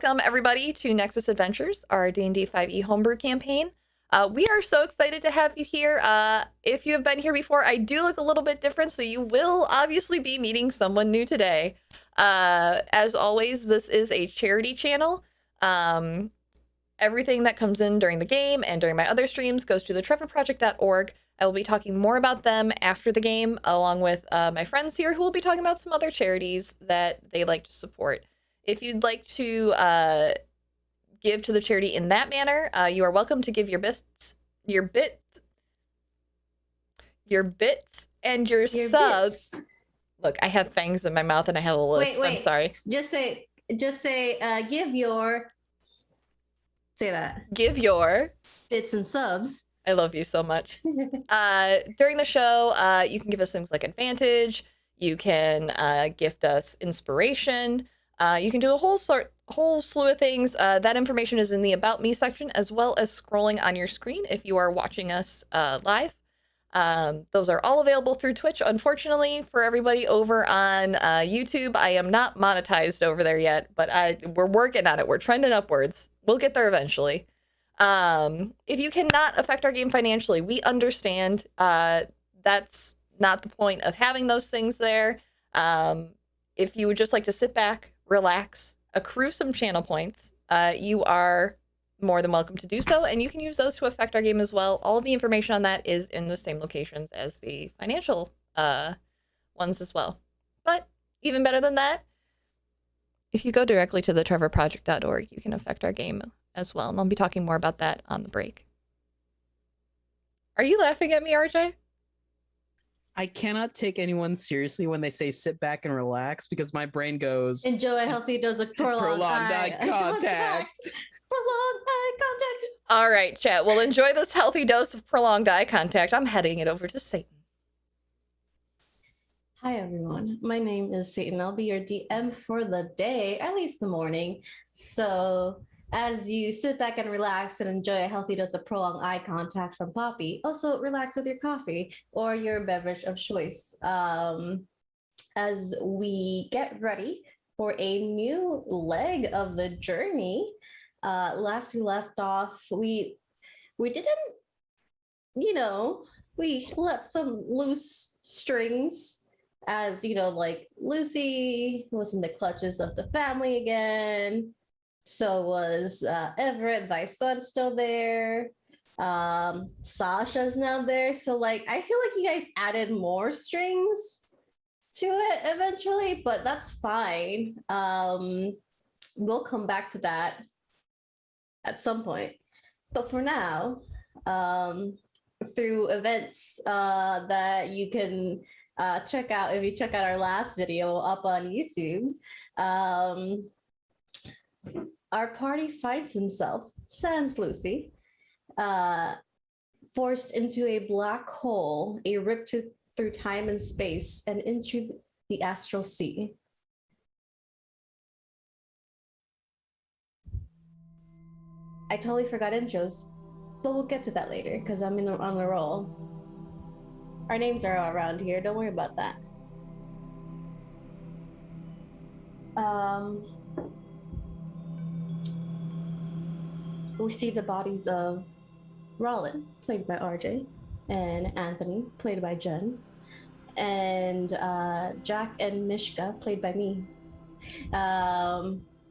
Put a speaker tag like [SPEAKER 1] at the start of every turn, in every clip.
[SPEAKER 1] Welcome everybody to Nexus Adventures, our D&D 5e homebrew campaign. We are so excited to have you here. If you have been here before, I do look a little bit different, so you will obviously be meeting someone new today. As always, this is a charity channel. Everything that comes in during the game and during my other streams goes to the trevorproject.org. I will be talking more about them after the game, along with my friends here who will be talking about some other charities that they like to support. If you'd like to give to the charity in that manner, you are welcome to give your bits and your subs. Bits. Look, I have fangs in my mouth and I have a lisp.
[SPEAKER 2] Wait.
[SPEAKER 1] I'm sorry.
[SPEAKER 2] Just say, give your. Say that.
[SPEAKER 1] Give your
[SPEAKER 2] bits and subs.
[SPEAKER 1] I love you so much. During the show, you can give us things like advantage. You can gift us inspiration. You can do a whole slew of things. That information is in the About Me section, as well as scrolling on your screen if you are watching us live. Those are all available through Twitch. Unfortunately, for everybody over on YouTube, I am not monetized over there yet, but we're working on it. We're trending upwards. We'll get there eventually. If you cannot affect our game financially, we understand. That's not the point of having those things there. If you would just like to sit back, relax, accrue some channel points, you are more than welcome to do so, and you can use those to affect our game as well. All of the information on that is in the same locations as the financial ones as well. But even better than that, if you go directly to the trevorproject.org, you can affect our game as well, and I'll be talking more about that on the break. Are you laughing at me, RJ?
[SPEAKER 3] I cannot take anyone seriously when they say sit back and relax, because my brain goes,
[SPEAKER 2] enjoy a healthy dose of prolonged eye contact. Prolonged eye contact.
[SPEAKER 1] All right, chat. Well, enjoy this healthy dose of prolonged eye contact. I'm heading it over to Satan.
[SPEAKER 2] Hi, everyone. My name is Satan. I'll be your DM for the day, at least the morning. So as you sit back and relax and enjoy a healthy dose of prolonged eye contact from Poppy, also relax with your coffee or your beverage of choice. As we get ready for a new leg of the journey, last we left off, we didn't, we let some loose strings, as like Lucy was in the clutches of the family again. So was Everett, my son's still there. Sasha's now there. So I feel like you guys added more strings to it eventually, but that's fine. We'll come back to that at some point. But for now, through events that you can check out if you check out our last video up on YouTube, our party finds themselves, sans Lucy, forced into a black hole, a rip through time and space, and into the Astral Sea. I totally forgot intros, but we'll get to that later because I'm on the roll. Our names are all around here. Don't worry about that. We see the bodies of Rollin, played by RJ, and Anthony, played by Jen, and Jack and Mishka, played by me,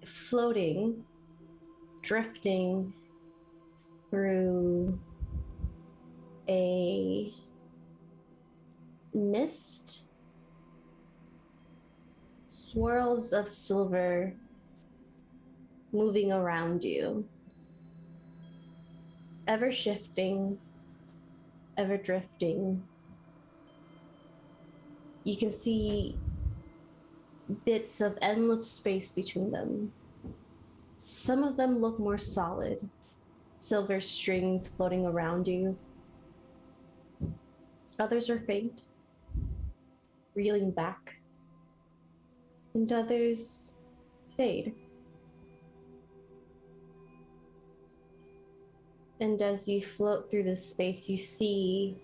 [SPEAKER 2] floating, drifting through a mist, swirls of silver moving around you, ever shifting, ever drifting. You can see bits of endless space between them. Some of them look more solid, silver strings floating around you. Others are faint, reeling back, and others fade. And as you float through this space, you see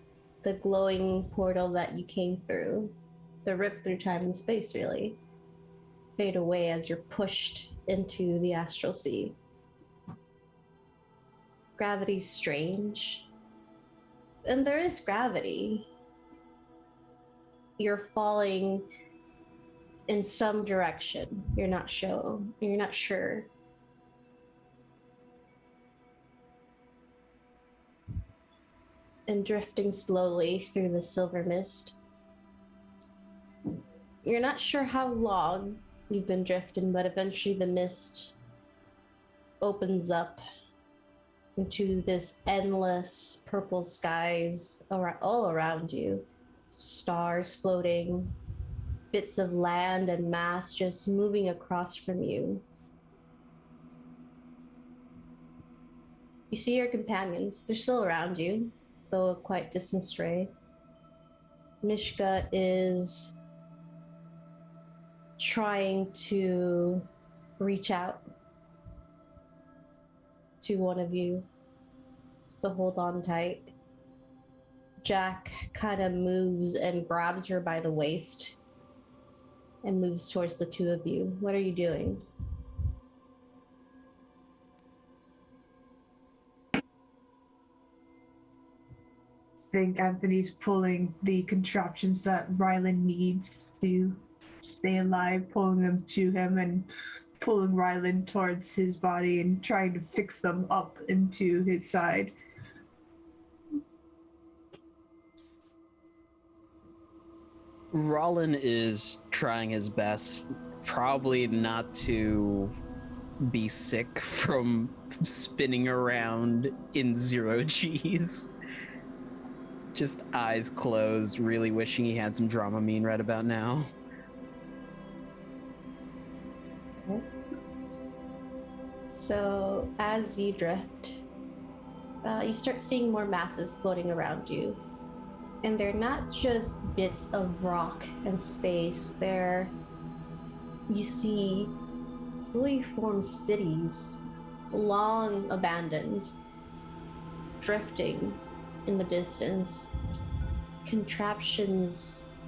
[SPEAKER 2] the glowing portal that you came through, the rip through time and space, really, fade away as you're pushed into the astral sea. Gravity's strange. And there is gravity. You're falling in some direction. You're not sure. And drifting slowly through the silver mist. You're not sure how long you've been drifting, but eventually the mist opens up into this endless purple skies all around you. Stars floating, bits of land and mass just moving across from you. You see your companions. They're still around you, though a quite distant away. Mishka is trying to reach out to one of you to hold on tight. Jack kind of moves and grabs her by the waist and moves towards the two of you. What are you doing?
[SPEAKER 4] I think Anthony's pulling the contraptions that Rylan needs to stay alive, pulling them to him and pulling Rylan towards his body and trying to fix them up into his side.
[SPEAKER 3] Rollin is trying his best, probably not to be sick from spinning around in 0Gs. Just eyes closed, really wishing he had some Dramamine right about now.
[SPEAKER 2] So as you drift, you start seeing more masses floating around you. And they're not just bits of rock and space. You see fully formed cities, long abandoned, drifting in the distance. Contraptions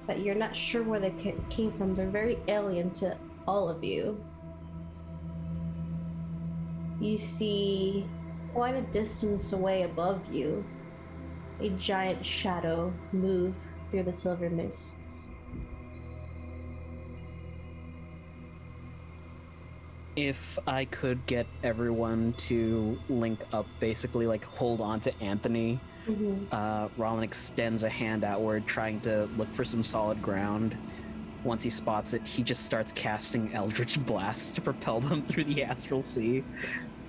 [SPEAKER 2] that you're not sure where they came from. They're very alien to all of you. You see quite a distance away above you, a giant shadow move through the silver mists.
[SPEAKER 3] If I could get everyone to link up, basically like hold on to Anthony, Rollin extends a hand outward, trying to look for some solid ground. Once he spots it, he just starts casting Eldritch Blasts to propel them through the astral sea.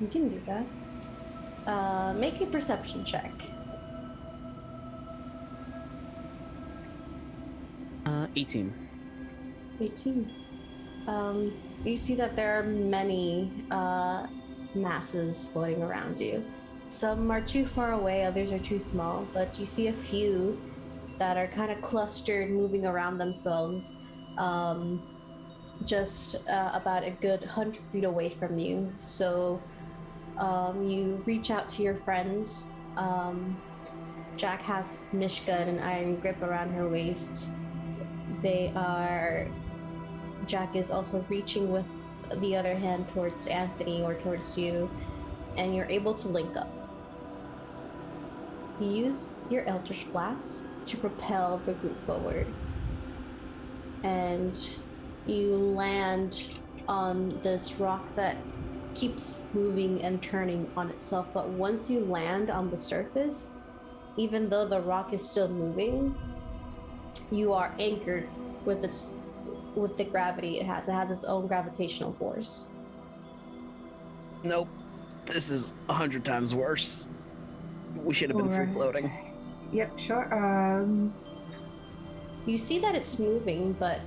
[SPEAKER 2] You can do that. Make a perception check.
[SPEAKER 3] 18.
[SPEAKER 2] 18. You see that there are many masses floating around you. Some are too far away, others are too small, but you see a few that are kind of clustered, moving around themselves, just about a good 100 feet away from you. So you reach out to your friends. Jack has Mishka and an iron grip around her waist. Jack is also reaching with the other hand towards Anthony or towards you, and you're able to link up. You use your Eldritch Blast to propel the group forward, and you land on this rock that keeps moving and turning on itself. But once you land on the surface, even though the rock is still moving, you are anchored with the gravity it has. It has its own gravitational force.
[SPEAKER 3] Nope. This is 100 times worse. We should have been free floating.
[SPEAKER 4] Yep, sure.
[SPEAKER 2] You see that it's moving, but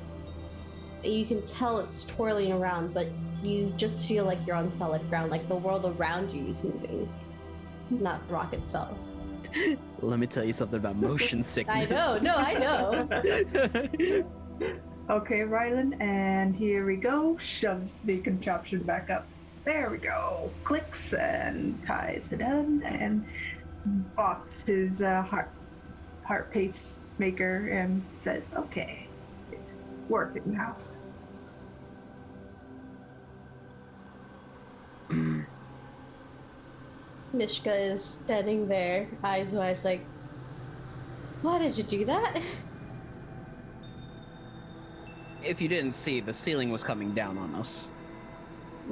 [SPEAKER 2] you can tell it's twirling around, but you just feel like you're on solid ground, like the world around you is moving, not the rock itself.
[SPEAKER 3] Let me tell you something about motion sickness.
[SPEAKER 2] I know.
[SPEAKER 4] Okay, Rylan, and here we go. Shoves the contraption back up. There we go. Clicks and ties it in and bops his heart pacemaker and says, okay, it's working now.
[SPEAKER 2] Mishka is standing there, eyes wide, like, why did you do that?
[SPEAKER 3] If you didn't see, the ceiling was coming down on us.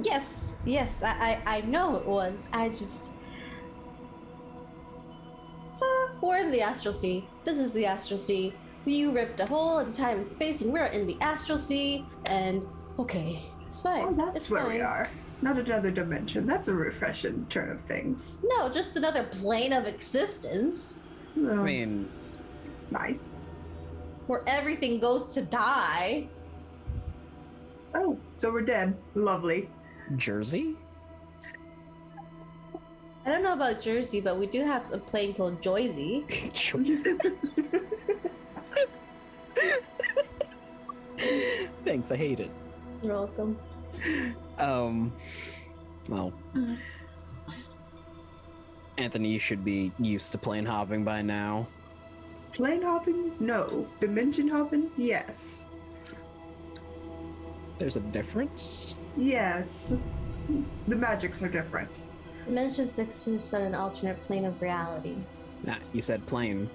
[SPEAKER 2] Yes, I know it was. I just... we're in the Astral Sea. This is the Astral Sea. You ripped a hole in time and space, and we're in the Astral Sea, and okay, it's fine.
[SPEAKER 4] Oh, that's
[SPEAKER 2] it's
[SPEAKER 4] where
[SPEAKER 2] fine.
[SPEAKER 4] we are. Not another dimension. That's a refreshing turn of things.
[SPEAKER 2] No, just another plane of existence.
[SPEAKER 3] I mean,
[SPEAKER 4] Nice.
[SPEAKER 2] Where everything goes to die.
[SPEAKER 4] Oh, so we're dead. Lovely.
[SPEAKER 3] Jersey?
[SPEAKER 2] I don't know about Jersey, but we do have a plane called Joyzy.
[SPEAKER 3] Thanks, I hate it.
[SPEAKER 2] You're welcome.
[SPEAKER 3] Well, Anthony, you should be used to plane hopping by now.
[SPEAKER 4] Plane hopping? No. Dimension hopping? Yes.
[SPEAKER 3] There's a difference?
[SPEAKER 4] Yes. The magics are different.
[SPEAKER 2] Dimensions exist on an alternate plane of reality.
[SPEAKER 3] Nah, you said plane.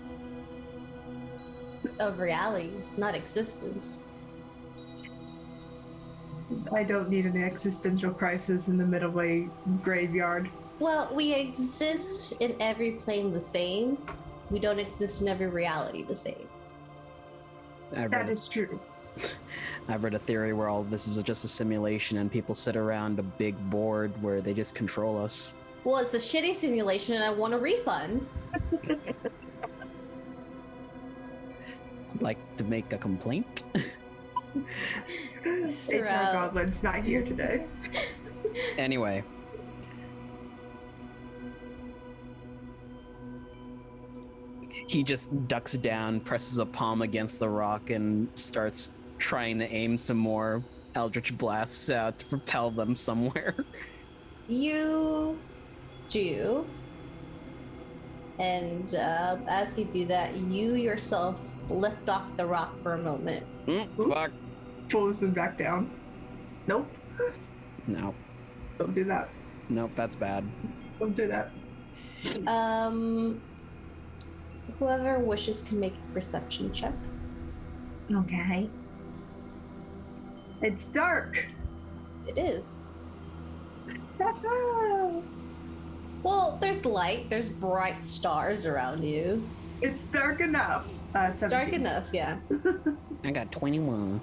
[SPEAKER 2] Of reality, not existence.
[SPEAKER 4] I don't need an existential crisis in the middle of a graveyard.
[SPEAKER 2] Well, we exist in every plane the same. We don't exist in every reality the same.
[SPEAKER 4] That is true.
[SPEAKER 3] I've read a theory where all this is just a simulation and people sit around a big board where they just control us.
[SPEAKER 2] Well, it's a shitty simulation and I want a refund.
[SPEAKER 3] I'd like to make a complaint.
[SPEAKER 4] HR Goblin's not here today.
[SPEAKER 3] Anyway. He just ducks down, presses a palm against the rock, and starts trying to aim some more eldritch blasts out to propel them somewhere.
[SPEAKER 2] You do. And as you do that, you yourself lift off the rock for a moment.
[SPEAKER 3] Fuck.
[SPEAKER 4] Pulls them back down. Nope.
[SPEAKER 3] No.
[SPEAKER 4] Don't do that.
[SPEAKER 3] Nope, that's bad.
[SPEAKER 4] Don't do that.
[SPEAKER 2] Whoever wishes can make a perception check.
[SPEAKER 4] Okay. It's dark.
[SPEAKER 2] It is. Well, there's light. There's bright stars around you.
[SPEAKER 4] It's dark enough.
[SPEAKER 2] It's
[SPEAKER 4] 17.
[SPEAKER 2] dark enough, yeah.
[SPEAKER 3] I got 21.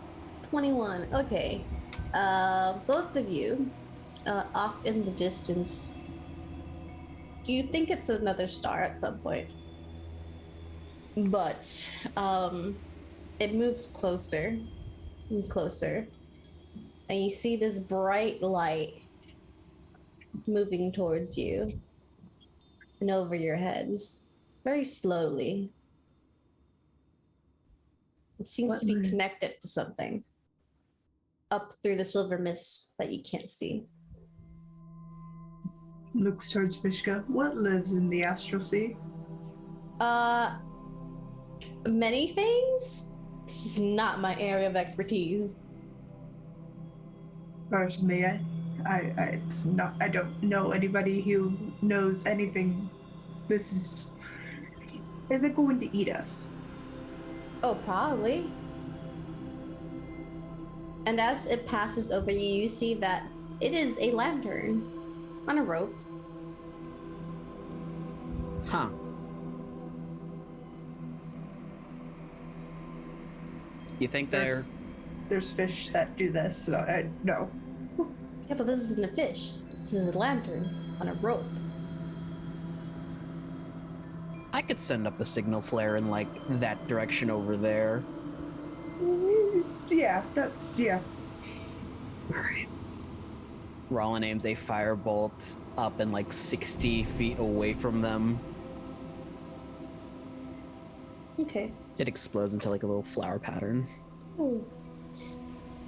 [SPEAKER 2] 21. Okay. Both of you, off in the distance, you think it's another star at some point. But it moves closer and closer. And you see this bright light moving towards you and over your heads very slowly. It seems to be connected to something up through the silver mist that you can't see.
[SPEAKER 4] Looks towards Mishka. What lives in the Astral Sea?
[SPEAKER 2] Many things. This is not my area of expertise.
[SPEAKER 4] Personally, it's not. I don't know anybody who knows anything. This is. Is it going to eat us?
[SPEAKER 2] Oh, probably. And as it passes over you, you see that it is a lantern on a rope.
[SPEAKER 3] Huh. You think
[SPEAKER 4] There's fish that do this, so I no.
[SPEAKER 2] Yeah, but this isn't a fish. This is a lantern on a rope.
[SPEAKER 3] I could send up a signal flare in like that direction over there.
[SPEAKER 4] Yeah.
[SPEAKER 3] Alright. Rollin aims a firebolt up and like 60 feet away from them.
[SPEAKER 2] Okay.
[SPEAKER 3] It explodes into like a little flower pattern.
[SPEAKER 2] Oh.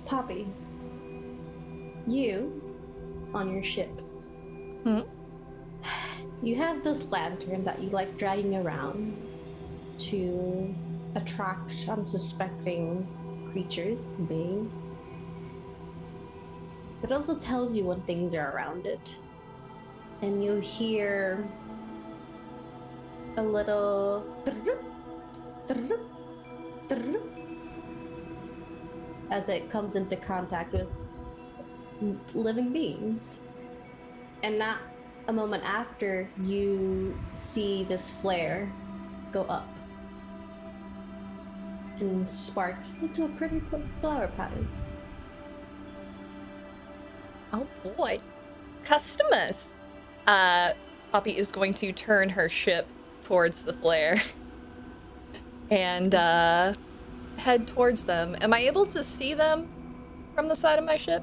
[SPEAKER 2] Poppy, you on your ship. You have this lantern that you like dragging around to attract unsuspecting creatures and beings. It also tells you when things are around it. and you hear a little as it comes into contact with living beings. And not a moment after, you see this flare go up and spark into a pretty flower pattern.
[SPEAKER 1] Oh boy. Customers. Poppy is going to turn her ship towards the flare and head towards them. Am I able to see them from the side of my ship?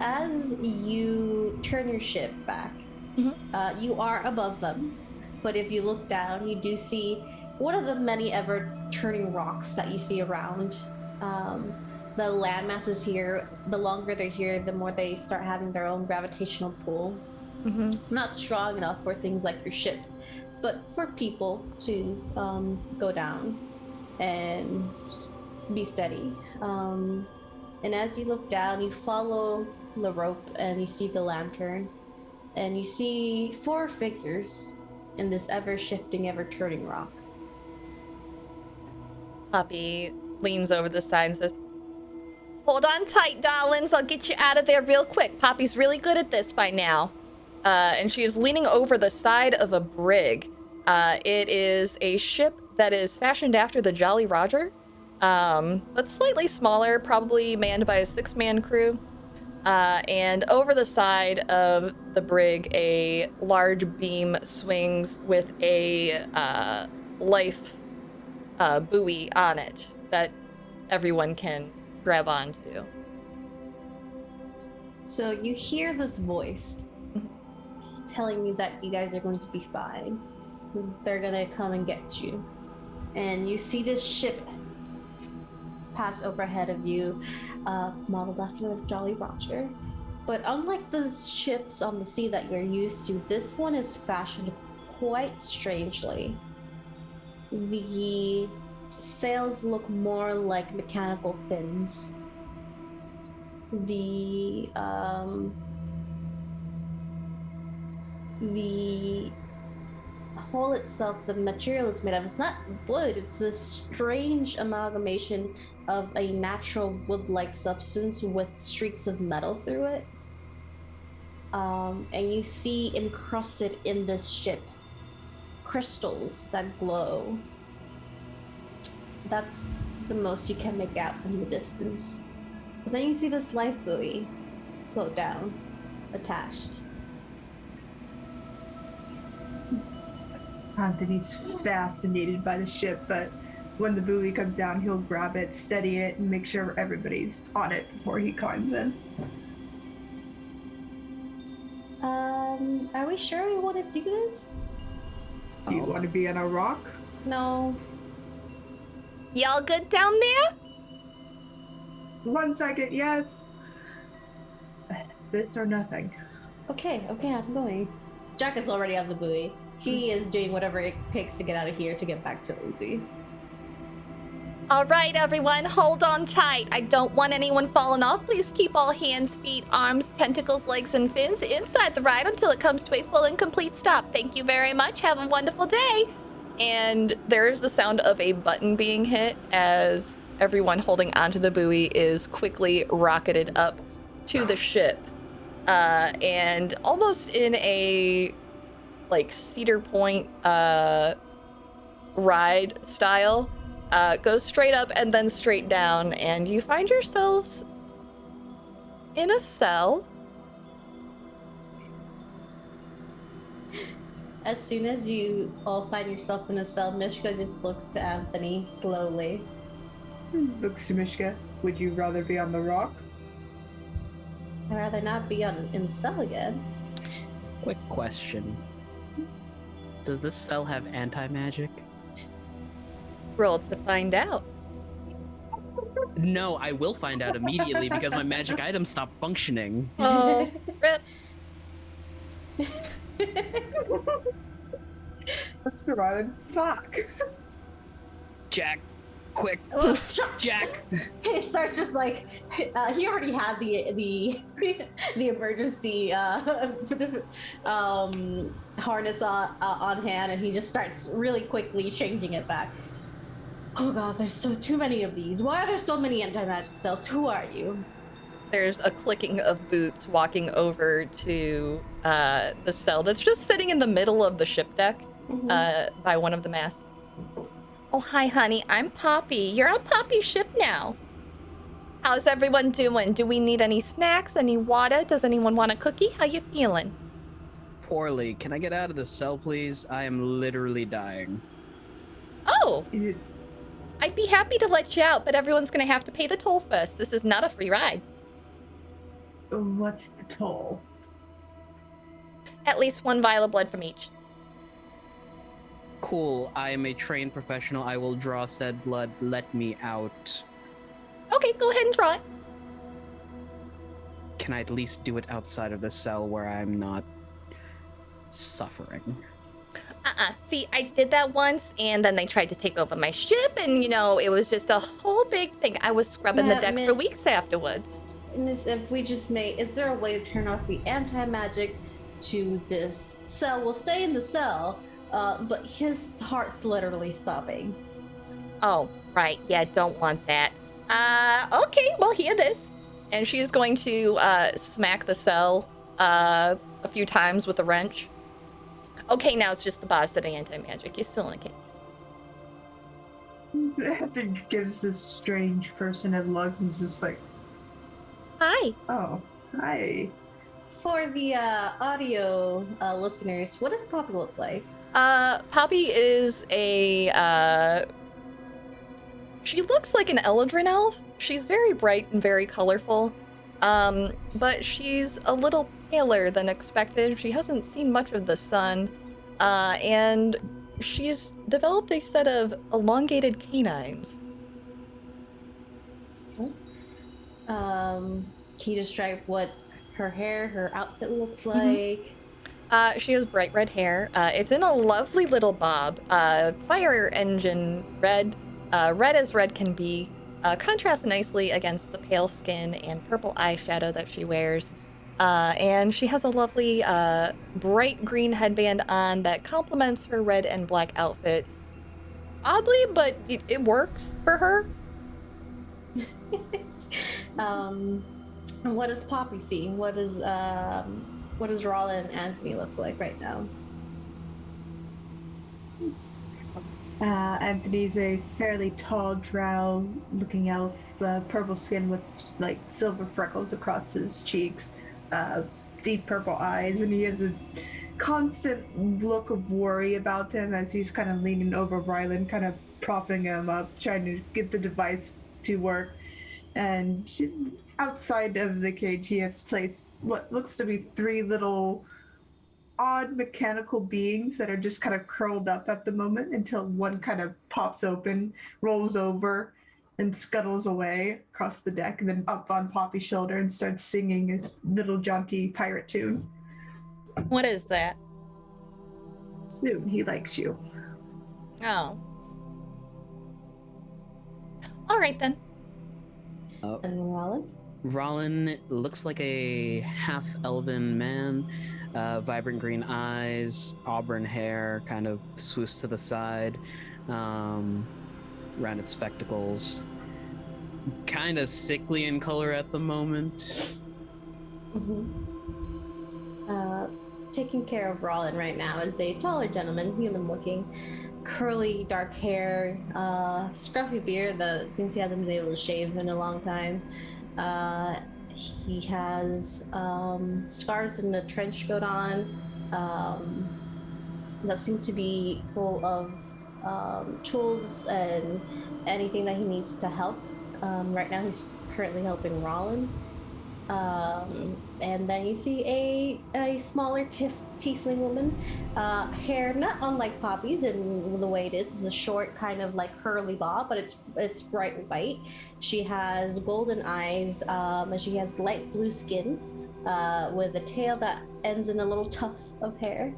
[SPEAKER 2] As you turn your ship back, you are above them, but if you look down, you do see one of the many ever turning rocks that you see around. The land masses here, the longer they're here, the more they start having their own gravitational pull. Not strong enough for things like your ship, but for people to go down and be steady. And as you look down, you follow the rope and you see the lantern, and you see 4 figures in this ever-shifting, ever-turning rock.
[SPEAKER 1] Poppy leans over the side and says, "Hold on tight, darlings. I'll get you out of there real quick. Poppy's really good at this by now." And she is leaning over the side of a brig. It is a ship that is fashioned after the Jolly Roger, but slightly smaller, probably manned by a 6-man crew. And over the side of the brig, a large beam swings with a life buoy on it that everyone can grab onto.
[SPEAKER 2] So you hear this voice telling you that you guys are going to be fine. They're gonna come and get you. And you see this ship pass overhead of you, modeled after the Jolly Roger. But unlike the ships on the sea that you're used to, this one is fashioned quite strangely. The sails look more like mechanical fins. The hull itself, the material is made of, it's not wood, it's this strange amalgamation of a natural wood-like substance with streaks of metal through it. And you see encrusted in this ship crystals that glow. That's the most you can make out from the distance. But then you see this life buoy float down, attached.
[SPEAKER 4] Anthony's fascinated by the ship, but when the buoy comes down, he'll grab it, steady it, and make sure everybody's on it before he climbs in.
[SPEAKER 2] Are we sure we want to do this?
[SPEAKER 4] Do you want to be on a rock?
[SPEAKER 2] No.
[SPEAKER 1] Y'all good down there?
[SPEAKER 4] 1 second, yes. This or nothing.
[SPEAKER 2] Okay, I'm going. Jack is already on the buoy. He is doing whatever it takes to get out of here to get back to Lucy.
[SPEAKER 1] All right, everyone, hold on tight. I don't want anyone falling off. Please keep all hands, feet, arms, tentacles, legs, and fins inside the ride until it comes to a full and complete stop. Thank you very much. Have a wonderful day. And there's the sound of a button being hit as everyone holding onto the buoy is quickly rocketed up to the ship. And almost in a like Cedar Point ride style, goes straight up and then straight down, and you find yourselves in a cell.
[SPEAKER 2] As soon as you all find yourself in a cell, Mishka just looks to Anthony slowly.
[SPEAKER 4] Looks to Mishka. Would you rather be on the rock?
[SPEAKER 2] I'd rather not be in the cell again.
[SPEAKER 3] Quick question. Does this cell have anti-magic?
[SPEAKER 1] Roll to find out.
[SPEAKER 3] No, I will find out immediately because my magic items stop functioning.
[SPEAKER 1] Oh, rip.
[SPEAKER 4] Let's go, Rylan. Fuck.
[SPEAKER 3] Jack, Quick,
[SPEAKER 2] Well,
[SPEAKER 3] Jack!
[SPEAKER 2] He starts just like he already had the the emergency harness on hand, and he just starts really quickly changing it back. Oh god, there's too many of these. Why are there so many anti-magic cells? Who are you?
[SPEAKER 1] There's a clicking of boots walking over to the cell that's just sitting in the middle of the ship deck by one of the masts. Oh, hi, honey. I'm Poppy. You're on Poppy's ship now. How's everyone doing? Do we need any snacks? Any water? Does anyone want a cookie? How you feeling?
[SPEAKER 3] Poorly. Can I get out of the cell, please? I am literally dying.
[SPEAKER 1] Oh, I'd be happy to let you out, but everyone's gonna have to pay the toll first. This is not a free ride.
[SPEAKER 4] What's the toll?
[SPEAKER 1] At least 1 vial of blood from each.
[SPEAKER 3] Cool. I am a trained professional. I will draw said blood. Let me out.
[SPEAKER 1] Okay, go ahead and draw it.
[SPEAKER 3] Can I at least do it outside of the cell where I'm not suffering?
[SPEAKER 1] See, I did that once, and then they tried to take over my ship, and, it was just a whole big thing. I was scrubbing the deck for weeks afterwards.
[SPEAKER 2] Miss, if we just is there a way to turn off the anti-magic to this cell? We'll stay in the cell, but his heart's literally stopping.
[SPEAKER 1] Oh, right. Yeah, don't want that. Okay, well, here this. And she is going to smack the cell a few times with a wrench. Okay, now it's just the boss that anti-magic. You're still in a cage.
[SPEAKER 4] It gives this strange person a look and just like,
[SPEAKER 1] Hi.
[SPEAKER 4] oh, hi.
[SPEAKER 2] For the audio listeners, what does Poppy look like?
[SPEAKER 1] Poppy is a, she looks like an Eldrin elf. She's very bright and very colorful, but she's a little paler than expected. She hasn't seen much of the sun, and she's developed a set of elongated canines.
[SPEAKER 2] Can you describe what her outfit looks like?
[SPEAKER 1] She has bright red hair. It's in a lovely little bob. Fire engine red. Red as red can be. Contrasts nicely against the pale skin and purple eyeshadow that she wears. And she has a lovely bright green headband on that complements her red and black outfit. Oddly, but it works for her.
[SPEAKER 2] What does Poppy see? What does Rollin and Anthony look like right now?
[SPEAKER 4] Anthony's a fairly tall, drow looking elf, purple skin with like silver freckles across his cheeks, deep purple eyes, and he has a constant look of worry about him as he's kind of leaning over Rylan, kind of propping him up, trying to get the device to work. And outside of the cage, he has placed what looks to be 3 little odd mechanical beings that are just kind of curled up at the moment until one kind of pops open, rolls over, and scuttles away across the deck, and then up on Poppy's shoulder and starts singing a little jaunty pirate tune.
[SPEAKER 1] What is that?
[SPEAKER 4] Soon, he likes you.
[SPEAKER 1] Oh. All right, then.
[SPEAKER 2] And Rollin?
[SPEAKER 3] Rollin looks like a half-elven man, vibrant green eyes, auburn hair, kind of swoosed to the side, rounded spectacles, kind of sickly in color at the moment.
[SPEAKER 2] Taking care of Rollin right now is a taller gentleman, human-looking, curly, dark hair, scruffy beard that seems he hasn't been able to shave in a long time. He has scars and a trench coat on that seem to be full of tools and anything that he needs to help. Right now he's currently helping Rollin. And then you see a smaller tiefling woman, hair not unlike Poppy's in the way it is a short kind of like curly bob, but it's bright white. She has golden eyes, and she has light blue skin, with a tail that ends in a little tuft of hair,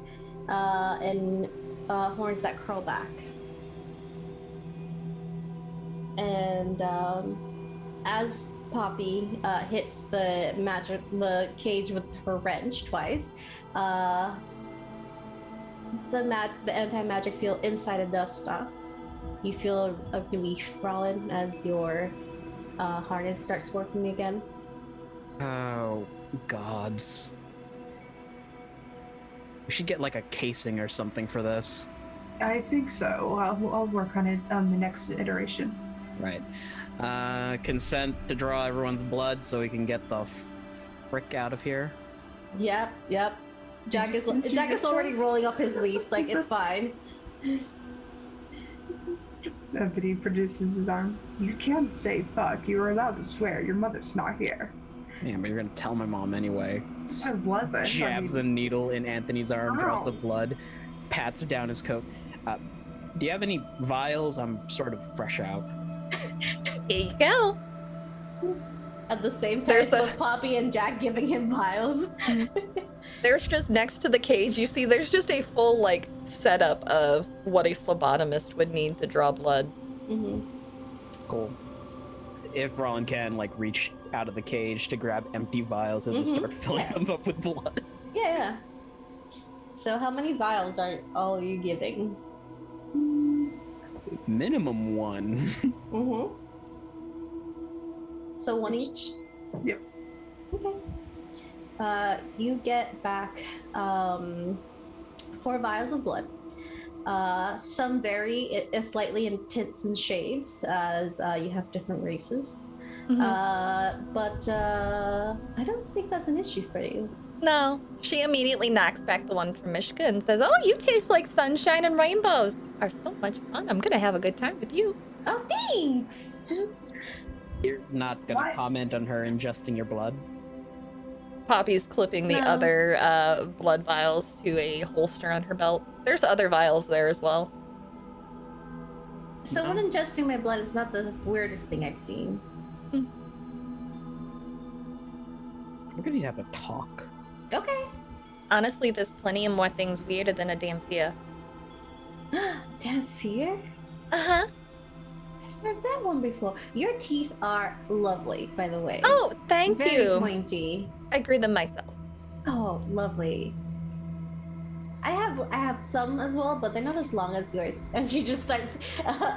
[SPEAKER 2] and horns that curl back. And as Poppy hits the cage with her wrench twice, the anti-magic field inside it does stop. You feel a relief, Rollin, as your harness starts working again.
[SPEAKER 3] Oh, gods. We should get like a casing or something for this.
[SPEAKER 4] I think so. I'll work on it on the next iteration.
[SPEAKER 3] Right. Consent to draw everyone's blood so we can get the frick out of here.
[SPEAKER 2] Yep. Jack is already rolling up his sleeves, like it's fine.
[SPEAKER 4] Anthony produces his arm. You can't say fuck. You are allowed to swear. Your mother's not here.
[SPEAKER 3] Yeah, but you're gonna tell my mom anyway.
[SPEAKER 4] I wasn't.
[SPEAKER 3] Jabs a needle in Anthony's arm, draws the
[SPEAKER 4] Ow.
[SPEAKER 3] blood, pats down his coat. Do you have any vials? I'm sort of fresh out.
[SPEAKER 1] Here you go.
[SPEAKER 2] At the same time,
[SPEAKER 1] There's
[SPEAKER 2] with Poppy and Jack giving him vials.
[SPEAKER 1] There's just next to the cage, you see there's just a full like setup of what a phlebotomist would need to draw blood.
[SPEAKER 2] Mm-hmm.
[SPEAKER 3] Cool. If Rollin can like reach out of the cage to grab empty vials and just start filling them up with blood.
[SPEAKER 2] Yeah. So how many vials are all you giving?
[SPEAKER 3] Minimum one.
[SPEAKER 2] Mm-hmm. So one each?
[SPEAKER 4] Yep.
[SPEAKER 2] Okay. You get back 4 vials of blood. Some vary slightly in tints and shades as you have different races. But I don't think that's an issue for you.
[SPEAKER 1] No, she immediately knocks back the one from Michigan and says, "Oh, you taste like sunshine and rainbows. Are so much fun. I'm gonna have a good time with you."
[SPEAKER 2] Oh, thanks!
[SPEAKER 3] You're not gonna
[SPEAKER 4] What?
[SPEAKER 3] comment on her ingesting your blood?
[SPEAKER 1] Poppy's clipping the
[SPEAKER 2] No.
[SPEAKER 1] other blood vials to a holster on her belt. There's other vials there as well.
[SPEAKER 2] Someone ingesting my blood is not the weirdest thing I've seen.
[SPEAKER 3] We're gonna have a talk.
[SPEAKER 2] Okay.
[SPEAKER 1] Honestly, there's plenty more things weirder than a Damphia.
[SPEAKER 2] Damn fear?
[SPEAKER 1] Uh-huh.
[SPEAKER 2] I've heard that one before. Your teeth are lovely, by the way.
[SPEAKER 1] Oh, thank
[SPEAKER 2] Very
[SPEAKER 1] you.
[SPEAKER 2] pointy.
[SPEAKER 1] I grew them myself.
[SPEAKER 2] Oh, lovely. I have some as well, but they're not as long as yours. And she just starts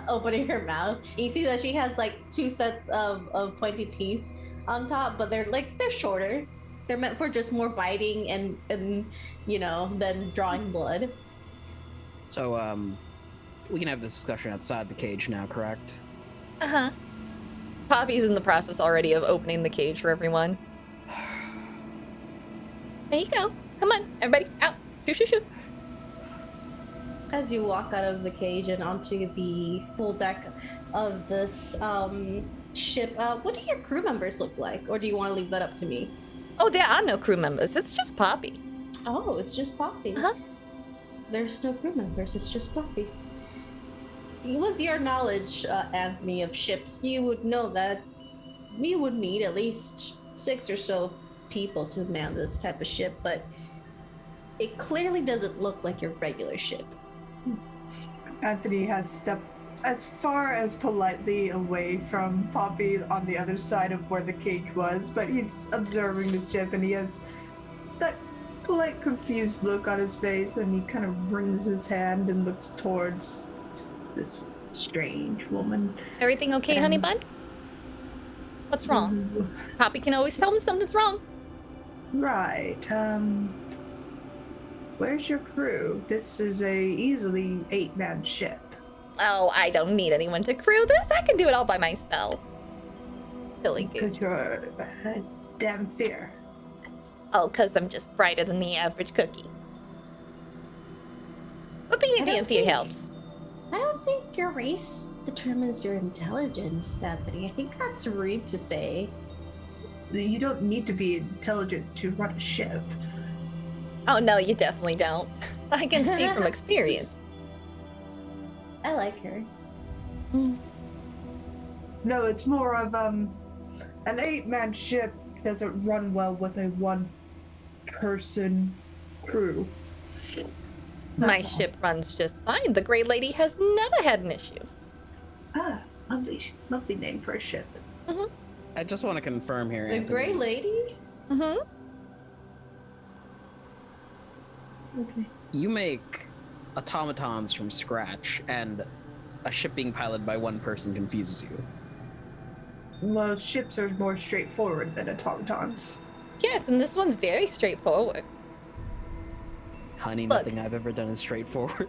[SPEAKER 2] opening her mouth. And you see that she has like 2 sets of pointy teeth on top, but they're shorter. They're meant for just more biting and than drawing blood.
[SPEAKER 3] So, we can have this discussion outside the cage now, correct?
[SPEAKER 1] Uh-huh. Poppy's in the process already of opening the cage for everyone. There you go. Come on, everybody, out. Shoo, shoo, shoo.
[SPEAKER 2] As you walk out of the cage and onto the full deck of this ship, what do your crew members look like? Or do you want to leave that up to me?
[SPEAKER 1] Oh, there are no crew members. It's just Poppy.
[SPEAKER 2] Oh, it's just Poppy.
[SPEAKER 1] Uh-huh.
[SPEAKER 2] There's no crew members, it's just Poppy. With your knowledge, Anthony, of ships, you would know that we would need at least 6 or so people to man this type of ship, but it clearly doesn't look like your regular ship.
[SPEAKER 4] Anthony has stepped as far as politely away from Poppy on the other side of where the cage was, but he's observing the ship and he has that polite, confused look on his face, and he kind of raises his hand and looks towards this strange woman.
[SPEAKER 1] Everything okay, honey bun? What's wrong? Poppy can always tell me something's wrong.
[SPEAKER 4] Right. Where's your crew? This is a easily 8-man ship.
[SPEAKER 1] Oh, I don't need anyone to crew this. I can do it all by myself. Silly goose.
[SPEAKER 4] Because you're a damn fear.
[SPEAKER 1] Oh, because I'm just brighter than the average cookie. But being a
[SPEAKER 2] I don't
[SPEAKER 1] Damphia
[SPEAKER 2] think-
[SPEAKER 1] helps.
[SPEAKER 2] I don't think your race determines your intelligence, Anthony. I think that's rude to say.
[SPEAKER 4] You don't need to be intelligent to run a ship.
[SPEAKER 1] Oh, no, you definitely don't. I can speak from experience.
[SPEAKER 2] I like her.
[SPEAKER 4] No, it's more of an 8-man ship doesn't run well with a 1-person crew.
[SPEAKER 1] My ship runs just fine. The Grey Lady has never had an issue.
[SPEAKER 4] Ah, Lovely name for a ship.
[SPEAKER 3] I just want to confirm here,
[SPEAKER 2] The
[SPEAKER 3] Anthony.
[SPEAKER 2] Gray Lady?
[SPEAKER 1] Mm-hmm.
[SPEAKER 4] Okay.
[SPEAKER 3] You make automatons from scratch, and a ship being piloted by one person confuses you.
[SPEAKER 4] Well, ships are more straightforward than automatons.
[SPEAKER 1] Yes, and this one's very straightforward.
[SPEAKER 3] Honey,
[SPEAKER 1] Look.
[SPEAKER 3] nothing I've ever done is straightforward.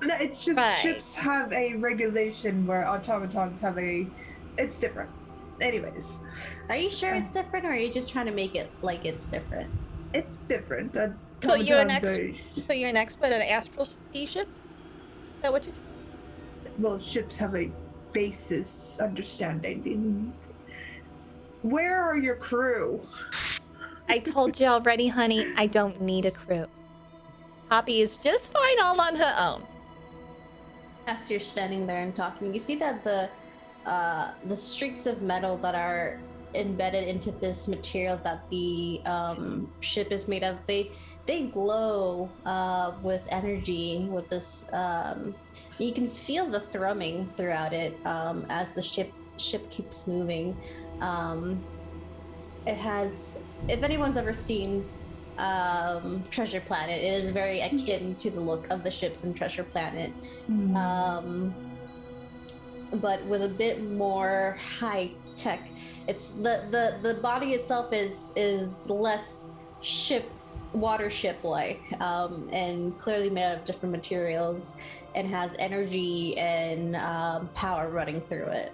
[SPEAKER 4] No, it's just
[SPEAKER 1] Right.
[SPEAKER 4] ships have a regulation where automatons have a. It's different. Anyways,
[SPEAKER 2] Are you sure it's different, or are you just trying to make it like it's different?
[SPEAKER 4] it's different.
[SPEAKER 1] So you're an
[SPEAKER 4] Automatons
[SPEAKER 1] So you're an expert at Astral sea ship? Is that what you're
[SPEAKER 4] well, ships have a basis understanding. Where are your crew?
[SPEAKER 1] I told you already, honey, I don't need a crew. Poppy is just fine all on her own.
[SPEAKER 2] As you're standing there and talking, you see that the streaks of metal that are embedded into this material that the ship is made of, they glow with energy. With this, you can feel the thrumming throughout it as the ship keeps moving. It has, if anyone's ever seen Treasure Planet, it is very akin to the look of the ships in Treasure Planet. But with a bit more high tech. It's the body itself is less water ship like, and clearly made out of different materials, and has energy and power running through it.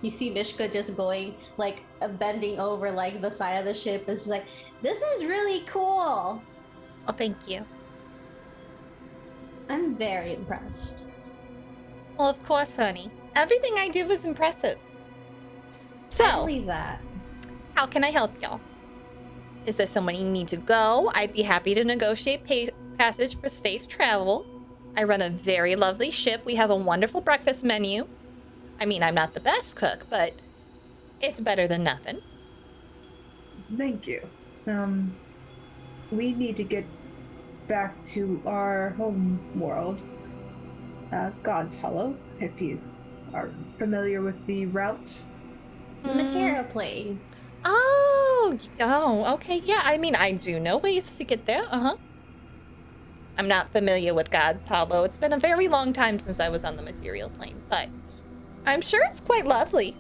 [SPEAKER 2] You see Mishka just going, like, bending over, like, the side of the ship. It's just like, this is really cool.
[SPEAKER 1] Oh, thank you.
[SPEAKER 2] I'm very impressed.
[SPEAKER 1] Well, of course, honey. Everything I do is impressive.
[SPEAKER 2] I
[SPEAKER 1] So,
[SPEAKER 2] believe that.
[SPEAKER 1] how can I help y'all? Is there somewhere you need to go? I'd be happy to negotiate passage for safe travel. I run a very lovely ship. We have a wonderful breakfast menu. I mean, I'm not the best cook, but it's better than nothing.
[SPEAKER 4] Thank you. We need to get back to our home world, God's Hollow, if you are familiar with the route.
[SPEAKER 2] The material plane.
[SPEAKER 1] Oh, okay. Yeah, I mean, I do know ways to get there. I'm not familiar with God's Hollow. It's been a very long time since I was on the material plane, but I'm sure it's quite lovely.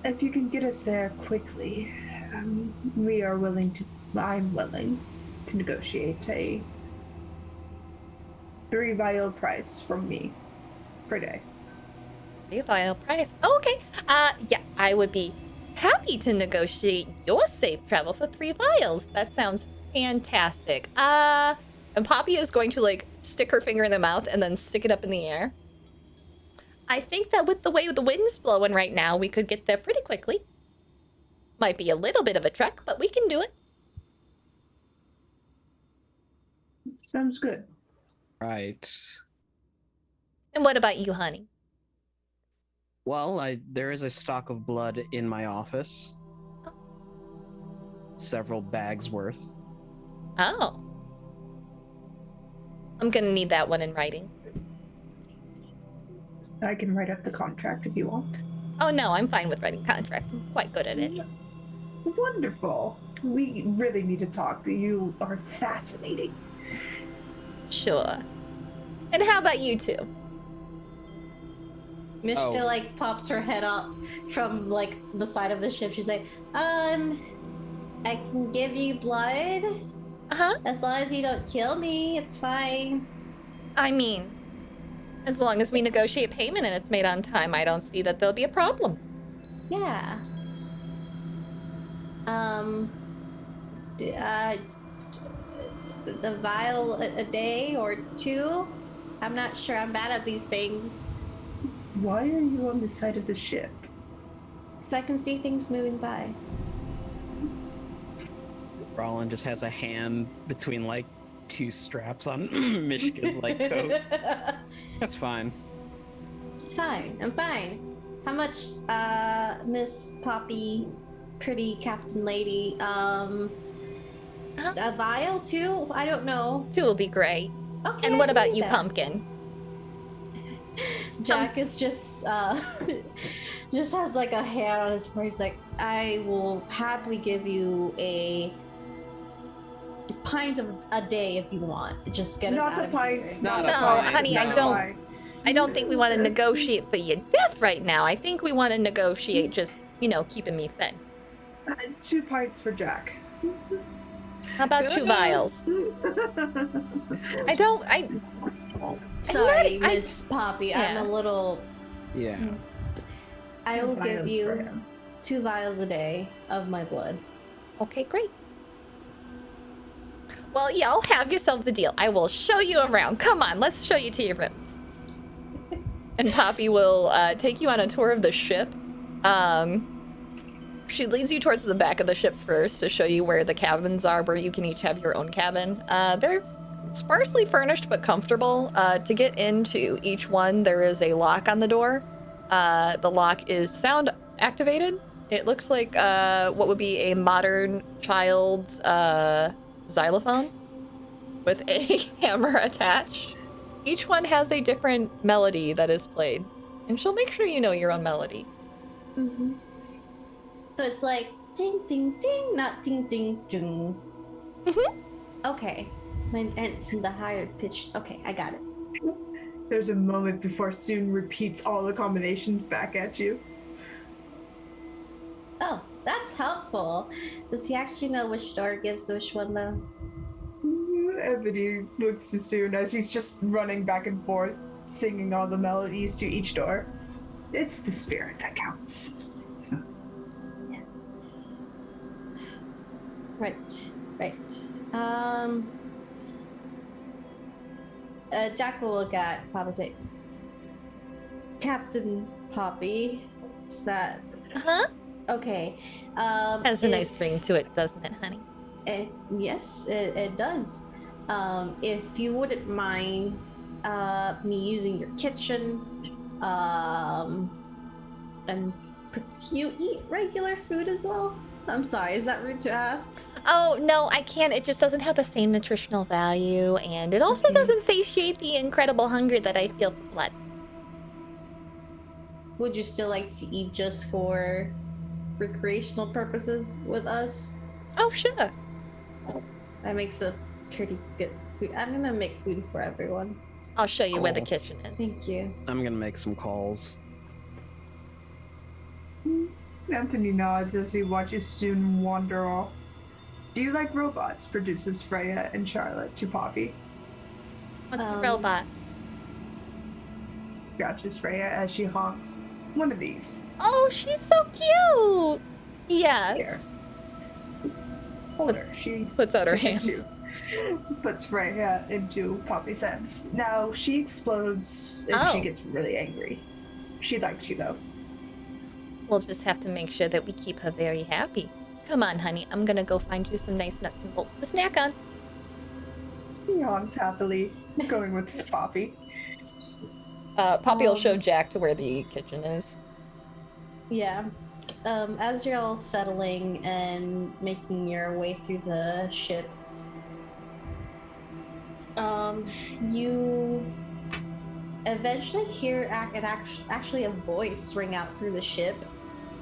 [SPEAKER 4] If you can get us there quickly, I'm willing to negotiate a 3 vial price from me per day.
[SPEAKER 1] A vial price. Oh, okay. Yeah, I would be happy to negotiate your safe travel for 3 vials. That sounds fantastic. And Poppy is going to, like, stick her finger in the mouth and then stick it up in the air. I think that with the way the wind's blowing right now, we could get there pretty quickly. Might be a little bit of a trek, but we can do it.
[SPEAKER 4] Sounds good.
[SPEAKER 3] Right.
[SPEAKER 1] And what about you, honey?
[SPEAKER 3] Well, there is a stock of blood in my office. Several bags worth.
[SPEAKER 1] Oh. I'm gonna need that one in writing.
[SPEAKER 4] I can write up the contract if you want.
[SPEAKER 1] Oh no, I'm fine with writing contracts. I'm quite good at it.
[SPEAKER 4] Wonderful. We really need to talk. You are fascinating.
[SPEAKER 1] Sure. And how about you two?
[SPEAKER 2] Mishka
[SPEAKER 3] Oh.
[SPEAKER 2] like pops her head up from like the side of the ship. She's like, I can give you blood
[SPEAKER 1] Uh-huh.
[SPEAKER 2] as long as you don't kill me. It's fine.
[SPEAKER 1] I mean, as long as we negotiate payment and it's made on time, I don't see that there'll be a problem.
[SPEAKER 2] Yeah. The vial a day or 2. I'm not sure. I'm bad at these things.
[SPEAKER 4] Why are you on the side of the ship?
[SPEAKER 2] Because I can see things moving by.
[SPEAKER 3] Roland just has a hand between like 2 straps on Mishka's like coat. That's fine.
[SPEAKER 2] It's fine. I'm fine. How much, Miss Poppy, pretty Captain Lady, A vial too? I don't know.
[SPEAKER 1] 2 will be great.
[SPEAKER 2] Okay.
[SPEAKER 1] And
[SPEAKER 2] I
[SPEAKER 1] what
[SPEAKER 2] can
[SPEAKER 1] about
[SPEAKER 2] do
[SPEAKER 1] you,
[SPEAKER 2] that.
[SPEAKER 1] Pumpkin?
[SPEAKER 2] Jack is just just has like a hand on his forehead. He's like, I will happily give you a pint of a day if you want. Just get us
[SPEAKER 4] Not
[SPEAKER 2] out
[SPEAKER 4] a
[SPEAKER 2] of
[SPEAKER 4] pint.
[SPEAKER 2] here.
[SPEAKER 4] Not
[SPEAKER 1] No,
[SPEAKER 4] a pint.
[SPEAKER 1] honey, I
[SPEAKER 4] not a
[SPEAKER 1] don't-
[SPEAKER 4] pint.
[SPEAKER 1] I don't think we want to negotiate for your death right now. I think we want to negotiate just, keeping me fed.
[SPEAKER 4] 2 pints for Jack.
[SPEAKER 1] How about 2 vials?
[SPEAKER 2] Sorry,
[SPEAKER 1] I-
[SPEAKER 2] Miss Poppy.
[SPEAKER 1] Yeah.
[SPEAKER 2] I'm a little.
[SPEAKER 3] Yeah.
[SPEAKER 2] I will give
[SPEAKER 4] Vials for
[SPEAKER 2] you
[SPEAKER 4] him.
[SPEAKER 2] 2 vials a day of my blood.
[SPEAKER 1] Okay, great. Well, y'all have yourselves a deal. I will show you around. Come on, let's show you to your rooms. And Poppy will take you on a tour of the ship. She leads you towards the back of the ship first to show you where the cabins are, where you can each have your own cabin. They're sparsely furnished but comfortable. To get into each one, there is a lock on the door. The lock is sound activated. It looks like what would be a modern child's xylophone with a hammer attached. Each one has a different melody that is played, and she'll make sure you know your own melody.
[SPEAKER 2] Mm-hmm. So it's like ding ding ding, not ding ding ding.
[SPEAKER 1] Mhm.
[SPEAKER 2] Okay, and it's in the higher pitch. Okay, I got it.
[SPEAKER 4] There's a moment before Soon repeats all the combinations back at you.
[SPEAKER 2] Oh, that's helpful. Does he actually know which door gives which one though?
[SPEAKER 4] Ebony looks to Soon as he's just running back and forth, singing all the melodies to each door. It's the spirit that counts.
[SPEAKER 2] Right. Jack will look at Poppy and say, Captain Poppy, is that
[SPEAKER 1] Uh-huh.
[SPEAKER 2] okay?
[SPEAKER 1] Has a nice
[SPEAKER 2] if-
[SPEAKER 1] ring to it, doesn't it, honey?
[SPEAKER 2] Yes, it does. If you wouldn't mind me using your kitchen, and do you eat regular food as well? I'm sorry, is that rude to ask?
[SPEAKER 1] Oh, no, I can't. It just doesn't have the same nutritional value, and it also
[SPEAKER 2] Okay.
[SPEAKER 1] doesn't satiate the incredible hunger that I feel for blood.
[SPEAKER 2] Would you still like to eat just for recreational purposes with us?
[SPEAKER 1] Oh, sure.
[SPEAKER 2] That makes a pretty good food. I'm gonna make food for everyone.
[SPEAKER 1] I'll show you where the
[SPEAKER 3] Cool.
[SPEAKER 1] kitchen is.
[SPEAKER 2] Thank you.
[SPEAKER 3] I'm gonna make some calls.
[SPEAKER 4] Anthony nods as he watches Soon wander off. Do you like robots? Produces Freya and Charlotte to Poppy.
[SPEAKER 1] What's a robot?
[SPEAKER 4] Scratches Freya as she honks. One of these.
[SPEAKER 1] Oh, she's so cute. Yes.
[SPEAKER 4] Hold her. She
[SPEAKER 1] Puts out her
[SPEAKER 4] she takes
[SPEAKER 1] hands.
[SPEAKER 4] you. Puts Freya into Poppy's hands. Now she explodes and she
[SPEAKER 1] Oh.
[SPEAKER 4] gets really angry. She likes you though.
[SPEAKER 1] We'll just have to make sure that we keep her very happy. Come on, honey. I'm gonna go find you some nice nuts and bolts to snack on.
[SPEAKER 4] She honks happily, going with Poppy.
[SPEAKER 1] Poppy will show Jack to where the kitchen is.
[SPEAKER 2] Yeah. As you're all settling and making your way through the ship, you eventually hear actually a voice ring out through the ship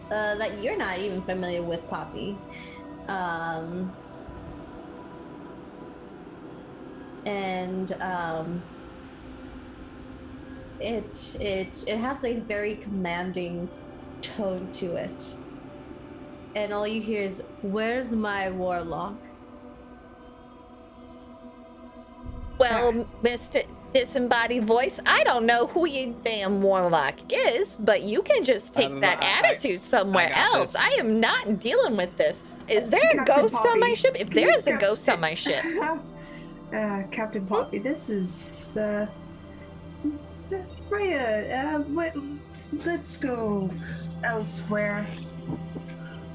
[SPEAKER 2] that you're not even familiar with, Poppy. It has a very commanding tone to it, and all you hear is, "Where's my warlock?"
[SPEAKER 1] Well, Mr. Disembodied Voice, I don't know who your damn warlock is, but you can just take
[SPEAKER 3] don't
[SPEAKER 1] that
[SPEAKER 3] know.
[SPEAKER 1] attitude somewhere
[SPEAKER 3] I got
[SPEAKER 1] else.
[SPEAKER 3] this.
[SPEAKER 1] I am not dealing with this. Is there a
[SPEAKER 4] Captain
[SPEAKER 1] ghost on my
[SPEAKER 4] Poppy.
[SPEAKER 1] ship? If there is a ghost on my ship,
[SPEAKER 4] Captain Poppy, this is the Freya. Let's go elsewhere.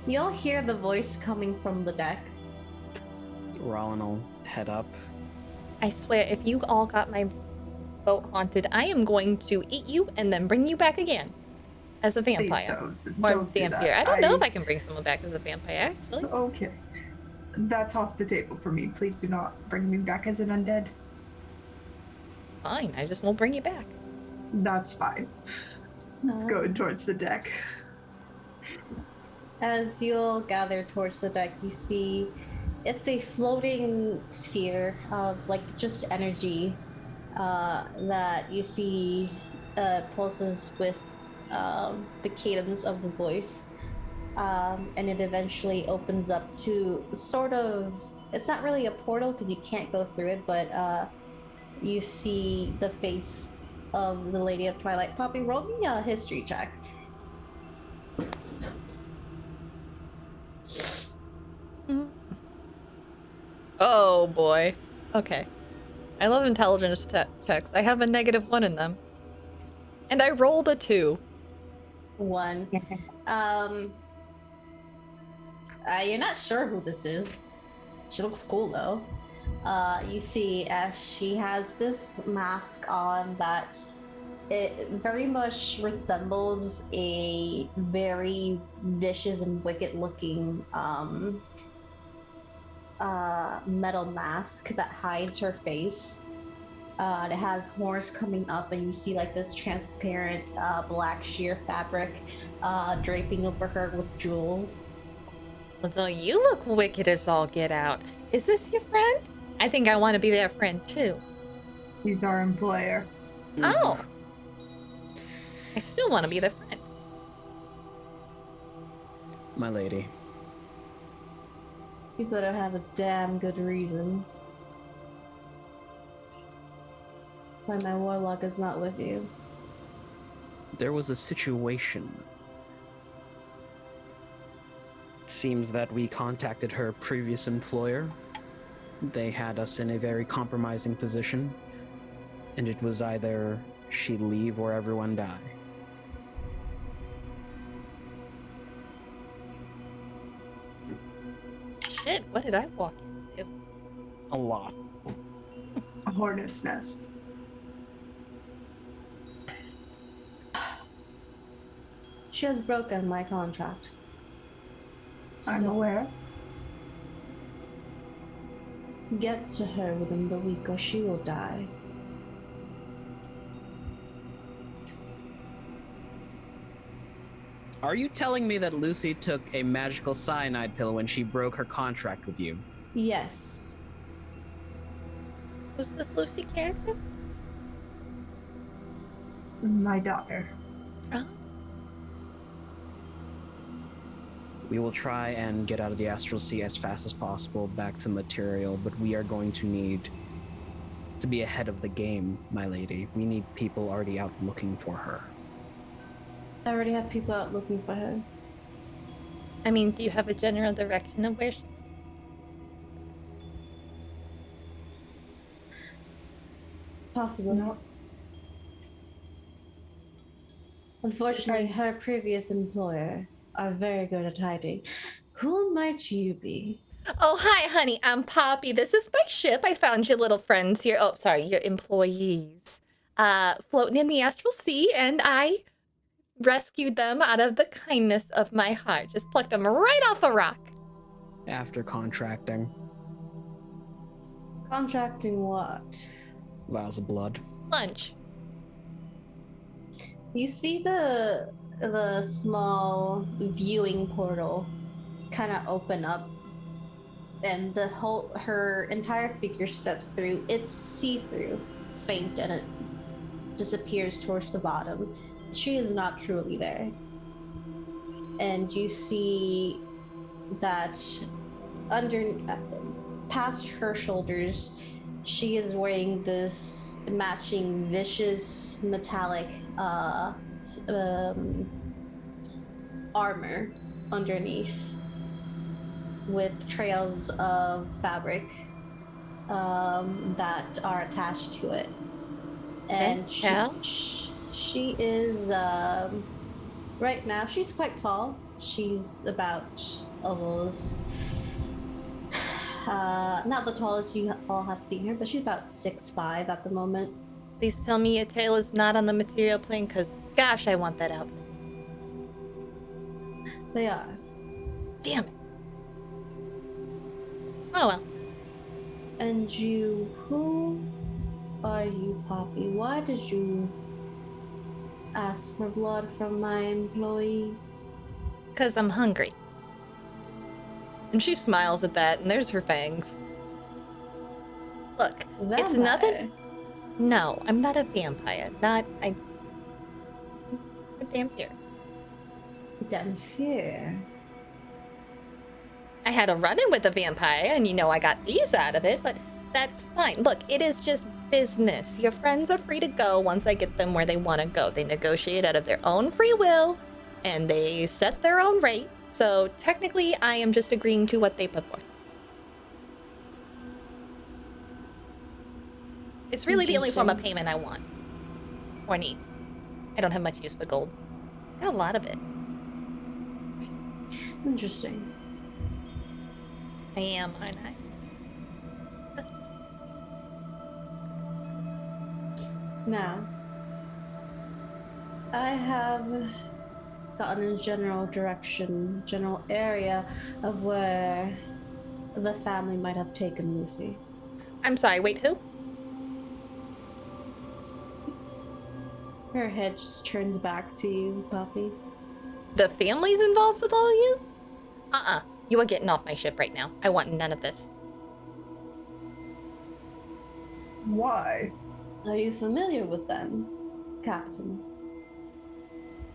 [SPEAKER 2] You'll hear the voice coming from the deck.
[SPEAKER 3] Rollin will head up.
[SPEAKER 1] I swear, if you all got my boat haunted, I am going to eat you and then bring you back again as a
[SPEAKER 4] Please
[SPEAKER 1] vampire.
[SPEAKER 4] don't
[SPEAKER 1] Or
[SPEAKER 4] do that.
[SPEAKER 1] vampire. I don't know if I can bring someone back as a vampire, actually.
[SPEAKER 4] Okay. That's off the table for me. Please do not bring me back as an undead.
[SPEAKER 1] Fine, I just won't bring you back.
[SPEAKER 4] That's fine. Going towards the deck.
[SPEAKER 2] As you'll gather towards the deck, you see it's a floating sphere of like just energy that you see pulses with the cadence of the voice. And it eventually opens up to sort of, it's not really a portal because you can't go through it, but you see the face of the Lady of Twilight. Poppy, roll me a history check.
[SPEAKER 1] Oh boy. Okay. I love intelligence checks. I have a -1 in them. And I rolled a 2.
[SPEAKER 2] 1. You're not sure who this is. She looks cool though. You see she has this mask on that it very much resembles a very vicious and wicked looking metal mask that hides her face. It has horns coming up, and you see like this transparent black sheer fabric draping over her with jewels.
[SPEAKER 1] Although you look wicked as all get out. Is this your friend? I think I want to be their friend too.
[SPEAKER 4] He's our employer.
[SPEAKER 1] Oh. I still want to be their friend.
[SPEAKER 3] My lady.
[SPEAKER 2] You better have a damn good reason why my warlock is not with you.
[SPEAKER 3] There was a situation. It seems that we contacted her previous employer. They had us in a very compromising position, and it was either she'd leave or everyone die.
[SPEAKER 1] Shit, what did I walk into?
[SPEAKER 3] A lot.
[SPEAKER 4] A hornet's nest.
[SPEAKER 2] She has broken my contract.
[SPEAKER 4] I'm aware.
[SPEAKER 2] Get to her within the week or she will die.
[SPEAKER 3] Are you telling me that Lucy took a magical cyanide pill when she broke her contract with you?
[SPEAKER 2] Yes.
[SPEAKER 1] Who's this Lucy character?
[SPEAKER 4] My daughter.
[SPEAKER 1] Oh.
[SPEAKER 3] We will try and get out of the Astral Sea as fast as possible back to material, but we are going to need to be ahead of the game, my lady. We need people already out looking for her.
[SPEAKER 2] I already have people out looking for her.
[SPEAKER 1] I mean, do you have a general direction of where she...
[SPEAKER 2] Possibly.
[SPEAKER 4] No.
[SPEAKER 2] Unfortunately, her previous employer are very good at hiding. Who might you be?
[SPEAKER 1] Oh, hi, honey. I'm Poppy. This is my ship. I found your little friends here. Oh, sorry, your employees. Floating in the Astral Sea, and I rescued them out of the kindness of my heart. Just plucked them right off a rock.
[SPEAKER 3] After contracting
[SPEAKER 2] Contracting what?
[SPEAKER 3] vials of blood.
[SPEAKER 1] Lunch.
[SPEAKER 2] You see the small viewing portal kind of open up, and her entire figure steps through. It's see-through, faint, and it disappears towards the bottom. She is not truly there. And you see that past her shoulders, she is wearing this matching vicious metallic armor underneath, with trails of fabric that are attached to it. And she is right now, she's quite tall. She's about almost not the tallest you all have seen her, but she's about 6'5" at the moment.
[SPEAKER 1] Please tell me your tail is not on the material plane, because gosh, I want that outfit.
[SPEAKER 2] They are.
[SPEAKER 1] Damn it. Oh well.
[SPEAKER 2] And you, who are you, Poppy? Why did you ask for blood from my employees?
[SPEAKER 1] Because I'm hungry. And she smiles at that, and there's her fangs. Look, it's nothing.
[SPEAKER 2] Vampire.
[SPEAKER 1] No, I'm not a vampire. I'm a vampire.
[SPEAKER 2] Damn fear.
[SPEAKER 1] I had a run-in with a vampire, and I got these out of it, but that's fine. Look, it is just business. Your friends are free to go once I get them where they want to go. They negotiate out of their own free will, and they set their own rate. So technically, I am just agreeing to what they put forth. It's really the only form of payment I want. Or need. I don't have much use for gold. Got a lot of it.
[SPEAKER 2] Interesting.
[SPEAKER 1] I am, aren't I?
[SPEAKER 2] Now, I have gotten a general direction, general area of where the family might have taken Lucy.
[SPEAKER 1] I'm sorry, wait, who?
[SPEAKER 2] Her head just turns back to you, Poppy.
[SPEAKER 1] The family's involved with all of you? You are getting off my ship right now. I want none of this.
[SPEAKER 4] Why?
[SPEAKER 2] Are you familiar with them, Captain?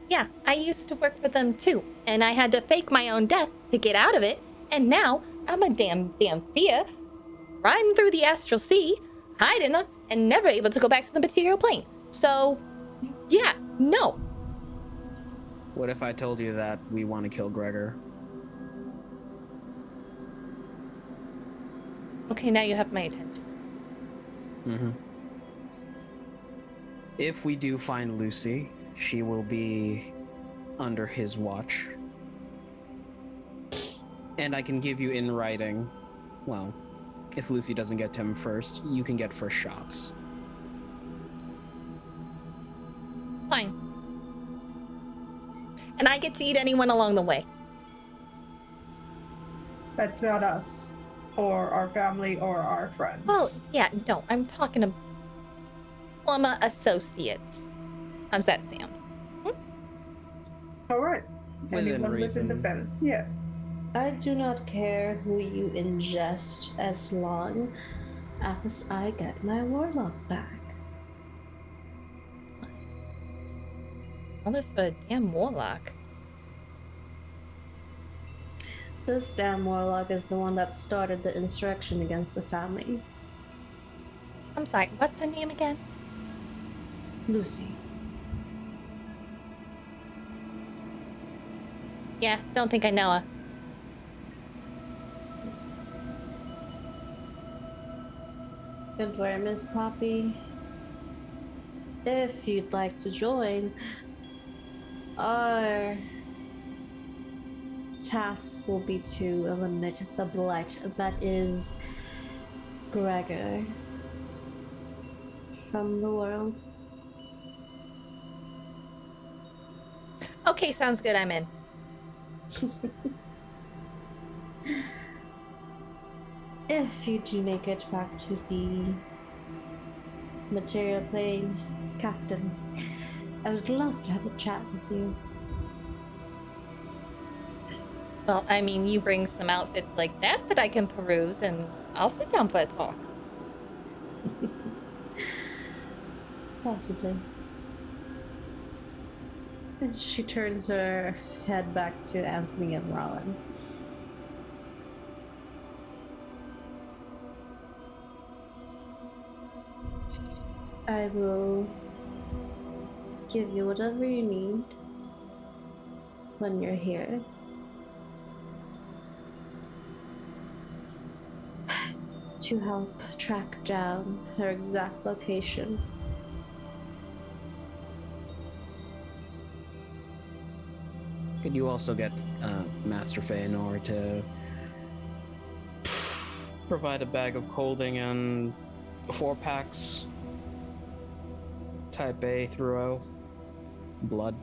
[SPEAKER 1] Yeah, I used to work for them too, and I had to fake my own death to get out of it, and now I'm a damn fear, riding through the Astral Sea, hiding, and never able to go back to the material plane. So, yeah, no.
[SPEAKER 3] What if I told you that we want to kill Gregor?
[SPEAKER 1] Okay, now you have my attention.
[SPEAKER 3] Mm-hmm. If we do find Lucy, she will be under his watch. And I can give you in writing, well, if Lucy doesn't get to him first, you can get first shots.
[SPEAKER 1] Fine. And I get to eat anyone along the way.
[SPEAKER 4] That's not us, or our family, or our friends.
[SPEAKER 1] Well, yeah, no, I'm talking to former associates. How's that sound?
[SPEAKER 4] All right.
[SPEAKER 3] Within
[SPEAKER 4] Anyone
[SPEAKER 3] reason.
[SPEAKER 4] within the family? Yeah.
[SPEAKER 2] I do not care who you ingest as long as I get my warlock back.
[SPEAKER 1] All this for a damn warlock.
[SPEAKER 2] This damn warlock is the one that started the insurrection against the family.
[SPEAKER 1] I'm sorry, what's her name again?
[SPEAKER 2] Lucy.
[SPEAKER 1] Yeah, don't think I know her.
[SPEAKER 2] Don't worry, Miss Poppy. If you'd like to join, our task will be to eliminate the blight that is Gregor from the world.
[SPEAKER 1] Okay, sounds good, I'm in.
[SPEAKER 2] If you do make it back to the material plane, Captain, I would love to have a chat with you.
[SPEAKER 1] Well, I mean, you bring some outfits like that I can peruse, and I'll sit down for a talk.
[SPEAKER 2] Possibly. And she turns her head back to Anthony and Rollin. I will give you whatever you need when you're here. To help track down her exact location.
[SPEAKER 3] Could you also get Master Feanor to provide a bag of holding and 4 packs? Type A through O. Blood.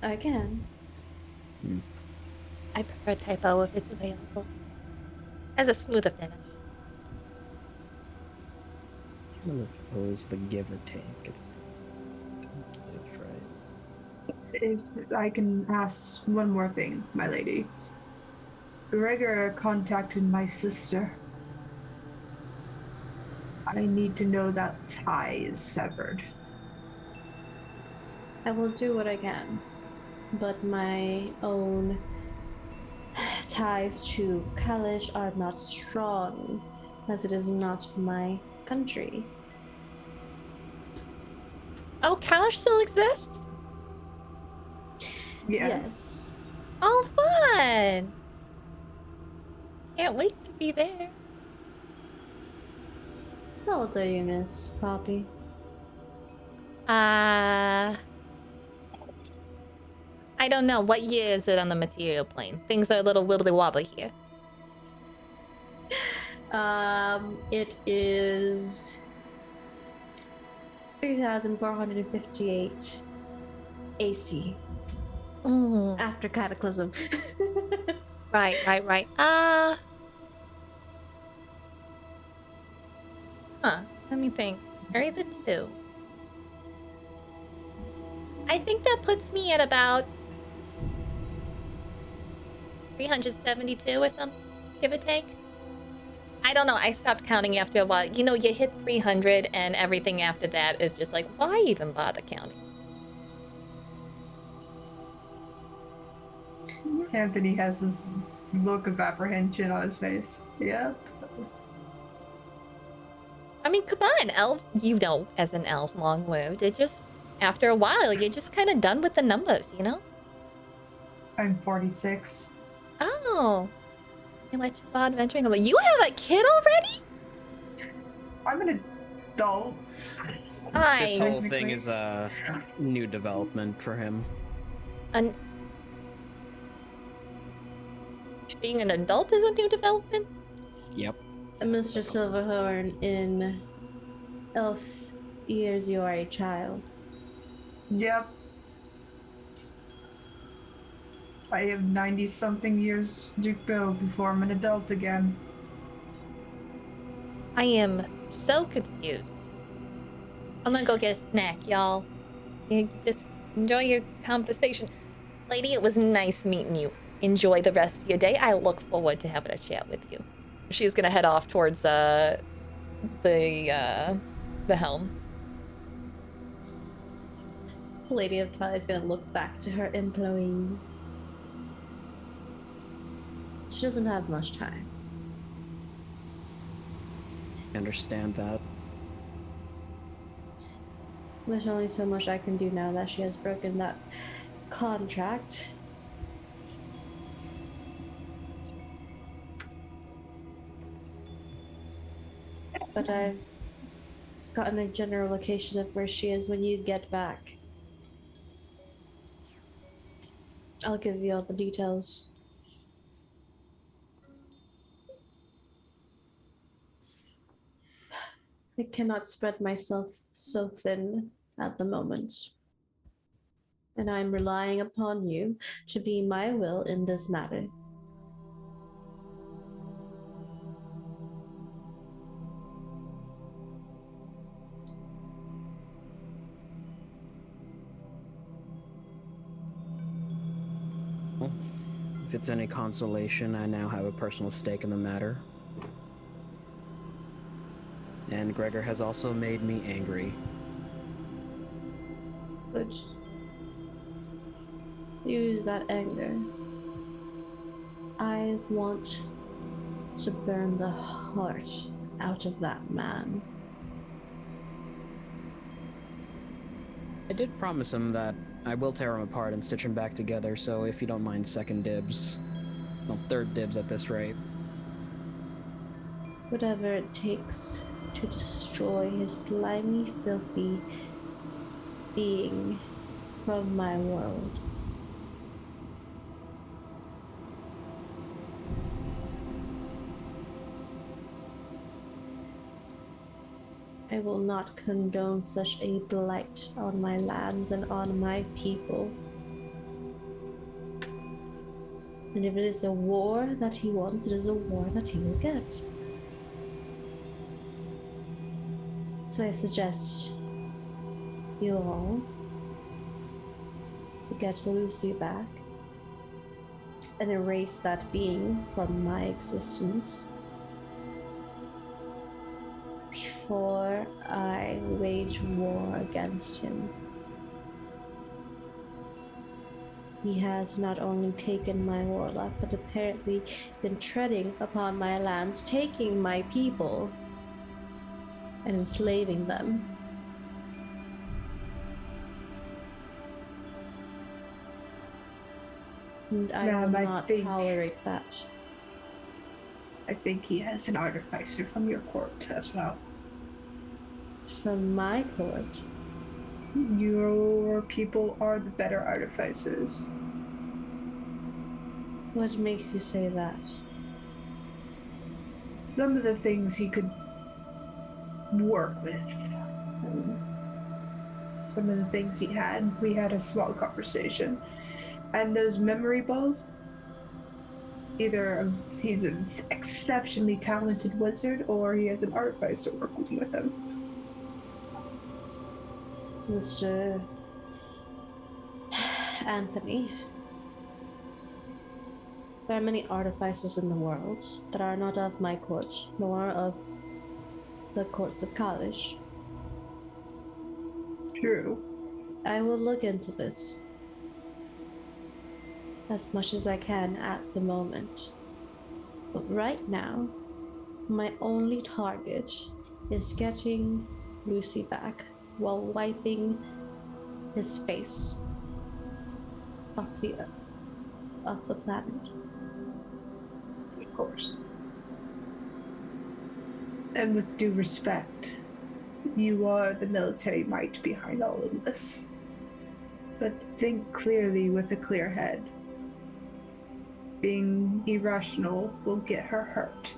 [SPEAKER 2] I can.
[SPEAKER 1] I prefer type O if it's available. Has a smoother finish.
[SPEAKER 3] I wonder if it was the give or take. It's give, right?
[SPEAKER 4] If I can ask one more thing, my lady. Gregor contacted my sister. I need to know that tie is severed.
[SPEAKER 2] I will do what I can, but my own ties to Kalish are not strong, as it is not my country.
[SPEAKER 1] Oh, Kalish still exists?
[SPEAKER 4] Yes.
[SPEAKER 1] Oh, fun! Can't wait to be there.
[SPEAKER 2] How old are you, Miss Poppy?
[SPEAKER 1] I don't know. What year is it on the material plane? Things are a little wibbly wobbly here.
[SPEAKER 2] It is 3,458 AC after Cataclysm.
[SPEAKER 1] Right. Let me think. Carry the 2. I think that puts me at about 372 or something, give or take. I don't know. I stopped counting after a while. You know, you hit 300 and everything after that is just like, why even bother counting?
[SPEAKER 4] Anthony has this look of apprehension on his face. Yep.
[SPEAKER 1] I mean, come on, elves, you know, as an elf, long-lived, it just, after a while, you're just kind of done with the numbers, you know?
[SPEAKER 4] I'm 46.
[SPEAKER 1] Oh. I let you go adventuring. You have a kid already?
[SPEAKER 4] I'm an adult.
[SPEAKER 3] This whole
[SPEAKER 4] Technically.
[SPEAKER 3] thing is a new development for him.
[SPEAKER 1] Being an adult is a new development?
[SPEAKER 3] Yep.
[SPEAKER 2] Mr. Silverhorn, in elf years, you are a child.
[SPEAKER 4] Yep. I have 90-something years to go before I'm an adult again.
[SPEAKER 1] I am so confused. I'm gonna go get a snack, y'all. You just enjoy your conversation. Lady, it was nice meeting you. Enjoy the rest of your day. I look forward to having a chat with you. She's gonna head off towards the helm.
[SPEAKER 2] The Lady of Twilight is gonna look back to her employees. She doesn't have much time.
[SPEAKER 3] I understand that.
[SPEAKER 2] There's only so much I can do now that she has broken that contract. But I've gotten a general location of where she is when you get back. I'll give you all the details. I cannot spread myself so thin at the moment. And I'm relying upon you to be my will in this matter.
[SPEAKER 3] If it's any consolation, I now have a personal stake in the matter. And Gregor has also made me angry.
[SPEAKER 2] Good. Use that anger. I want to burn the heart out of that man.
[SPEAKER 3] I did promise him that I will tear him apart and stitch him back together, so if you don't mind second dibs. Well, third dibs at this rate.
[SPEAKER 2] Whatever it takes to destroy his slimy, filthy being from my world. I will not condone such a blight on my lands and on my people. And if it is a war that he wants, it is a war that he will get. So I suggest you all get Lucy back and erase that being from my existence before I wage war against him. He has not only taken my warlock, but apparently been treading upon my lands, taking my people and enslaving them. And I will not tolerate that.
[SPEAKER 4] I think he has an artificer from your court as well.
[SPEAKER 2] From my court?
[SPEAKER 4] Your people are the better artificers.
[SPEAKER 2] What makes you say that?
[SPEAKER 4] Some of the things he could work with. Some of the things he had, we had a small conversation. And those memory balls, either he's an exceptionally talented wizard or he has an artificer working with him.
[SPEAKER 2] Mr. Anthony, there are many artificers in the world that are not of my court, nor of the courts of college.
[SPEAKER 4] True.
[SPEAKER 2] I will look into this as much as I can at the moment. But right now, my only target is getting Lucy back while wiping his face off the planet.
[SPEAKER 4] Of course. And with due respect, you are the military might behind all of this. But think clearly with a clear head. Being irrational will get her hurt.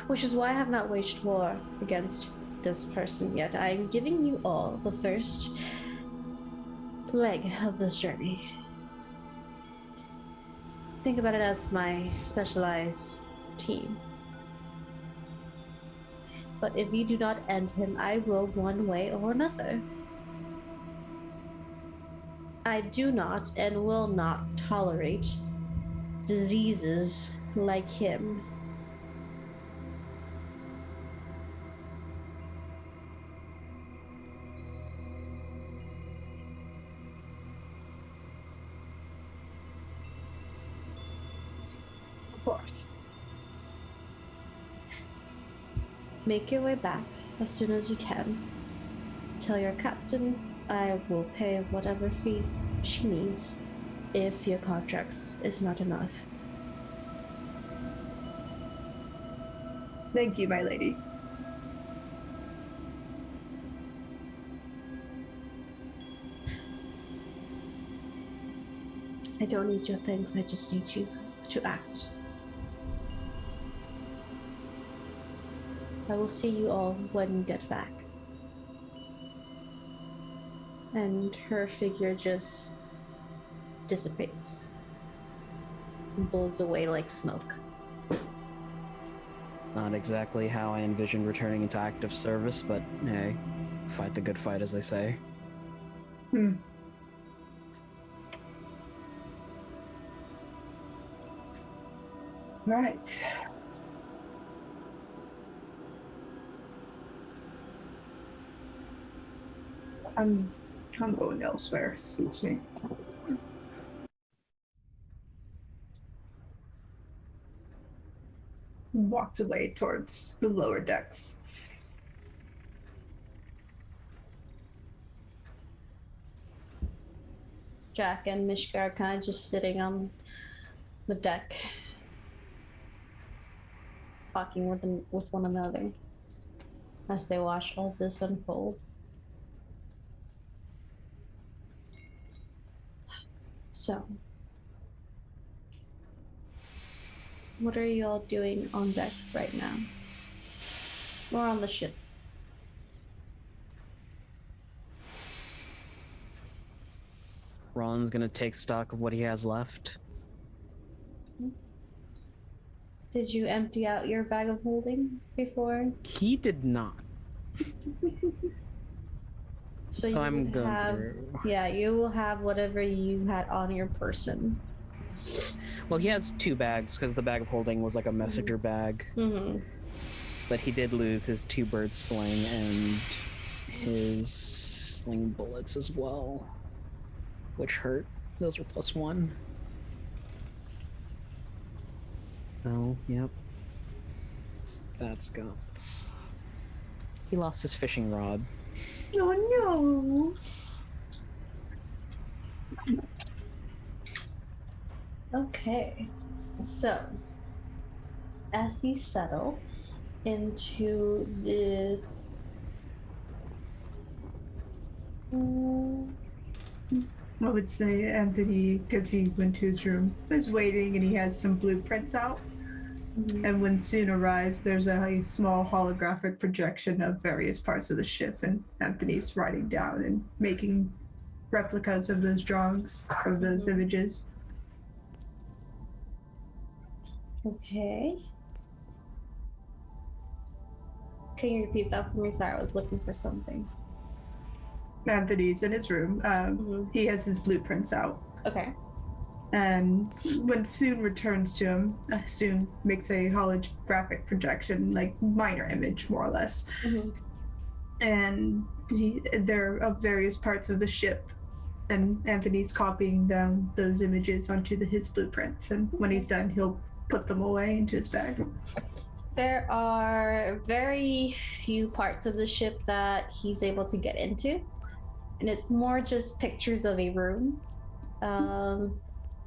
[SPEAKER 2] Which is why I have not waged war against this person yet. I am giving you all the first leg of this journey. Think about it as my specialized team. But if you do not end him, I will one way or another. I do not and will not tolerate diseases like him.
[SPEAKER 4] Of course.
[SPEAKER 2] Make your way back as soon as you can. Tell your captain I will pay whatever fee she needs if your contracts is not enough.
[SPEAKER 4] Thank you, my lady.
[SPEAKER 2] I don't need your thanks, I just need you to act. I will see you all when you get back. And her figure just dissipates. Blows away like smoke.
[SPEAKER 3] Not exactly how I envisioned returning into active service, but hey, fight the good fight, as they say.
[SPEAKER 4] Right. I'm going elsewhere, excuse me. Walks away towards the lower decks.
[SPEAKER 2] Jack and Mishka are kind of just sitting on the deck, talking with one another as they watch all this unfold. So, what are you all doing on deck right now? Or on the ship?
[SPEAKER 3] Roland's gonna take stock of what he has left.
[SPEAKER 2] Did you empty out your bag of holding before?
[SPEAKER 3] He did not. So
[SPEAKER 2] you
[SPEAKER 3] I'm
[SPEAKER 2] would
[SPEAKER 3] going
[SPEAKER 2] have,
[SPEAKER 3] through.
[SPEAKER 2] Yeah, you will have whatever you had on your person.
[SPEAKER 3] Well, he has 2 bags because the bag of holding was like a messenger bag.
[SPEAKER 2] Mm-hmm.
[SPEAKER 3] But he did lose his 2-bird sling and his sling bullets as well, which hurt. Those were +1. Oh, yep. That's gone. He lost his fishing rod.
[SPEAKER 4] Oh no!
[SPEAKER 2] Okay, so as you settle into this,
[SPEAKER 4] I would say Anthony, because he went to his room, is waiting and he has some blueprints out. And when Soon arrives, there's a small holographic projection of various parts of the ship, and Anthony's writing down and making replicas of those drawings, of those images.
[SPEAKER 2] Okay. Can you repeat that for me? Sorry, I was looking for something.
[SPEAKER 4] Anthony's in his room. He has his blueprints out.
[SPEAKER 2] Okay.
[SPEAKER 4] And when Soon returns to him, Soon makes a holographic projection, like minor image, more or less. And they're of various parts of the ship. And Anthony's copying those images onto his blueprints. And when he's done, he'll put them away into his bag.
[SPEAKER 2] There are very few parts of the ship that he's able to get into. And it's more just pictures of a room. The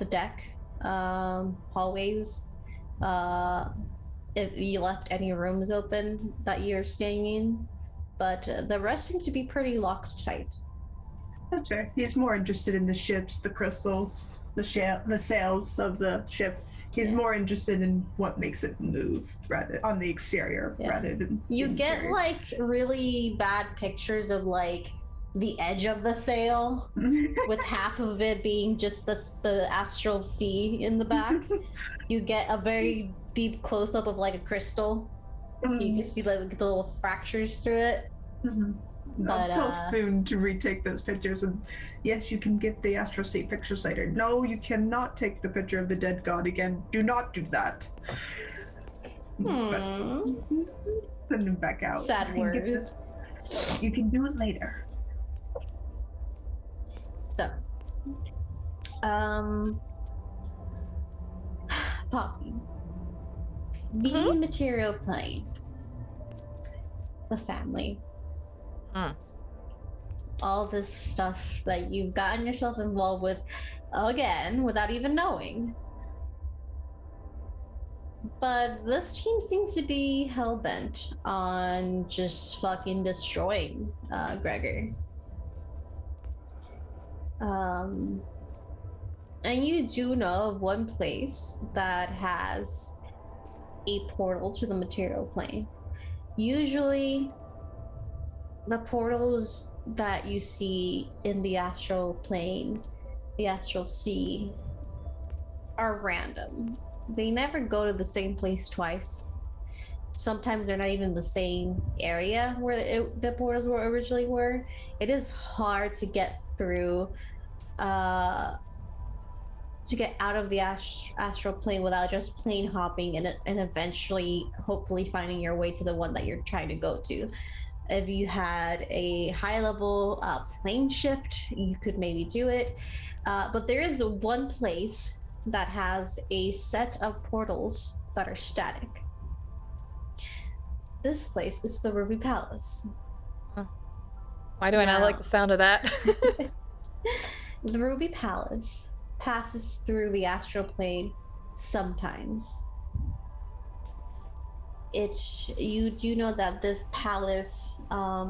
[SPEAKER 2] deck, hallways, if you left any rooms open that you're staying in, but the rest seem to be pretty locked tight.
[SPEAKER 4] That's fair. He's more interested in the ships, the crystals, the sails of the ship. He's more interested in what makes it move, rather on the exterior, rather than
[SPEAKER 2] you
[SPEAKER 4] the
[SPEAKER 2] get
[SPEAKER 4] interior.
[SPEAKER 2] like really bad pictures of like the edge of the sail with half of it being just the astral sea in the back. You get a very deep close-up of like a crystal, so you can see like the little fractures through it.
[SPEAKER 4] But tell Soon to retake those pictures, and yes, you can get the astral sea pictures later. No, you cannot take the picture of the dead god again. Do not do that. Send him back out.
[SPEAKER 2] Sad words.
[SPEAKER 4] You can do it later.
[SPEAKER 2] So, Poppy, the material plane, the family, all this stuff that you've gotten yourself involved with, again, without even knowing. But this team seems to be hell-bent on just fucking destroying Gregor. And you do know of one place that has a portal to the material plane. Usually, the portals that you see in the astral plane, the astral sea, are random. They never go to the same place twice. Sometimes they're not even the same area where the portals originally were. It is hard to get through, to get out of the astral plane without just plane hopping and eventually, hopefully, finding your way to the one that you're trying to go to. If you had a high-level plane shift, you could maybe do it. But there is one place that has a set of portals that are static. This place is the Ruby Palace.
[SPEAKER 1] Why do I not like the sound of that?
[SPEAKER 2] The Ruby Palace passes through the astral plane sometimes. You do know that this palace, let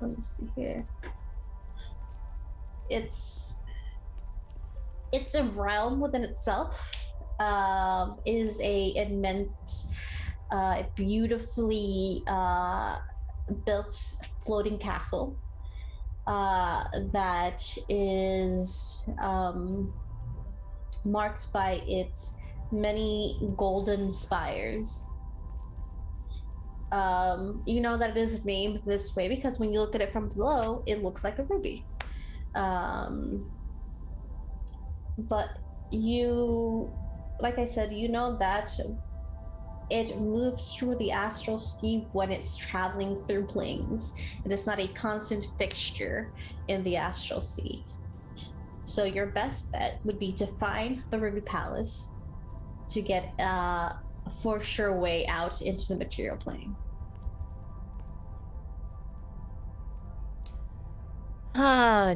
[SPEAKER 2] me see here. It's a realm within itself. It is a immense, beautifully built floating castle that is marked by its many golden spires. You know that it is named this way because when you look at it from below, it looks like a ruby. But you, like I said, you know that it moves through the astral sea when it's traveling through planes. It is not a constant fixture in the astral sea. So your best bet would be to find the Ruby Palace to get a for sure way out into the material plane.
[SPEAKER 1] Ah,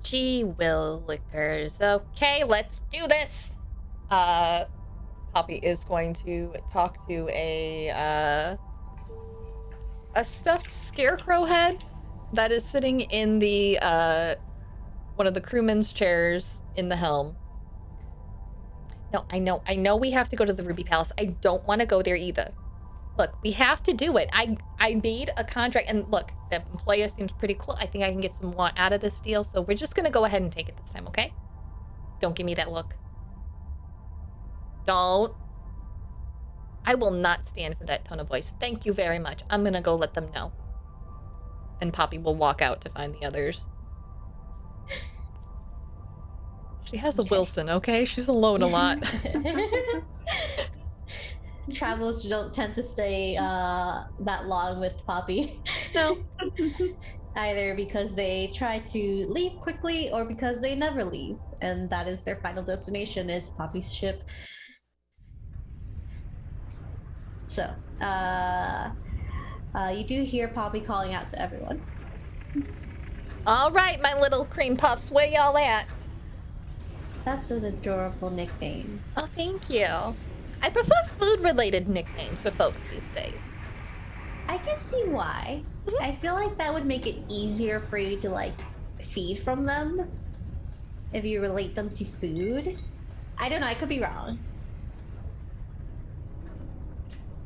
[SPEAKER 1] gee willikers. Okay, let's do this. Poppy is going to talk to a stuffed scarecrow head that is sitting in the one of the crewmen's chairs in the helm. No, I know we have to go to the Ruby Palace. I don't want to go there either. Look, we have to do it. I made a contract, and look, the employer seems pretty cool. I think I can get some more out of this deal, so we're just gonna go ahead and take it this time, okay? Don't give me that look. Don't. I will not stand for that tone of voice. Thank you very much. I'm gonna go let them know. And Poppy will walk out to find the others. She has a Wilson, okay? She's alone a lot.
[SPEAKER 2] Travelers don't tend to stay that long with Poppy.
[SPEAKER 1] No.
[SPEAKER 2] Either because they try to leave quickly or because they never leave. And that is their final destination, is Poppy's ship. So, you do hear Poppy calling out to everyone.
[SPEAKER 1] All right, my little cream puffs, where y'all at?
[SPEAKER 2] That's an adorable nickname.
[SPEAKER 1] Oh, thank you. I prefer food-related nicknames for folks these days.
[SPEAKER 2] I can see why. I feel like that would make it easier for you to, like, feed from them if you relate them to food. I don't know, I could be wrong.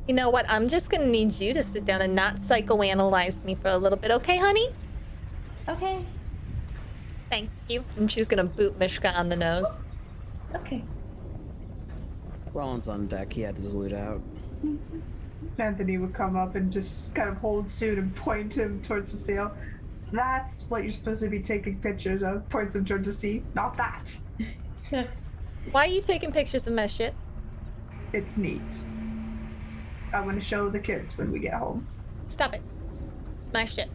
[SPEAKER 1] You know what? I'm just gonna need you to sit down and not psychoanalyze me for a little bit, okay, honey?
[SPEAKER 2] Okay.
[SPEAKER 1] Thank you. And she's gonna boot Mishka on the nose.
[SPEAKER 2] Okay.
[SPEAKER 3] Rollins on deck. He had his loot out.
[SPEAKER 4] Anthony would come up and just kind of hold suit and point him towards the sail. That's what you're supposed to be taking pictures of. Points him towards the sea. Not that.
[SPEAKER 1] Why are you taking pictures of my shit?
[SPEAKER 4] It's neat. I'm going to show the kids when we get home.
[SPEAKER 1] Stop it. My shit.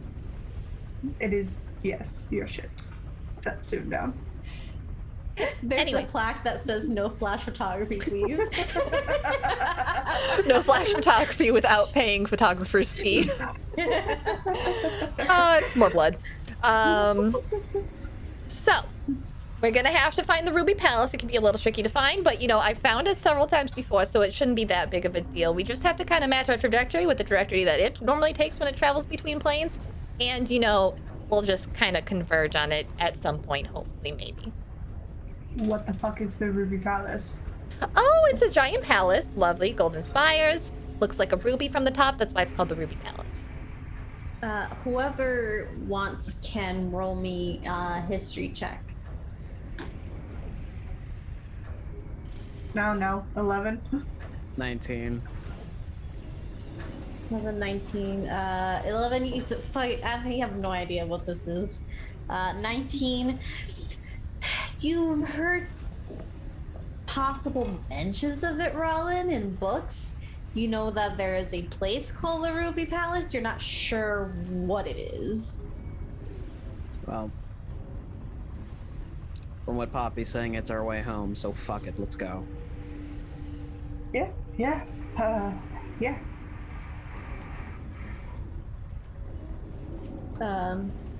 [SPEAKER 4] It is, yes, your shit. That's soon down.
[SPEAKER 2] There's
[SPEAKER 1] Anyway.
[SPEAKER 2] a plaque that says no flash photography, please.
[SPEAKER 1] No flash photography without paying photographer's fee. It's more blood. So, we're gonna have to find the Ruby Palace. It can be a little tricky to find, but you know, I found it several times before, so it shouldn't be that big of a deal. We just have to kind of match our trajectory with the trajectory that it normally takes when it travels between planes. And, you know, we'll just kind of converge on it at some point, hopefully, maybe.
[SPEAKER 4] What the fuck is the Ruby Palace?
[SPEAKER 1] Oh, it's a giant palace. Lovely golden spires. Looks like a ruby from the top. That's why it's called the Ruby Palace.
[SPEAKER 2] Whoever wants can roll me a history check.
[SPEAKER 4] No, 11.
[SPEAKER 3] 19.
[SPEAKER 2] 11, 19, 11, you have no idea what this is. 19, you've heard possible mentions of it, Rollin, in books. You know that there is a place called the Ruby Palace. You're not sure what it is.
[SPEAKER 3] Well, from what Poppy's saying, it's our way home, so fuck it, let's go.
[SPEAKER 4] Yeah.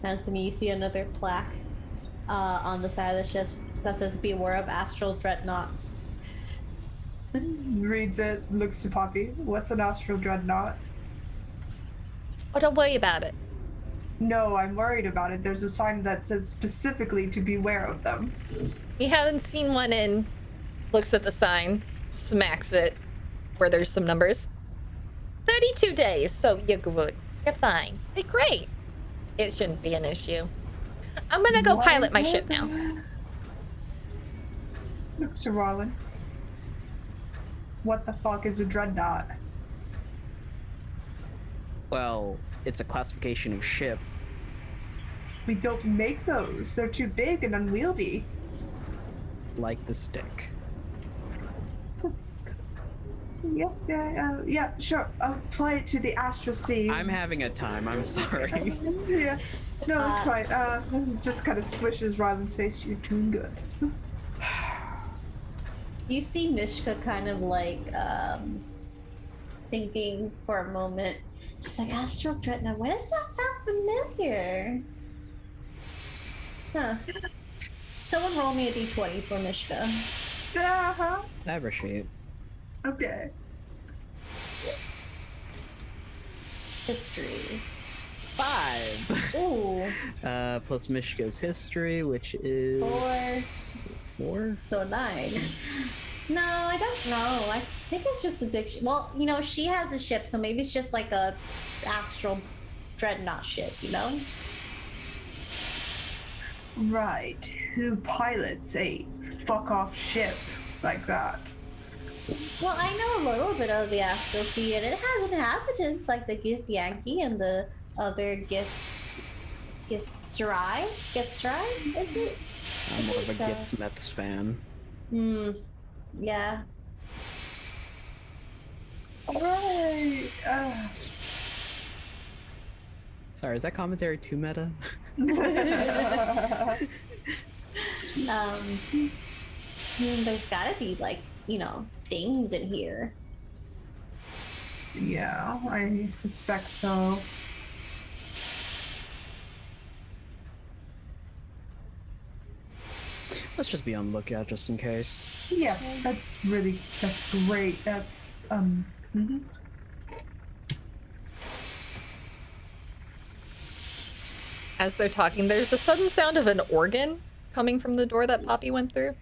[SPEAKER 2] Anthony, you see another plaque on the side of the ship that says "Beware of Astral Dreadnoughts."
[SPEAKER 4] Reads it, looks to Poppy. What's an Astral Dreadnought?
[SPEAKER 1] Oh, don't worry about it.
[SPEAKER 4] No, I'm worried about it. There's a sign that says specifically to beware of them.
[SPEAKER 1] We haven't seen one in... Looks at the sign, smacks it, where there's some numbers. 32 days, so you're good. You're fine. Hey, great. It shouldn't be an issue. I'm gonna go pilot my ship now.
[SPEAKER 4] Look, Sir Rollin. What the fuck is a dreadnought?
[SPEAKER 3] Well, it's a classification of ship.
[SPEAKER 4] We don't make those. They're too big and unwieldy.
[SPEAKER 3] Like the stick.
[SPEAKER 4] Yeah, sure. I'll apply it to the Astral Sea.
[SPEAKER 3] I'm having a time, I'm sorry.
[SPEAKER 4] Yeah. No, it's fine. Just kind of squishes Ryland's face. You're doing good.
[SPEAKER 2] You see Mishka kind of like thinking for a moment. She's like, Astral Dreadnought, why does that sound familiar? Huh. Someone roll me a d20 for Mishka.
[SPEAKER 4] Uh-huh.
[SPEAKER 3] I appreciate.
[SPEAKER 4] Okay.
[SPEAKER 2] History.
[SPEAKER 3] 5.
[SPEAKER 2] Ooh.
[SPEAKER 3] Plus Mishka's history, which is 4.
[SPEAKER 2] So 9. No, I don't know. I think it's just a big ship. Well, you know, she has a ship, so maybe it's just like a Astral Dreadnought ship, you know?
[SPEAKER 4] Right. Who pilots a fuck-off ship like that?
[SPEAKER 2] Well, I know a little bit of the Astral Sea, and it has inhabitants like the Gith Yankee and the other Githzerai, is it?
[SPEAKER 3] I'm more of a
[SPEAKER 2] So-
[SPEAKER 3] Gitsmiths fan.
[SPEAKER 2] Yeah.
[SPEAKER 4] Right.
[SPEAKER 3] Sorry, is that commentary too meta?
[SPEAKER 2] There's gotta be like, you know, things in here.
[SPEAKER 4] Yeah, I suspect so.
[SPEAKER 3] Let's just be on the lookout just in case.
[SPEAKER 4] Yeah, that's great. That's, mhm.
[SPEAKER 1] As they're talking, there's a sudden sound of an organ coming from the door that Poppy went through.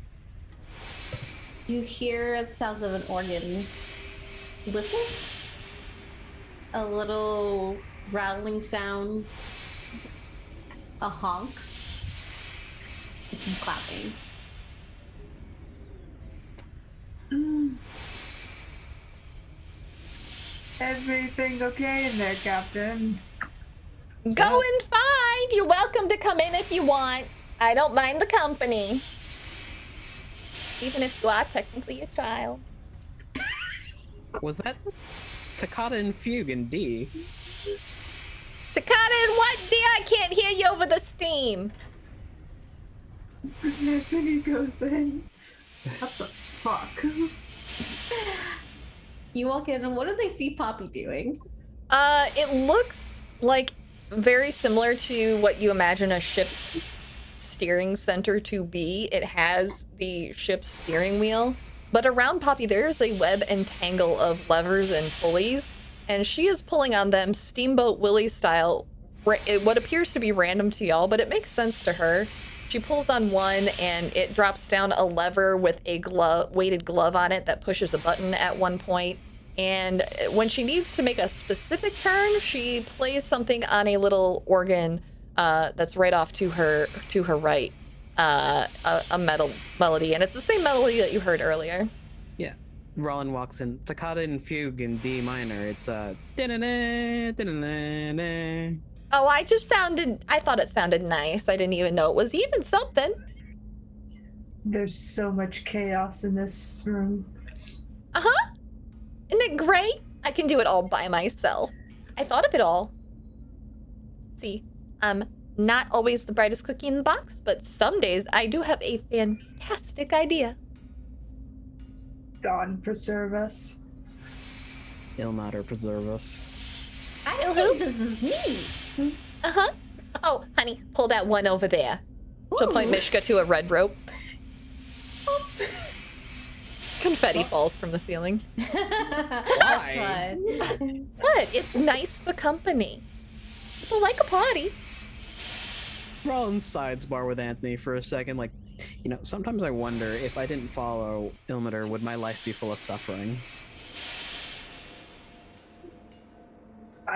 [SPEAKER 2] You hear the sounds of an organ whistles, a little rattling sound, a honk, and some clapping.
[SPEAKER 4] Everything okay in there, Captain?
[SPEAKER 1] Going fine. You're welcome to come in if you want. I don't mind the company. Even if you are technically a child.
[SPEAKER 3] Was that Toccata and Fugue in D?
[SPEAKER 1] Takata and what, dear? I can't hear you over the steam.
[SPEAKER 4] Then he goes in. What the fuck?
[SPEAKER 2] You walk in, and what do they see Poppy doing?
[SPEAKER 1] It looks like very similar to what you imagine a ship's steering center to be. It has the ship's steering wheel, but around Poppy there's a web and tangle of levers and pulleys, and she is pulling on them Steamboat Willie style, what appears to be random to y'all, but it makes sense to her. She pulls on one and it drops down a lever with a weighted glove on it that pushes a button at one point. And when she needs to make a specific turn, she plays something on a little organ that's right off to her right, a metal melody, and it's the same melody that you heard earlier.
[SPEAKER 3] Yeah. Rollin walks in. Toccata and Fugue in D minor. It's
[SPEAKER 1] Oh, I thought it sounded nice. I didn't even know it was even something.
[SPEAKER 4] There's so much chaos in this room.
[SPEAKER 1] Uh-huh. Isn't it great? I can do it all by myself. I thought of it all. See, I'm not always the brightest cookie in the box, but some days I do have a fantastic idea.
[SPEAKER 4] God preserve us.
[SPEAKER 3] Ilmater preserve us.
[SPEAKER 2] I
[SPEAKER 1] Who?
[SPEAKER 2] think this is me.
[SPEAKER 1] Uh-huh. Oh, honey, pull that one over there. She'll point
[SPEAKER 2] Ooh.
[SPEAKER 1] Mishka to a red rope. Confetti falls from the ceiling.
[SPEAKER 2] That's fine.
[SPEAKER 1] What? It's nice for company. People like a party.
[SPEAKER 3] Rollin sidebar with Anthony for a second. Like, you know, sometimes I wonder if I didn't follow Ilmater, would my life be full of suffering?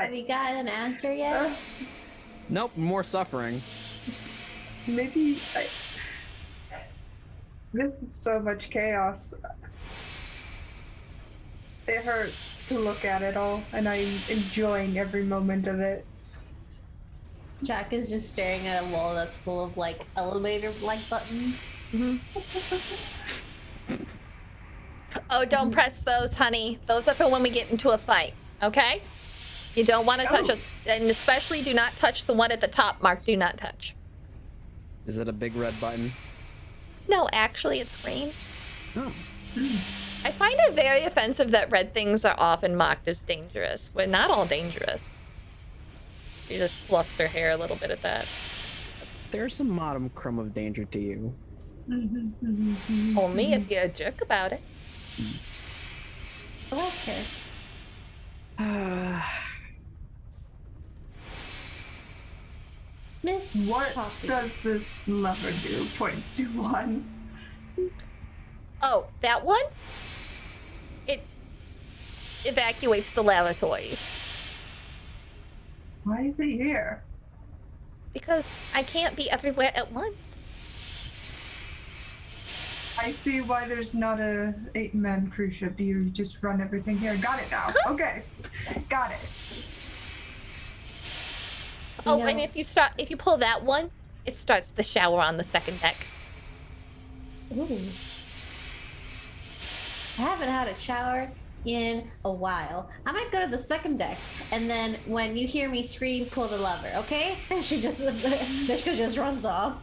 [SPEAKER 2] Have you gotten an answer yet?
[SPEAKER 3] Nope, more suffering.
[SPEAKER 4] Maybe this is so much chaos. It hurts to look at it all, and I'm enjoying every moment of it.
[SPEAKER 2] Jack is just staring at a wall that's full of like elevator-like buttons.
[SPEAKER 1] Oh, don't press those, honey. Those are for when we get into a fight, okay? You don't want to touch us. And especially do not touch the one at the top marked do not touch.
[SPEAKER 3] Is it a big red button?
[SPEAKER 1] No, actually, it's green.
[SPEAKER 3] Oh.
[SPEAKER 1] I find it very offensive that red things are often marked as dangerous. We're not all dangerous. She just fluffs her hair a little bit at that.
[SPEAKER 3] There's a modicum of danger to you.
[SPEAKER 1] Only if you're a jerk about it.
[SPEAKER 2] Okay. Miss
[SPEAKER 4] What
[SPEAKER 2] Poppy.
[SPEAKER 4] does this lever do? Points to one.
[SPEAKER 1] Oh, that one? It evacuates the lavatories.
[SPEAKER 4] Why is it here?
[SPEAKER 1] Because I can't be everywhere at once.
[SPEAKER 4] I see why there's not a 8-man cruise ship. You just run everything here. Got it now. Okay. Got it.
[SPEAKER 1] Oh,
[SPEAKER 2] You know-
[SPEAKER 1] and if you pull that one, it starts the shower on the second deck.
[SPEAKER 2] Ooh. I haven't had a shower in a while. I might go to the second deck, and then when you hear me scream, pull the lever, okay? And she just, Mishka just runs off.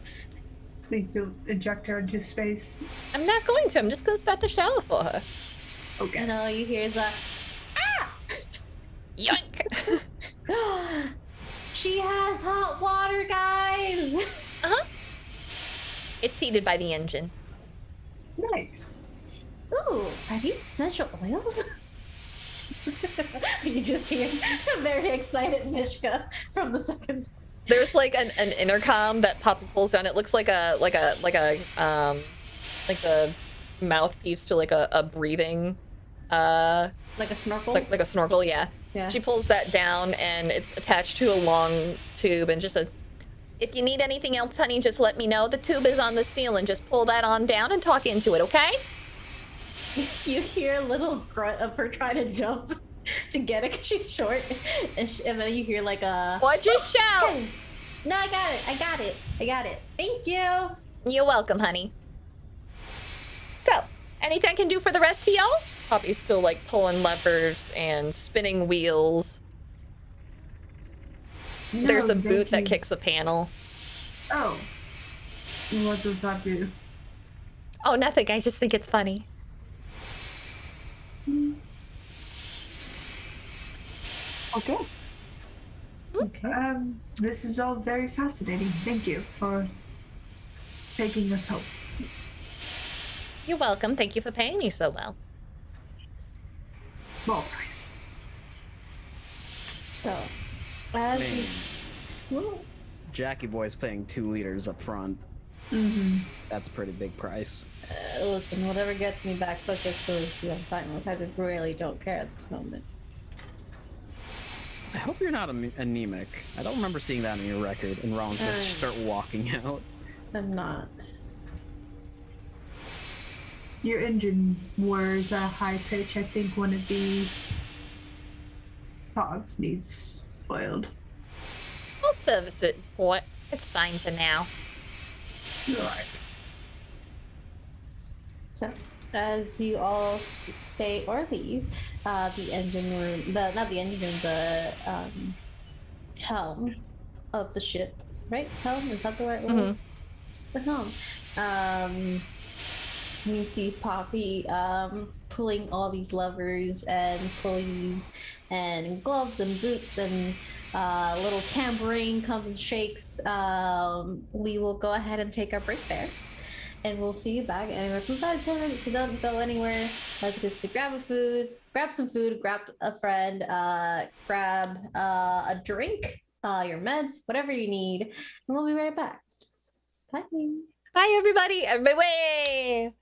[SPEAKER 4] Please do eject her into space.
[SPEAKER 1] I'm not going to. I'm just going to start the shower for her.
[SPEAKER 4] Okay.
[SPEAKER 2] And all you hear is a,
[SPEAKER 1] Yoink!
[SPEAKER 2] she has hot water, guys!
[SPEAKER 1] Uh-huh. It's heated by the engine.
[SPEAKER 4] Nice.
[SPEAKER 2] Ooh, are these essential oils? You just hear a very excited Mishka from the second.
[SPEAKER 1] There's like an intercom that Papa pulls down. It looks like like the mouthpiece to like a breathing
[SPEAKER 2] Like a snorkel?
[SPEAKER 1] like a snorkel, yeah.
[SPEAKER 2] Yeah.
[SPEAKER 1] She pulls that down and it's attached to a long tube and just says, if you need anything else, honey, just let me know. The tube is on the ceiling. Just pull that on down and talk into it, okay?
[SPEAKER 2] You hear a little grunt of her trying to jump to get it because she's short, and then you hear like a.
[SPEAKER 1] Or just shout.
[SPEAKER 2] Hey. No, I got it. Thank you.
[SPEAKER 1] You're welcome, honey. So, anything I can do for the rest of y'all? Poppy's still like pulling levers and spinning wheels.
[SPEAKER 4] No,
[SPEAKER 1] There's a
[SPEAKER 4] thank
[SPEAKER 1] boot that
[SPEAKER 4] you.
[SPEAKER 1] kicks a panel.
[SPEAKER 4] Oh. What does that do?
[SPEAKER 1] Oh, nothing. I just think it's funny.
[SPEAKER 4] Okay.
[SPEAKER 2] Okay.
[SPEAKER 4] This is all very fascinating. Thank you for taking us home.
[SPEAKER 1] You're welcome. Thank you for paying me so well.
[SPEAKER 4] Ball price.
[SPEAKER 2] So, as
[SPEAKER 3] Man.
[SPEAKER 2] you. Ooh.
[SPEAKER 3] Jackie Boy's paying 2 liters up front.
[SPEAKER 4] Mm-hmm.
[SPEAKER 3] That's a pretty big price.
[SPEAKER 2] Listen, whatever gets me back quickest, so I'm fine with. I really don't care at this moment.
[SPEAKER 3] I hope you're not anemic. I don't remember seeing that in your record. And Ron's gonna just start walking out.
[SPEAKER 2] I'm not.
[SPEAKER 4] Your engine whirs at a high pitch. I think one of the cogs needs oiled.
[SPEAKER 1] I'll service it, boy. It's fine for now.
[SPEAKER 4] Right.
[SPEAKER 2] So, as you all stay or leave, the engine room, not the engine room, the helm of the ship, right? Helm, is that the right word? The helm. You see Poppy pulling all these levers and pulleys and gloves and boots and little tambourine comes and shakes. We will go ahead and take our break there. And we'll see you back anywhere from 5 to 10 minutes. So don't go anywhere. As it is to grab some food, grab a friend, grab a drink, your meds, whatever you need. And we'll be right back. Bye.
[SPEAKER 1] Bye, everybody. Everybody, way.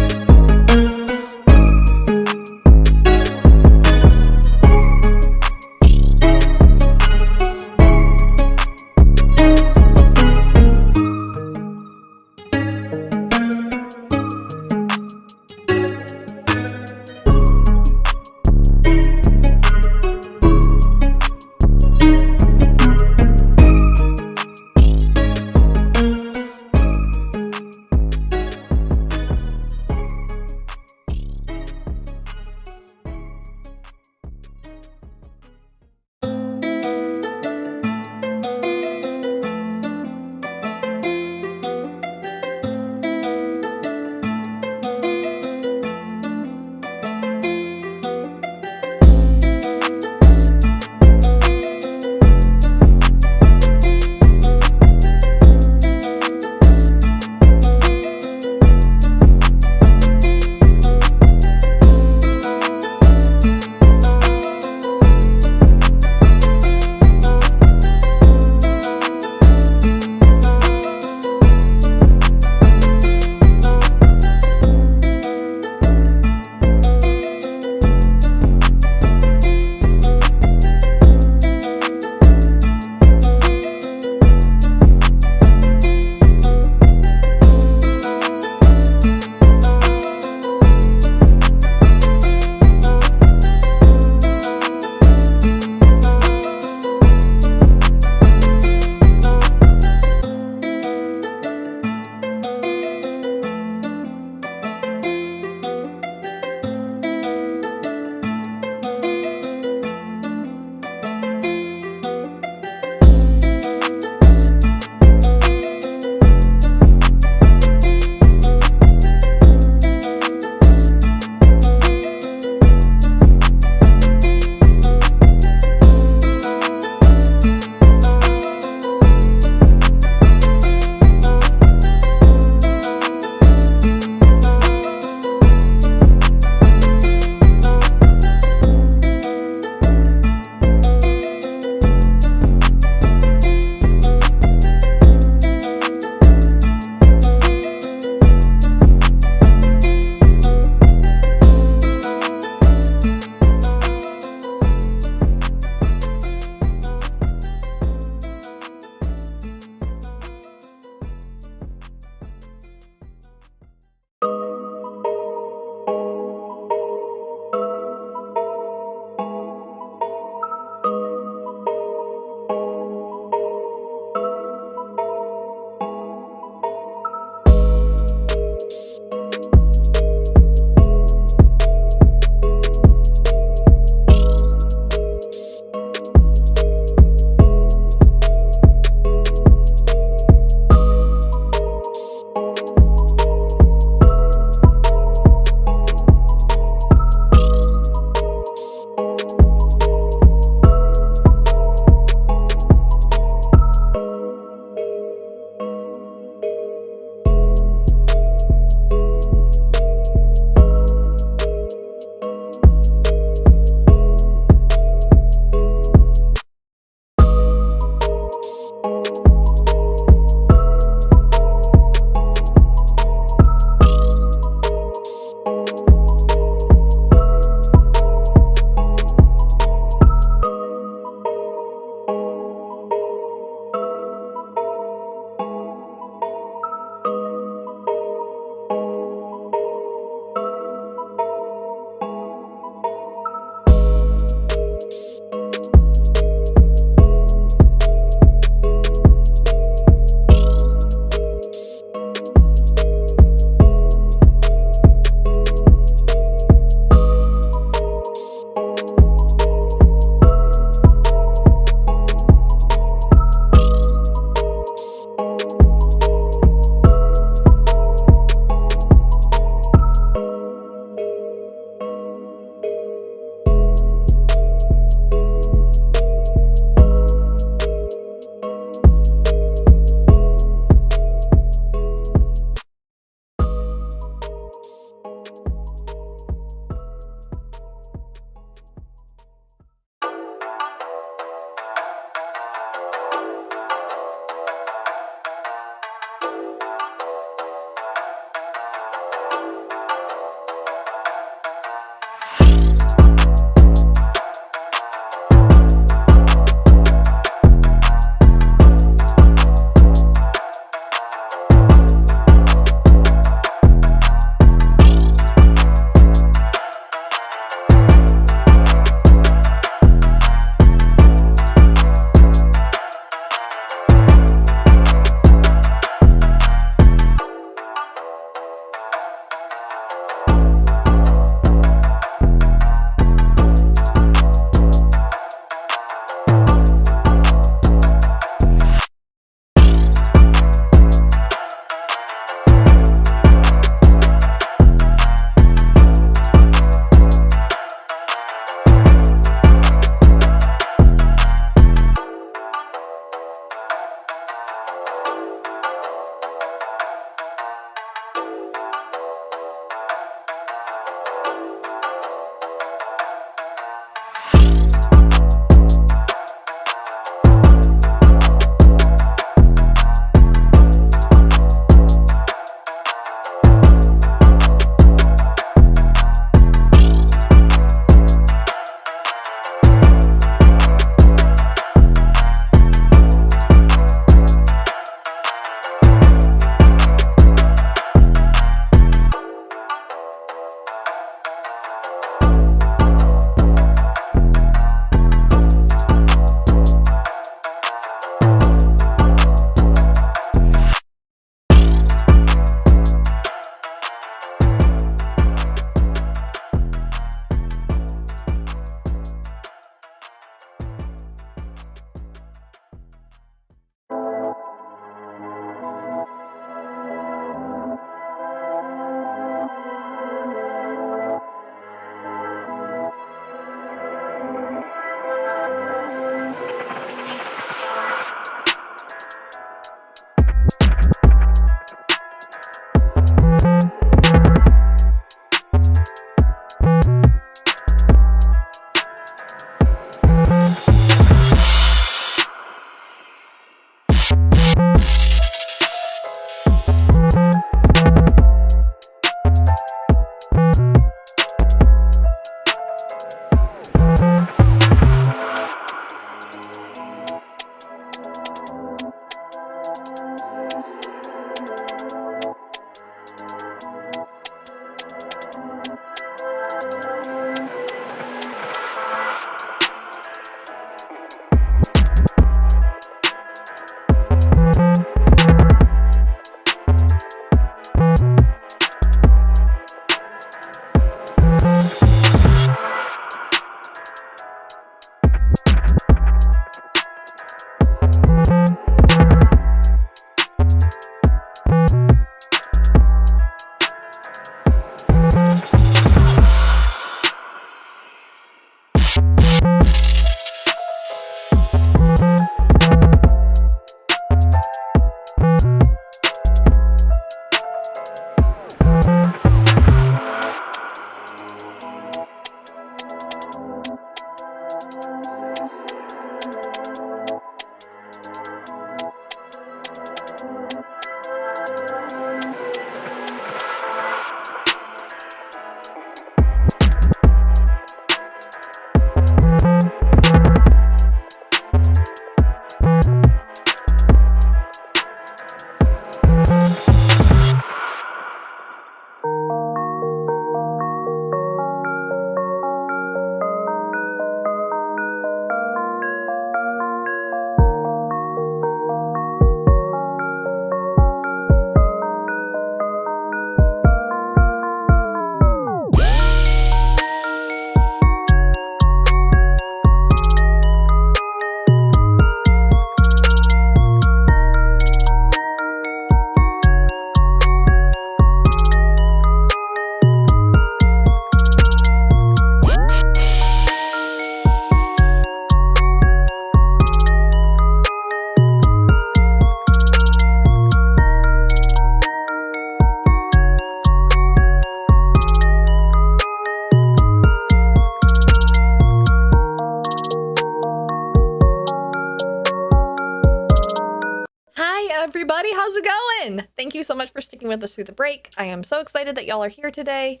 [SPEAKER 1] everybody. How's it going? Thank you so much for sticking with us through the break. I am so excited that y'all are here today.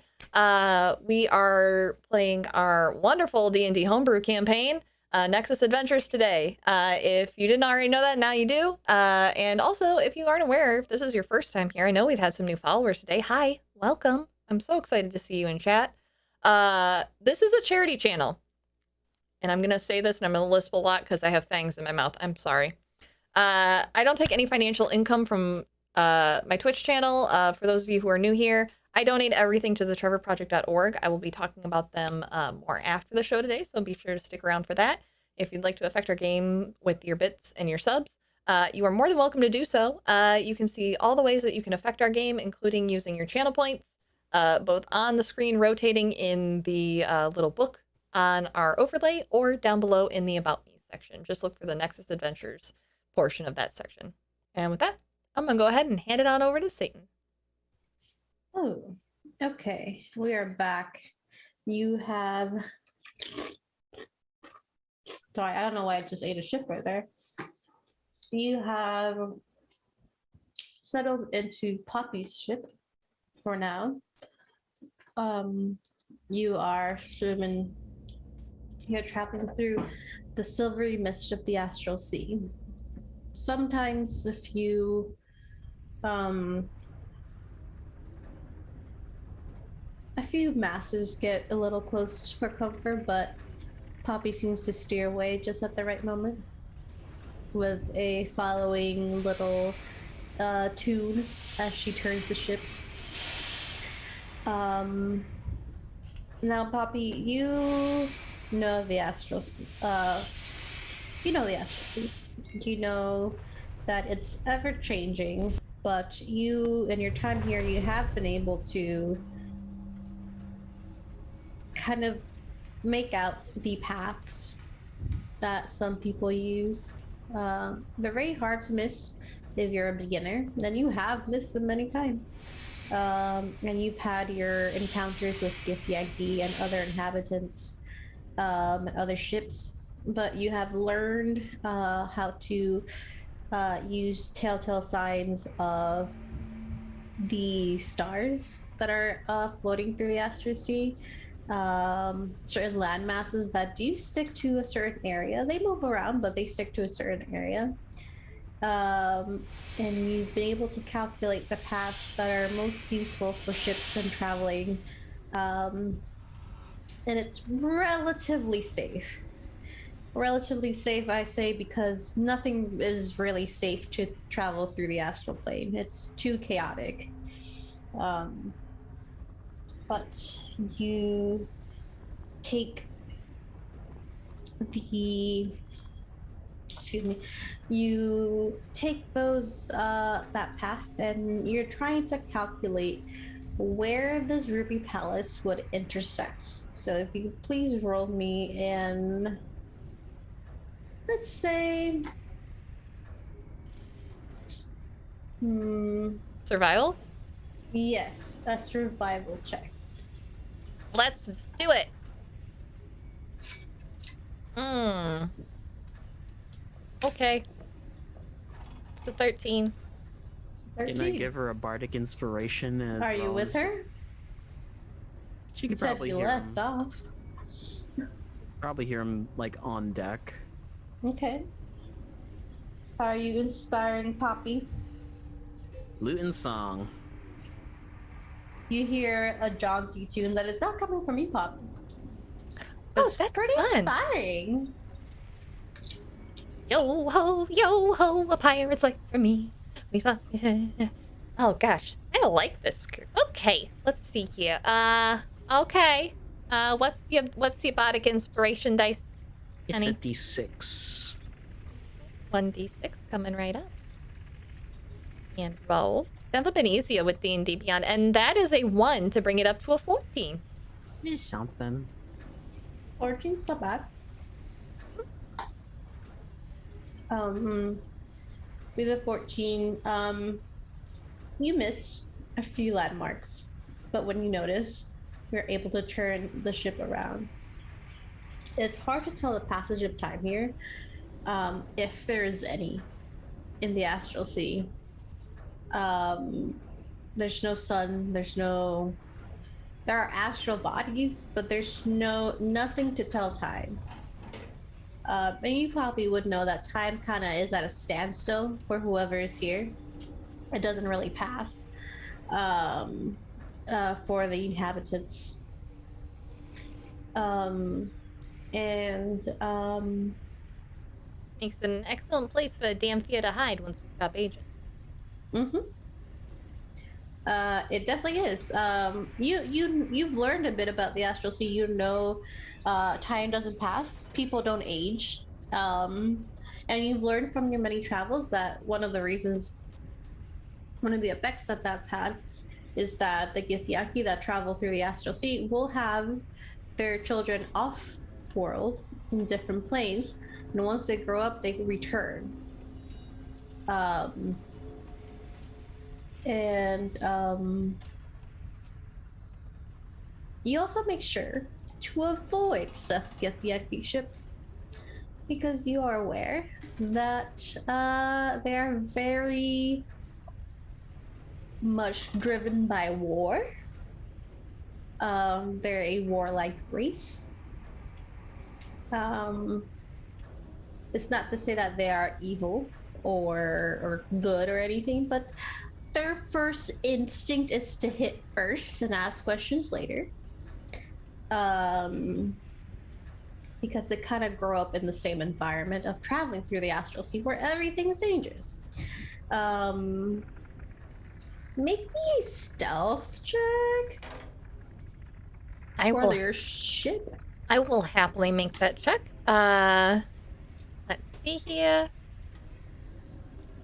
[SPEAKER 1] We are playing our wonderful D&D homebrew campaign, Nexus Adventures today. If you didn't already know that, now you do. And also, if you aren't aware, if this is your first time here, I know we've had some new followers today. Hi, welcome. I'm so excited to see you in chat. This is a charity channel. And I'm going to say this and I'm going to lisp a lot because I have fangs in my mouth. I'm sorry. I don't take any financial income from my Twitch channel. For those of you who are new here, I donate everything to thetrevorproject.org. I will be talking about them more after the show today, so be sure to stick around for that. If you'd like to affect our game with your bits and your subs, you are more than welcome to do so. You can see all the ways that you can affect our game, including using your channel points, both on the screen rotating in the little book on our overlay or down below in the About Me section. Just look for the Nexus Adventures portion of that section. And with that, I'm going to go ahead and hand it on over to Satan.
[SPEAKER 2] Oh, okay. We are back. You have... Sorry, I don't know why I just ate a ship right there. You have settled into Poppy's ship for now. You are swimming... You're traveling through the silvery mist of the Astral Sea. Sometimes a few masses get a little close for comfort, but Poppy seems to steer away just at the right moment with a following little tune as she turns the ship. Now, Poppy, you know the Astral Sea. You know the Astral Sea. You know that it's ever changing, but you, in your time here, you have been able to kind of make out the paths that some people use. They're very hard to miss if you're a beginner, and you have missed them many times. And you've had your encounters with Githyanki and other inhabitants and other ships, but you have learned how to use telltale signs of the stars that are floating through the Astral Sea. Certain land masses that do stick to a certain area. They move around, but they stick to a certain area. And you've been able to calculate the paths that are most useful for ships and traveling and it's relatively safe. Relatively safe, I say, because nothing is really safe to travel through the astral plane. It's too chaotic. But you take the you take those that pass, and you're trying to calculate where this ruby palace would intersect. So if you could please roll me in, let's say,
[SPEAKER 1] Survival?
[SPEAKER 2] yes, a survival check.
[SPEAKER 1] Let's do it. Okay. It's a 13.
[SPEAKER 2] 13.
[SPEAKER 3] Can I give her a bardic inspiration? As
[SPEAKER 2] Are you with her?
[SPEAKER 3] She
[SPEAKER 2] You
[SPEAKER 3] could
[SPEAKER 2] said
[SPEAKER 3] probably
[SPEAKER 2] you
[SPEAKER 3] hear
[SPEAKER 2] left
[SPEAKER 3] him.
[SPEAKER 2] off.
[SPEAKER 3] Probably hear him like on deck.
[SPEAKER 2] Okay. Are you inspiring Poppy?
[SPEAKER 3] Luton song.
[SPEAKER 2] You hear a jaunty tune that is not coming from you, Poppy.
[SPEAKER 1] Oh,
[SPEAKER 2] It's
[SPEAKER 1] that's
[SPEAKER 2] pretty
[SPEAKER 1] fun.
[SPEAKER 2] inspiring.
[SPEAKER 1] Yo ho, a pirate's like for me. We fought. Oh gosh, I don't like this group. Okay, let's see here. Okay. What's your bardic inspiration dice?
[SPEAKER 3] It's
[SPEAKER 1] Honey?
[SPEAKER 3] a D6.
[SPEAKER 1] 1d6 coming right up. And roll. Never been easier with D&D Beyond, and that is a 1 to bring it up to a 14.
[SPEAKER 3] It's something.
[SPEAKER 2] 14's not bad. With a 14, you miss a few landmarks, but when you notice, you're able to turn the ship around. It's hard to tell the passage of time here, if there is any in the Astral Sea. There's no sun, there are astral bodies, but there's nothing to tell time. And you probably would know that time kind of is at a standstill for whoever is here. It doesn't really pass for the inhabitants.
[SPEAKER 1] Makes it an excellent place for a Damphia to hide once we stop aging.
[SPEAKER 2] It definitely is. You've learned a bit about the Astral Sea. You know, time doesn't pass. People don't age. And you've learned from your many travels that one of the effects that that's had is that the Githyanki that travel through the Astral Sea will have their children off-world in different planes, and once they grow up, they return. You also make sure to avoid Githyanki ships, because you are aware that they are very much driven by war. They're a warlike race. It's not to say that they are evil or good or anything, but their first instinct is to hit first and ask questions later. Because they kind of grow up in the same environment of traveling through the Astral Sea where everything is dangerous. Make me a stealth check for your ship.
[SPEAKER 1] I will happily make that check. Let's see here.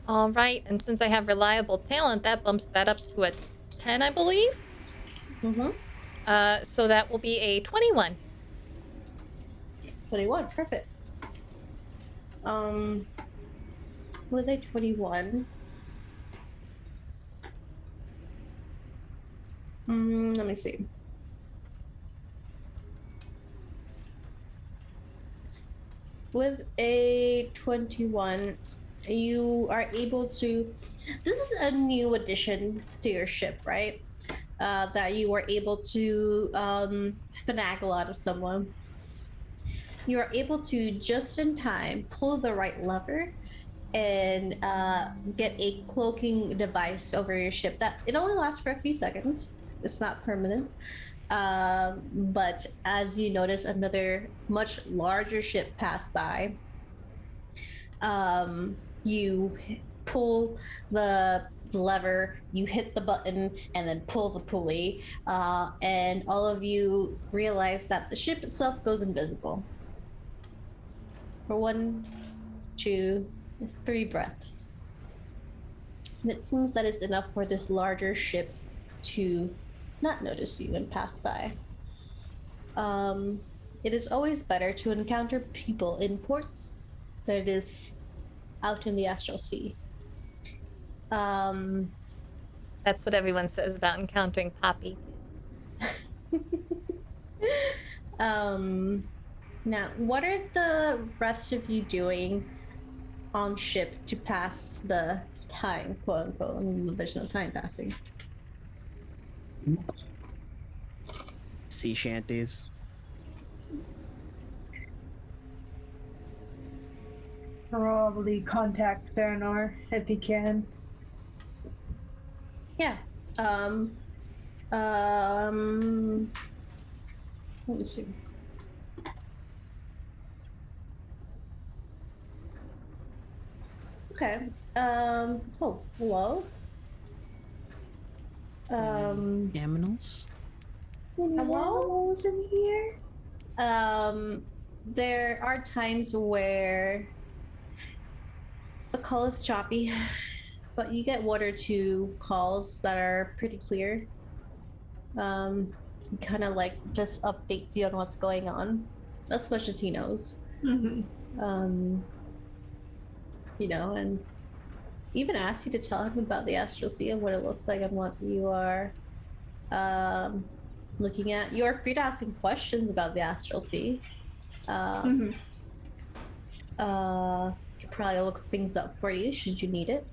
[SPEAKER 1] All right, and since I have reliable talent, that bumps that up to a 10, I believe. So that will be a 21.
[SPEAKER 2] 21, perfect. With a 21, let me see. With a 21, you are able to. This is a new addition to your ship, right? That you were able to finagle out of someone. You are able to just in time pull the right lever and get a cloaking device over your ship. That it only lasts for a few seconds. It's not permanent, But as you notice, another much larger ship pass by. You pull the lever, you hit the button, and then pull the pulley, and all of you realize that the ship itself goes invisible for 1, 2, 3 breaths. And it seems that it's enough for this larger ship to not notice you and pass by. It is always better to encounter people in ports than it is out in the Astral Sea.
[SPEAKER 1] That's what everyone says about encountering Poppy.
[SPEAKER 2] Now, what are the rest of you doing on ship to pass the time, quote unquote? I mean, there's no time passing.
[SPEAKER 3] Sea shanties.
[SPEAKER 4] Probably contact Fëanor if he can.
[SPEAKER 2] Yeah. Let me see. Okay. Oh, hello.
[SPEAKER 3] Aminals?
[SPEAKER 2] Hello?
[SPEAKER 4] Who's in here?
[SPEAKER 2] There are times where the call is choppy, but you get 1 or 2 calls that are pretty clear. He kind of like just updates you on what's going on, as much as he knows.
[SPEAKER 4] Mm-hmm.
[SPEAKER 2] You know, and even asks you to tell him about the Astral Sea and what it looks like and what you are looking at. You are free to ask him questions about the Astral Sea. You could probably look things up for you should you need it.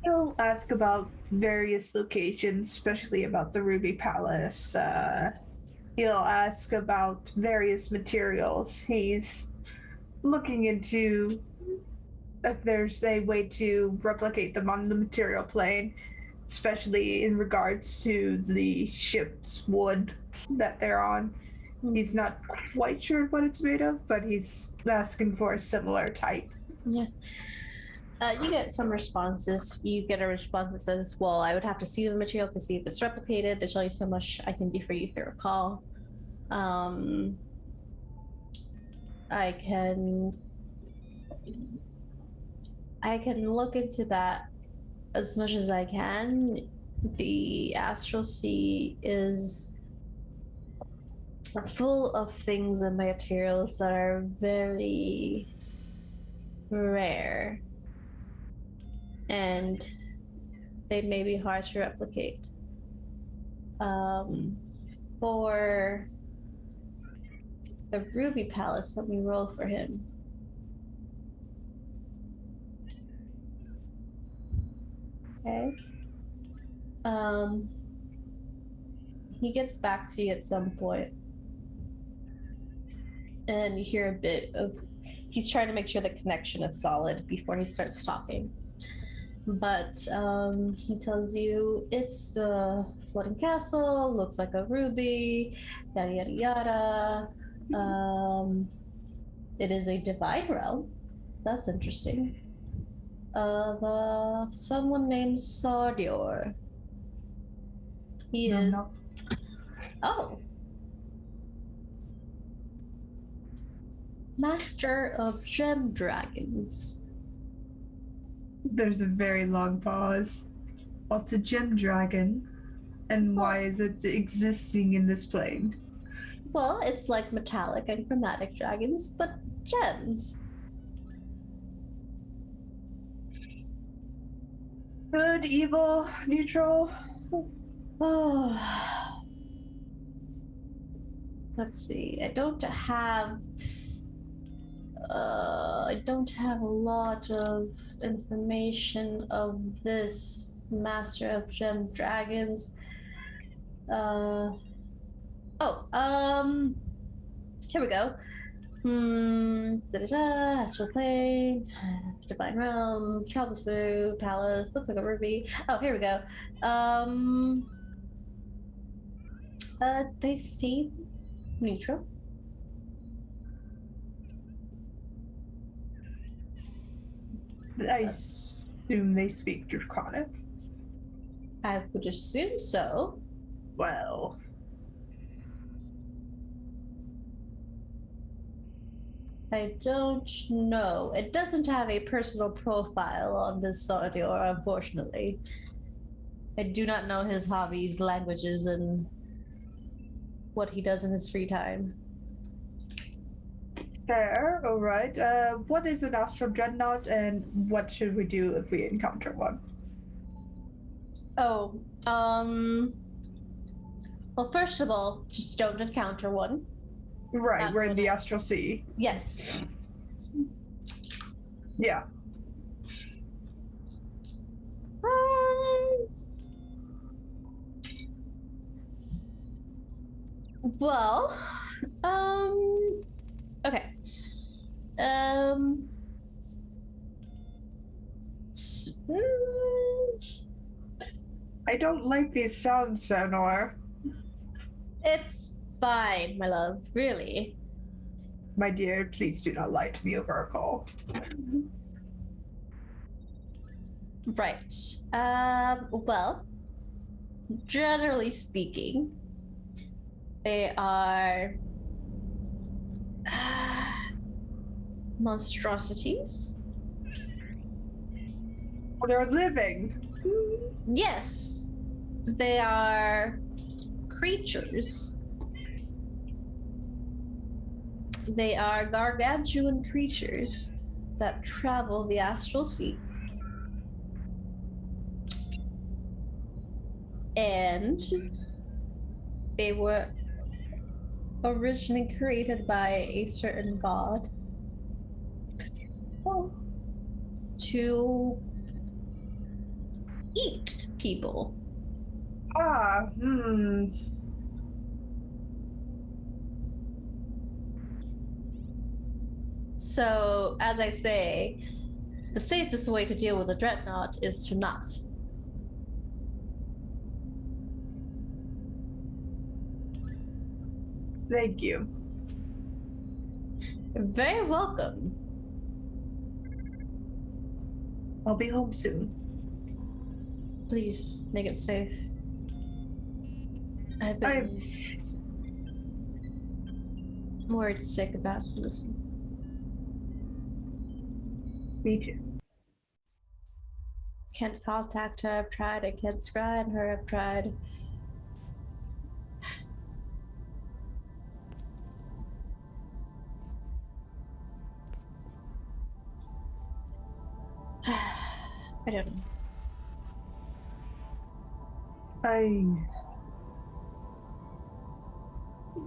[SPEAKER 4] He'll ask about various locations, especially about the Ruby Palace. He'll ask about various materials. He's looking into if there's a way to replicate them on the material plane, especially in regards to the ship's wood that they're on. He's not quite sure what it's made of, but he's asking for a similar type.
[SPEAKER 2] Yeah. You get some responses. You get a response that says, well, I would have to see the material to see if it's replicated. There's only so much I can do for you through a call. I can look into that as much as I can. The Astral Sea is full of things and materials that are very rare, and they may be hard to replicate. For the Ruby Palace, let me roll for him. Okay. He gets back to you at some point, and you hear a bit of. He's trying to make sure the connection is solid before he starts talking. But he tells you it's a floating castle, looks like a ruby, yada yada yada. It is a divine realm. That's interesting. Someone named Sardior. He is.
[SPEAKER 4] No.
[SPEAKER 2] Oh. Master of Gem Dragons.
[SPEAKER 4] There's a very long pause. What's a gem dragon? And why is it existing in this plane?
[SPEAKER 2] Well, it's like metallic and chromatic dragons, but gems.
[SPEAKER 4] Good, evil, neutral?
[SPEAKER 2] Oh. Let's see. I don't have a lot of information of this Master of Gem Dragons. Here we go. Astral plane, divine realm, travels through palace. Looks like a ruby. Oh, here we go. They seem neutral.
[SPEAKER 4] I assume they speak Draconic.
[SPEAKER 2] I would assume so.
[SPEAKER 4] Well,
[SPEAKER 2] I don't know. It doesn't have a personal profile on this audio, unfortunately. I do not know his hobbies, languages, and what he does in his free time.
[SPEAKER 4] fair. All right. What is an Astral Dreadnought, and what should we do if we encounter one?
[SPEAKER 2] Oh, well, first of all, just don't encounter one.
[SPEAKER 4] Right, we're in the Astral Sea.
[SPEAKER 2] Yes.
[SPEAKER 4] Yeah.
[SPEAKER 2] Well, okay.
[SPEAKER 4] I don't like these sounds, Fanor.
[SPEAKER 2] It's fine, my love, really.
[SPEAKER 4] My dear, please do not lie to me over our call.
[SPEAKER 2] Right. Well, generally speaking, they are monstrosities.
[SPEAKER 4] They're living.
[SPEAKER 2] Yes, they are creatures. They are gargantuan creatures that travel the astral sea. And they were originally created by a certain god to eat people. So, as I say, the safest way to deal with a dreadnought is to not.
[SPEAKER 4] Thank you.
[SPEAKER 2] You're very welcome.
[SPEAKER 4] I'll be home soon.
[SPEAKER 2] Please make it safe. I've been worried sick about Lucy.
[SPEAKER 4] Me too.
[SPEAKER 2] Can't contact her. I've tried. I can't scry on her. I've tried. I don't know.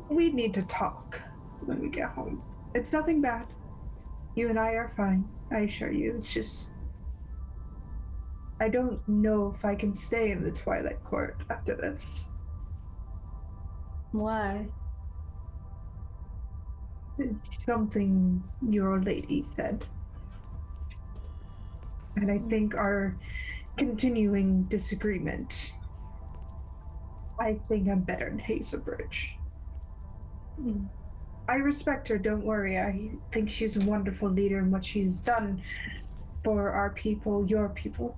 [SPEAKER 4] We need to talk when we get home. It's nothing bad. You and I are fine, I assure you. It's just, I don't know if I can stay in the Twilight Court after this.
[SPEAKER 2] Why?
[SPEAKER 4] It's something your lady said. And I think our continuing disagreement, I think I'm better in Hazelbridge. I respect her, don't worry. I think she's a wonderful leader in what she's done for our people, your people.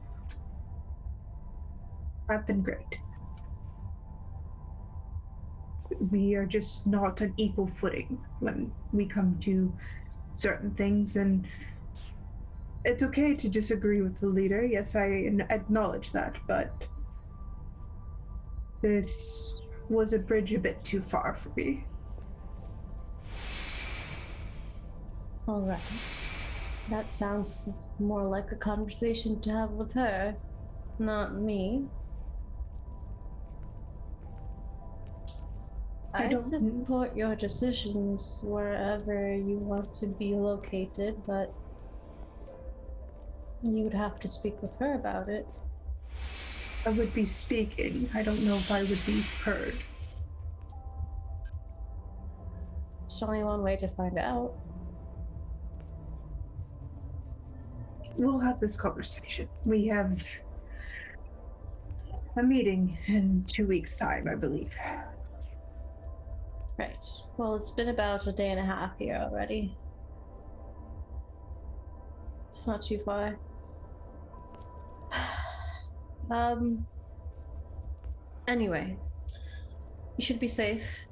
[SPEAKER 4] I've been great. We are just not on equal footing when we come to certain things, and it's okay to disagree with the leader. Yes, I acknowledge that, but this was a bridge a bit too far for me.
[SPEAKER 2] All right. That sounds more like a conversation to have with her, not me. I support your decisions wherever you want to be located, but you would have to speak with her about it.
[SPEAKER 4] I would be speaking. I don't know if I would be heard.
[SPEAKER 2] There's only one way to find out.
[SPEAKER 4] We'll have this conversation. We have a meeting in 2 weeks' time, I believe.
[SPEAKER 2] Right. Well, it's been about a day and a half here already. It's not too far. Anyway, you should be safe.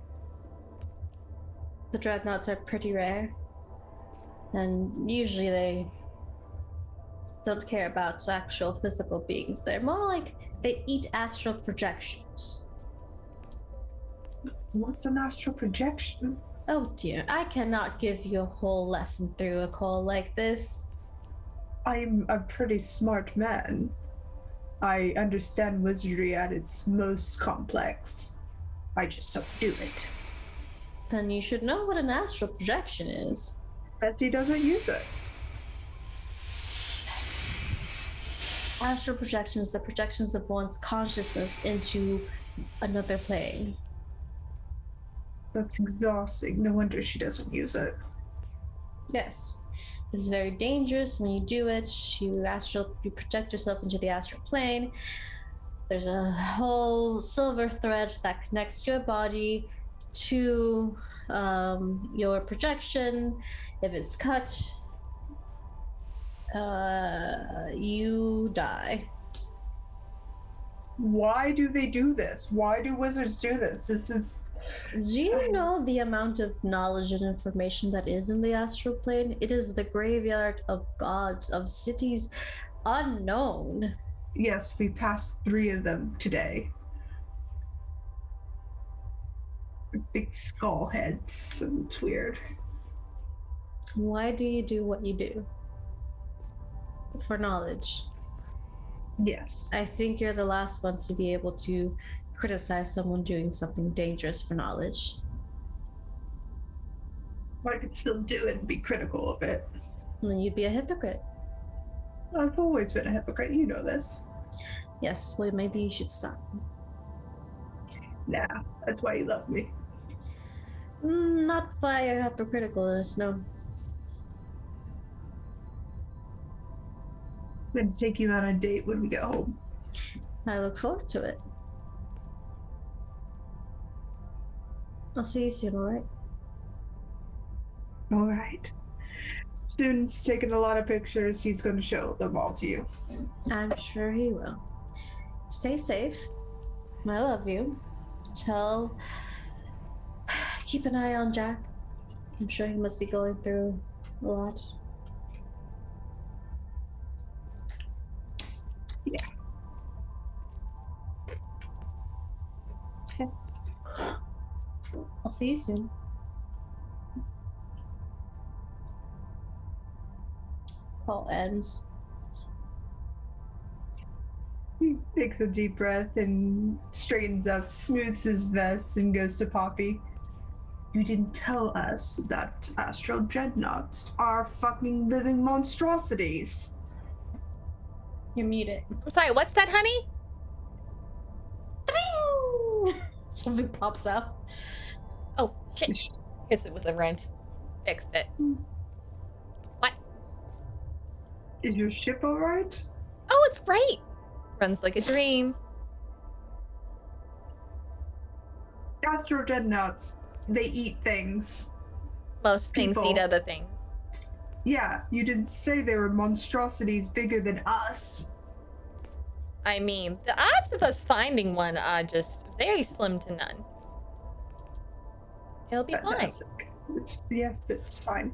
[SPEAKER 2] The Dreadnoughts are pretty rare, and usually they don't care about actual physical beings. They're more like they eat astral projections.
[SPEAKER 4] What's an astral projection?
[SPEAKER 2] Oh dear, I cannot give you a whole lesson through a call like this.
[SPEAKER 4] I'm a pretty smart man. I understand wizardry at its most complex. I just don't do it.
[SPEAKER 2] Then you should know what an astral projection is.
[SPEAKER 4] Betsy doesn't use it.
[SPEAKER 2] Astral projection is the projections of one's consciousness into another plane.
[SPEAKER 4] That's exhausting. No wonder she doesn't use it.
[SPEAKER 2] Yes. It's very dangerous when you do it. You project yourself into the astral plane. There's a whole silver thread that connects your body to your projection. If it's cut, you die.
[SPEAKER 4] Why do they do this? Why do wizards do this?
[SPEAKER 2] Do you know the amount of knowledge and information that is in the astral plane? It is the graveyard of gods, of cities unknown.
[SPEAKER 4] Yes, we passed 3 of them today. Big skull heads, and it's weird.
[SPEAKER 2] Why do you do what you do? For knowledge.
[SPEAKER 4] Yes.
[SPEAKER 2] I think you're the last one to be able to criticize someone doing something dangerous for knowledge.
[SPEAKER 4] I could still do it and be critical of it.
[SPEAKER 2] And then you'd be a hypocrite.
[SPEAKER 4] I've always been a hypocrite, you know this.
[SPEAKER 2] Yes, well, maybe you should stop.
[SPEAKER 4] Nah, that's why you love me.
[SPEAKER 2] Not via hypocriticalness, no.
[SPEAKER 4] I'm gonna take you on a date when we get home.
[SPEAKER 2] I look forward to it. I'll see you soon, alright?
[SPEAKER 4] All right. Student's taking a lot of pictures. He's going to show them all to you.
[SPEAKER 2] I'm sure he will. Stay safe. I love you. Keep an eye on Jack. I'm sure he must be going through a lot.
[SPEAKER 4] Yeah.
[SPEAKER 2] Okay. I'll see you soon. Call ends.
[SPEAKER 4] He takes a deep breath and straightens up, smooths his vest, and goes to Poppy. You didn't tell us that Astral Dreadnoughts are fucking living monstrosities.
[SPEAKER 2] You're muted.
[SPEAKER 1] I'm sorry, what's that, honey?
[SPEAKER 2] Something pops out.
[SPEAKER 1] Oh, shit. Hits it with a wrench. Fixed it. What?
[SPEAKER 4] Is your ship alright?
[SPEAKER 1] Oh, it's great. Runs like a dream.
[SPEAKER 4] Astral Dreadnoughts, they eat things.
[SPEAKER 1] Most things
[SPEAKER 4] People.
[SPEAKER 1] eat other things.
[SPEAKER 4] Yeah, you didn't say they were monstrosities bigger than us.
[SPEAKER 1] I mean, the odds of us finding one are just very slim to none. It'll be fine.
[SPEAKER 4] Fantastic. Yes, it's fine.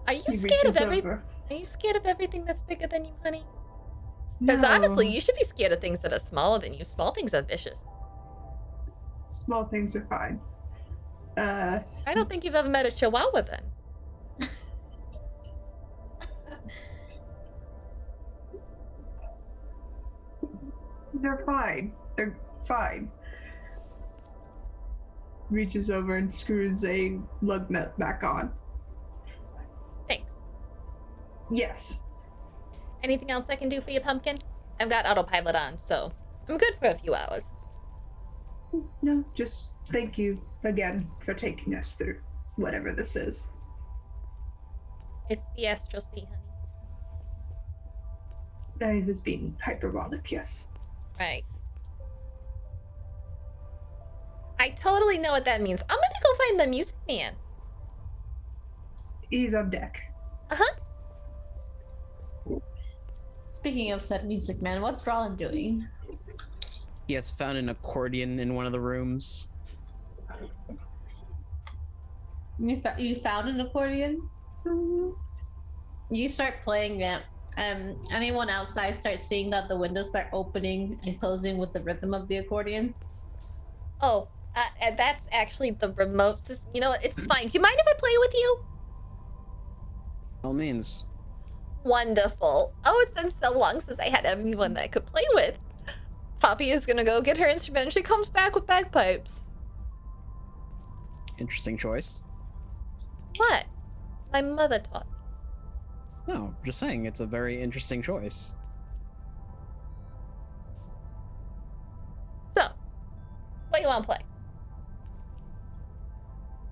[SPEAKER 1] Are you
[SPEAKER 4] He
[SPEAKER 1] scared of
[SPEAKER 4] reaches
[SPEAKER 1] everything?
[SPEAKER 4] over.
[SPEAKER 1] Are you scared of everything that's bigger than you, honey? Because
[SPEAKER 4] No.
[SPEAKER 1] honestly, you should be scared of things that are smaller than you. Small things are vicious.
[SPEAKER 4] Small things are fine.
[SPEAKER 1] I don't think you've ever met a chihuahua then.
[SPEAKER 4] They're fine. They're fine. Reaches over and screws a lug nut back on.
[SPEAKER 1] Thanks.
[SPEAKER 4] Yes.
[SPEAKER 1] Anything else I can do for you, Pumpkin? I've got autopilot on, so I'm good for a few hours.
[SPEAKER 4] No, just thank you again for taking us through whatever this is.
[SPEAKER 1] It's the Astral Sea, honey.
[SPEAKER 4] I was being hyperbolic, yes.
[SPEAKER 1] Right. I totally know what that means. I'm gonna go find the music man.
[SPEAKER 4] He's on deck.
[SPEAKER 1] Uh-huh.
[SPEAKER 2] Speaking of said music man, what's Rollin doing?
[SPEAKER 3] He has found an accordion in one of the rooms.
[SPEAKER 2] You found an accordion? You start playing that. Anyone outside starts seeing that the windows start opening and closing with the rhythm of the accordion.
[SPEAKER 1] Oh, and that's actually the remote system. You know what? It's fine. Do you mind if I play with you?
[SPEAKER 3] By all means.
[SPEAKER 1] Wonderful. Oh, it's been so long since I had anyone that I could play with. Poppy is gonna go get her instrument and she comes back with bagpipes.
[SPEAKER 3] Interesting choice.
[SPEAKER 1] What? My mother taught me.
[SPEAKER 3] No, just saying, it's a very interesting choice.
[SPEAKER 1] So, what do you want to play?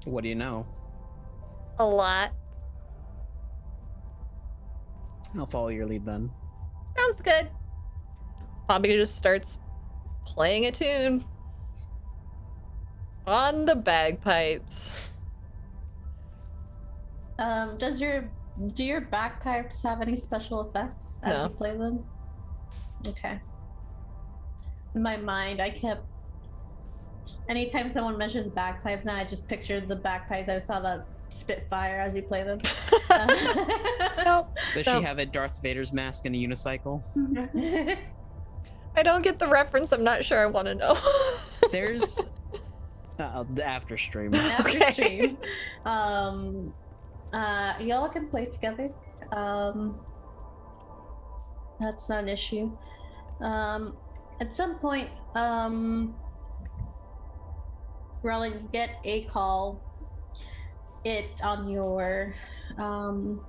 [SPEAKER 3] What do you know?
[SPEAKER 1] A lot.
[SPEAKER 3] I'll follow your lead then.
[SPEAKER 1] Sounds good. Poppy just starts playing a tune on the bagpipes.
[SPEAKER 2] Do your bagpipes have any special effects as
[SPEAKER 1] No.
[SPEAKER 2] you play them? Okay. In my mind, I kept. Anytime someone mentions bagpipes, now I just pictured the bagpipes. I saw that spitfire as you play them.
[SPEAKER 1] Nope.
[SPEAKER 3] Does
[SPEAKER 1] No.
[SPEAKER 3] she have a Darth Vader's mask and a unicycle?
[SPEAKER 1] I don't get the reference. I'm not sure I want to know.
[SPEAKER 3] There's the after stream.
[SPEAKER 2] After
[SPEAKER 1] Okay.
[SPEAKER 2] stream, y'all can play together. That's not an issue. At some point, Raleigh, you get a call. It on your on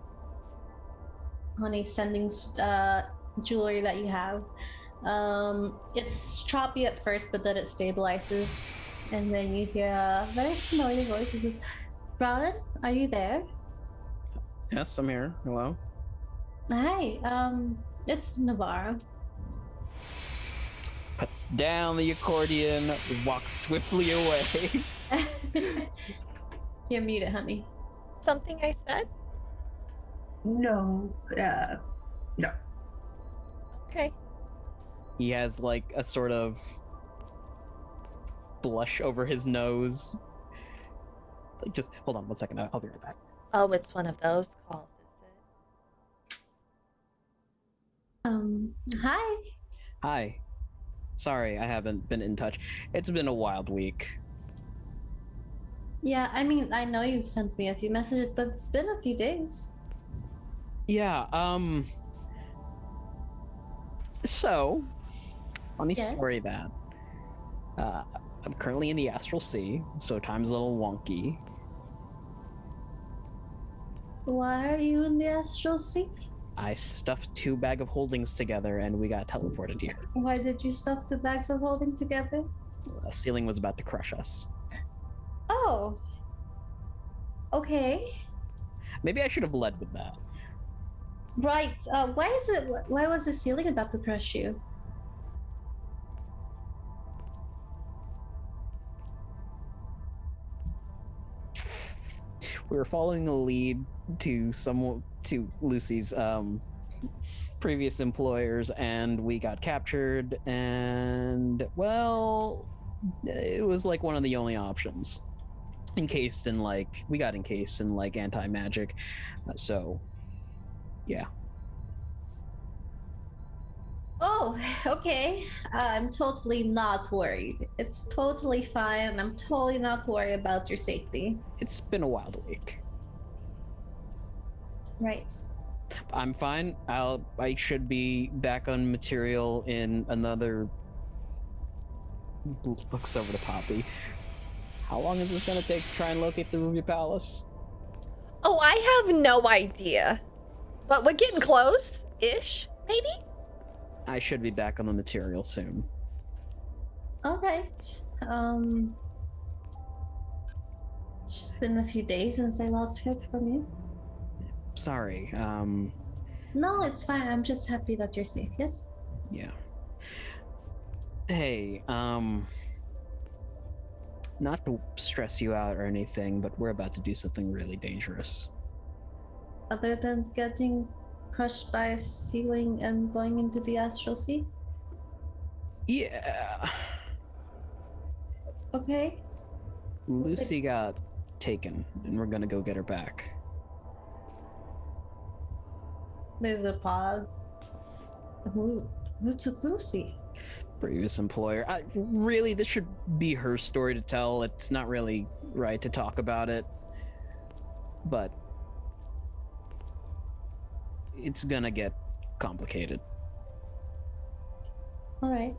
[SPEAKER 2] a sending jewelry that you have. It's choppy at first, but then it stabilizes, and then you hear a very familiar voice. It says, "Rollin, are you there?"
[SPEAKER 3] Yes, I'm here. Hello.
[SPEAKER 2] Hi, it's Navarro.
[SPEAKER 3] Puts down the accordion, walks swiftly away.
[SPEAKER 2] You're muted, honey.
[SPEAKER 1] Something I said?
[SPEAKER 4] No. No.
[SPEAKER 1] Okay.
[SPEAKER 3] He has like a sort of blush over his nose. Like, just hold on 1 second. I'll be right back.
[SPEAKER 1] Oh, it's one of those calls, is it?
[SPEAKER 2] Hi.
[SPEAKER 3] Hi. Sorry, I haven't been in touch. It's been a wild week.
[SPEAKER 2] Yeah, I mean, I know you've sent me a few messages, but it's been a few days.
[SPEAKER 3] Yeah, so, funny
[SPEAKER 2] Yes?
[SPEAKER 3] story that. I'm currently in the Astral Sea, so time's a little wonky.
[SPEAKER 2] Why are you in the Astral Sea?
[SPEAKER 3] I stuffed 2 bag of holdings together and we got teleported here.
[SPEAKER 2] Why did you stuff the bags of holding together?
[SPEAKER 3] The ceiling was about to crush us.
[SPEAKER 2] Oh. Okay.
[SPEAKER 3] Maybe I should have led with that.
[SPEAKER 2] Right. Why was the ceiling about to crush you?
[SPEAKER 3] We were following a lead to Lucy's previous employers, and we got captured, and well, it was like one of the only options. We got encased in like anti-magic, so yeah.
[SPEAKER 2] Oh, okay. I'm totally not worried. It's totally fine. I'm totally not worried about your safety.
[SPEAKER 3] It's been a wild week.
[SPEAKER 2] Right.
[SPEAKER 3] I'm fine. I should be back on material in another. Looks over to Poppy. How long is this gonna take to try and locate the Ruby Palace?
[SPEAKER 1] Oh, I have no idea. But we're getting close-ish, maybe?
[SPEAKER 3] I should be back on the material soon.
[SPEAKER 2] All right. It's been a few days since I last heard from you.
[SPEAKER 3] Sorry.
[SPEAKER 2] No, it's fine. I'm just happy that you're safe. Yes.
[SPEAKER 3] Yeah. Hey, not to stress you out or anything, but we're about to do something really dangerous.
[SPEAKER 2] Other than getting crushed by a ceiling and going into the astral sea.
[SPEAKER 3] Yeah.
[SPEAKER 2] Okay.
[SPEAKER 3] Lucy got taken, and we're gonna go get her back.
[SPEAKER 2] There's a pause. Who took Lucy?
[SPEAKER 3] Previous employer. Really, this should be her story to tell. It's not really right to talk about it, but it's gonna get complicated.
[SPEAKER 2] All right.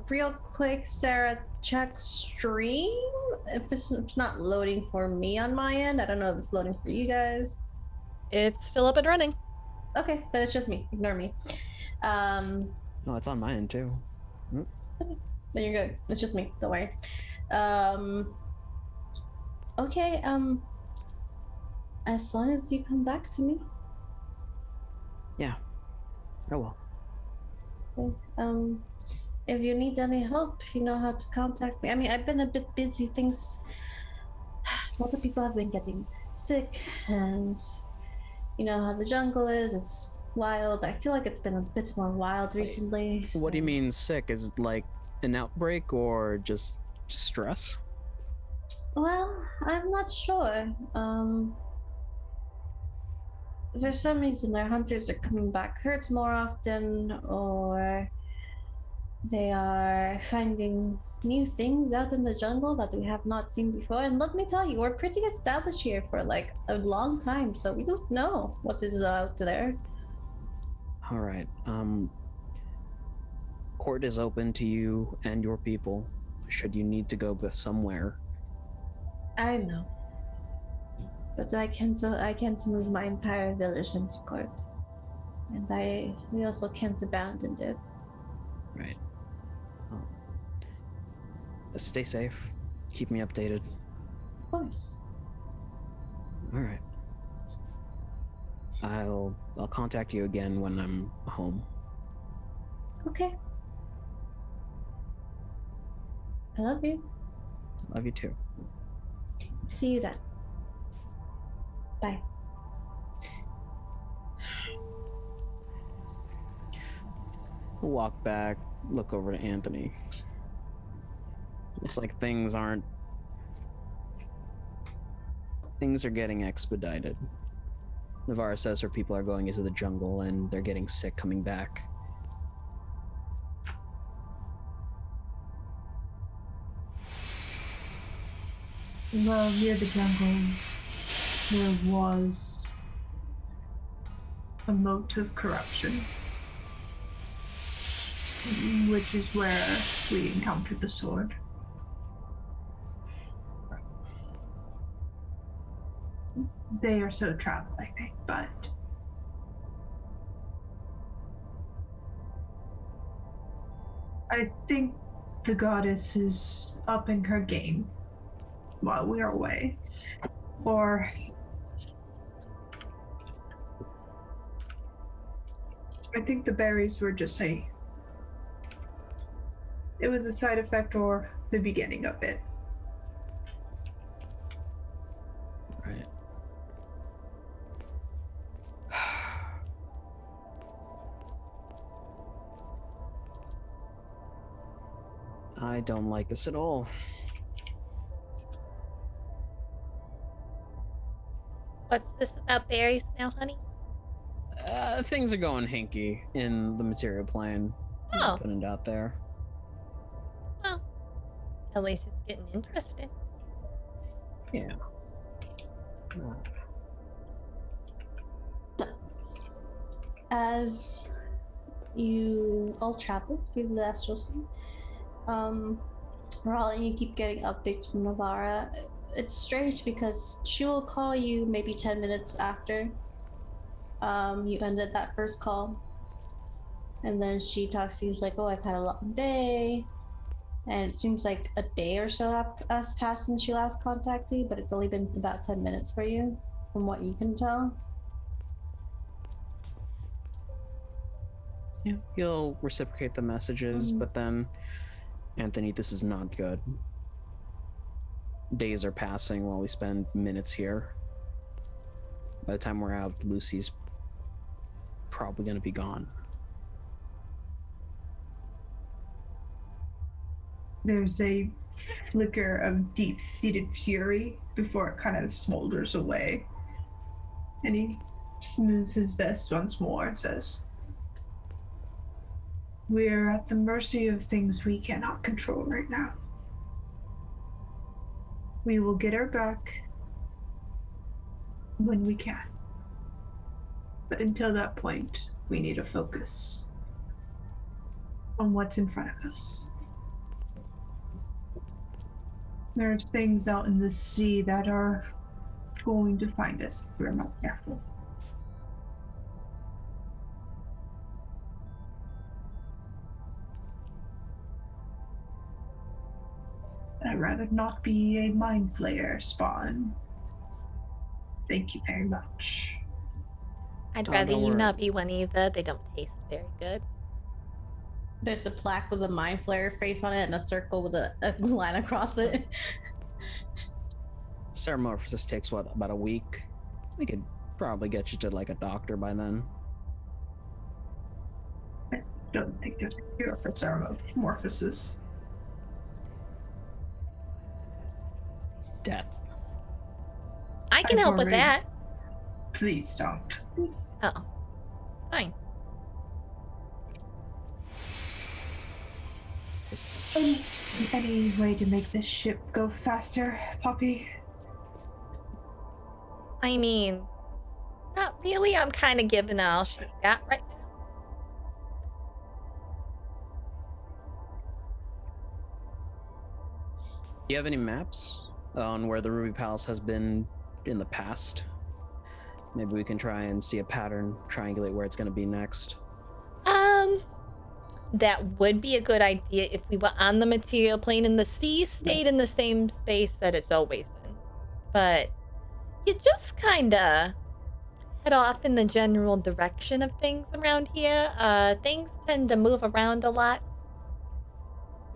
[SPEAKER 2] Real quick, Sarah, check stream. If it's not loading for me on my end, I don't know if it's loading for you guys.
[SPEAKER 1] It's still up and running.
[SPEAKER 2] Okay, then it's just me. Ignore me.
[SPEAKER 3] No, it's on my end too.
[SPEAKER 2] Okay, then you're good. It's just me. Don't worry. Okay. As long as you come back to me.
[SPEAKER 3] Yeah. Oh well.
[SPEAKER 2] Okay. If you need any help, you know how to contact me. I mean, I've been a bit busy. Lots of people have been getting sick, and you know how the jungle is. It's wild. I feel like it's been a bit more wild recently.
[SPEAKER 3] What do you mean sick? Is it like an outbreak or just stress?
[SPEAKER 2] Well, I'm not sure. For some reason, our hunters are coming back hurt more often, or they are finding new things out in the jungle that we have not seen before. And let me tell you, we're pretty established here for like a long time, so we don't know what is out there.
[SPEAKER 3] All right. Court is open to you and your people. Should you need to go somewhere.
[SPEAKER 2] I know, but I can't move my entire village into court, and we also can't abandon it.
[SPEAKER 3] Right. Well, stay safe. Keep me updated.
[SPEAKER 2] Of course.
[SPEAKER 3] All right. I'll contact you again when I'm home.
[SPEAKER 2] Okay. I love you.
[SPEAKER 3] Love you too.
[SPEAKER 2] See you then. Bye.
[SPEAKER 3] We'll walk back, look over to Anthony. Looks like things are getting expedited. Navarra says her people are going into the jungle and they're getting sick coming back.
[SPEAKER 4] Well, near the jungle, there was a moat of corruption, which is where we encountered the sword. They are so trapped, I think, but I think the goddess is upping her game while we are away. Or I think the berries were just it was a side effect or the beginning of it.
[SPEAKER 3] Right. I don't like this at all.
[SPEAKER 1] What's this about berries now, honey?
[SPEAKER 3] Things are going hinky in the material plane.
[SPEAKER 1] Oh.
[SPEAKER 3] Putting it out there.
[SPEAKER 1] Well, at least it's getting interesting.
[SPEAKER 3] Yeah.
[SPEAKER 2] As you all travel through the astral sea, Raul, and you keep getting updates from Navarra. It's strange because she will call you maybe 10 minutes after you ended that first call. And then she talks to you, like, oh, I've had a long day. And it seems like a day or so has passed since she last contacted you, but it's only been about 10 minutes for you, from what you can tell.
[SPEAKER 3] Yeah, he'll reciprocate the messages, but then, Anthony, this is not good. Days are passing while we spend minutes here. By the time we're out, Lucy's probably going to be gone.
[SPEAKER 4] There's a flicker of deep-seated fury before it kind of smolders away. And he smooths his vest once more and says, "We're at the mercy of things we cannot control right now. We will get her back when we can. But until that point, we need to focus on what's in front of us. There's things out in the sea that are going to find us if we're not careful. I'd rather not be a mind flayer spawn. Thank you very much."
[SPEAKER 1] I'd rather
[SPEAKER 3] don't
[SPEAKER 1] you
[SPEAKER 3] worry.
[SPEAKER 1] not be one either. They don't taste very good.
[SPEAKER 2] There's a plaque with a mind flayer face on it and a circle with a line across it.
[SPEAKER 3] Ceramorphosis takes, what, about a week? We could probably get you to, like, a doctor by then.
[SPEAKER 4] I don't think there's a cure for ceramorphosis.
[SPEAKER 3] Death.
[SPEAKER 1] I can
[SPEAKER 4] I've
[SPEAKER 1] help with
[SPEAKER 4] already-
[SPEAKER 1] that.
[SPEAKER 4] Please don't.
[SPEAKER 1] Oh, fine.
[SPEAKER 3] Just
[SPEAKER 4] Any way to make this ship go faster, Poppy?
[SPEAKER 1] I mean, not really. I'm kind of giving all she's got right now.
[SPEAKER 3] Do you have any maps on where the Ruby Palace has been in the past? Maybe we can try and see a pattern, triangulate where it's going to be next.
[SPEAKER 1] That would be a good idea if we were on the material plane and the sea stayed in the same space that it's always in. But you just kind of head off in the general direction of things around here. Things tend to move around a lot.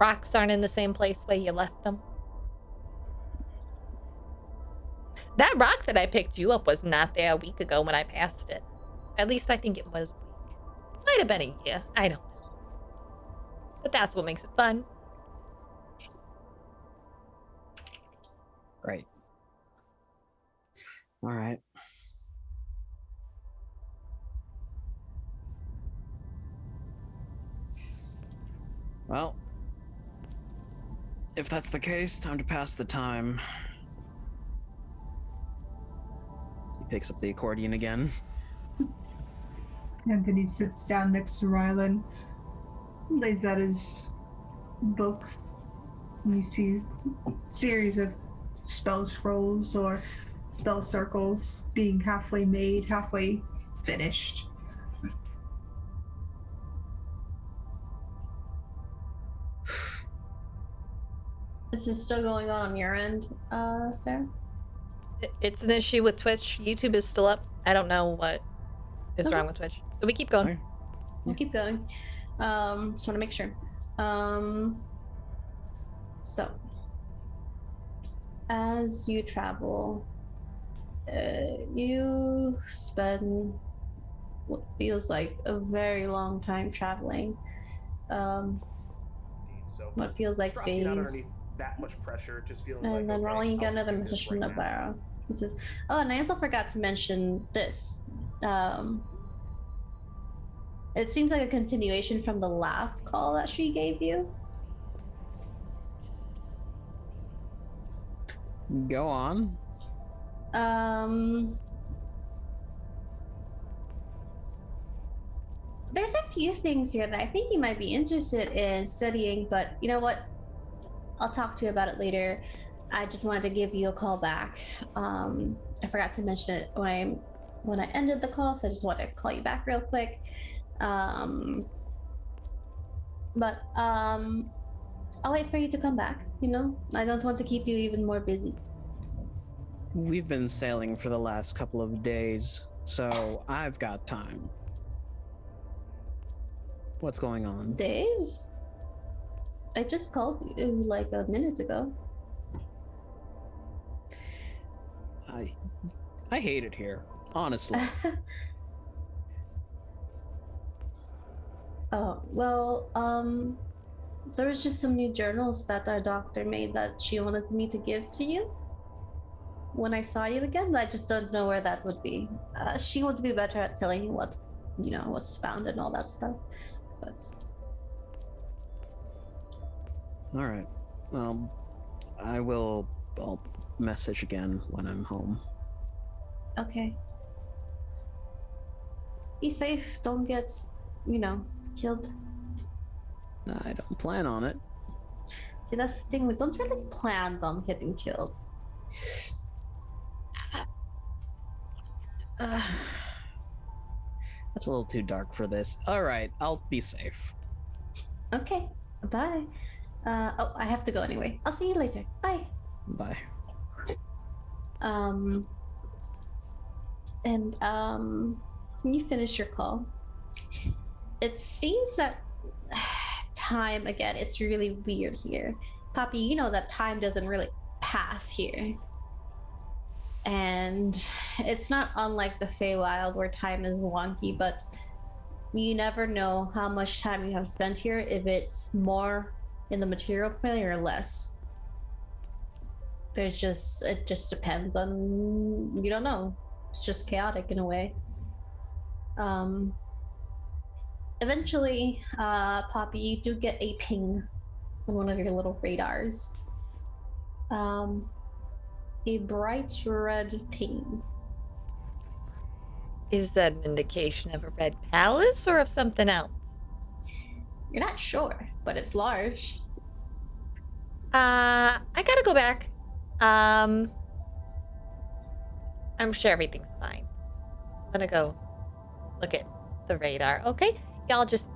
[SPEAKER 1] Rocks aren't in the same place where you left them. That rock that I picked you up was not there a week ago when I passed it. At least I think it was a week. Might have been a year. I don't know. But that's what makes it fun.
[SPEAKER 3] Right. All right. Well, if that's the case, time to pass the time. He picks up the accordion again.
[SPEAKER 4] Anthony sits down next to Rylan, lays out his books, and you see a series of spell scrolls or spell circles being halfway made, halfway finished.
[SPEAKER 2] This is still going on your end, Sarah?
[SPEAKER 1] It's an issue with Twitch. YouTube is still up. I don't know what is
[SPEAKER 2] Okay.
[SPEAKER 1] wrong with Twitch. So we keep going.
[SPEAKER 3] Okay.
[SPEAKER 2] We'll keep going. Just want to make sure. So, as you travel, you spend what feels like a very long time traveling.
[SPEAKER 5] So
[SPEAKER 2] What feels like
[SPEAKER 5] trust me, not underneath
[SPEAKER 2] days.
[SPEAKER 5] that much pressure, just feeling
[SPEAKER 2] And
[SPEAKER 5] like,
[SPEAKER 2] then
[SPEAKER 5] okay,
[SPEAKER 2] Rolling, you got
[SPEAKER 5] I'll
[SPEAKER 2] another
[SPEAKER 5] do
[SPEAKER 2] message
[SPEAKER 5] this
[SPEAKER 2] from
[SPEAKER 5] right now.
[SPEAKER 2] Navarro. It says, "Oh, and I also forgot to mention this. It seems like a continuation from the last call that she gave you.
[SPEAKER 3] Go on.
[SPEAKER 2] There's a few things here that I think you might be interested in studying, but you know what? I'll talk to you about it later. I just wanted to give you a call back. I forgot to mention it when I ended the call, so I just wanted to call you back real quick. I'll wait for you to come back. You know, I don't want to keep you even more busy.
[SPEAKER 3] We've been sailing for the last couple of days, so I've got time. What's going on?
[SPEAKER 2] Days? I just called you like a minute ago.
[SPEAKER 3] I hate it here, honestly.
[SPEAKER 2] Oh, well, there was just some new journals that our doctor made that she wanted me to give to you. When I saw you again, I just don't know where that would be. She would be better at telling you what's found and all that stuff. But
[SPEAKER 3] All right. I'll message again when I'm home.
[SPEAKER 2] okay. Be safe. Don't get, killed.
[SPEAKER 3] I don't plan on it.
[SPEAKER 2] See, that's the thing. We don't really plan on getting killed.
[SPEAKER 3] That's a little too dark for this. All right, I'll be safe.
[SPEAKER 2] Okay. Bye. I have to go anyway. I'll see you later. Bye.
[SPEAKER 3] Bye.
[SPEAKER 2] Can you finish your call? It seems that time again, it's really weird here. Poppy, you know that time doesn't really pass here. And it's not unlike the Feywild where time is wonky, but you never know how much time you have spent here, if it's more in the material plane or less. It just depends on, you don't know. It's just chaotic in a way. Eventually, Poppy, you do get a ping on one of your little radars. A bright red ping.
[SPEAKER 1] Is that an indication of a red palace or of something else?
[SPEAKER 2] You're not sure, but it's large.
[SPEAKER 1] I gotta go back. I'm sure everything's fine. I'm gonna go look at the radar. Okay, y'all just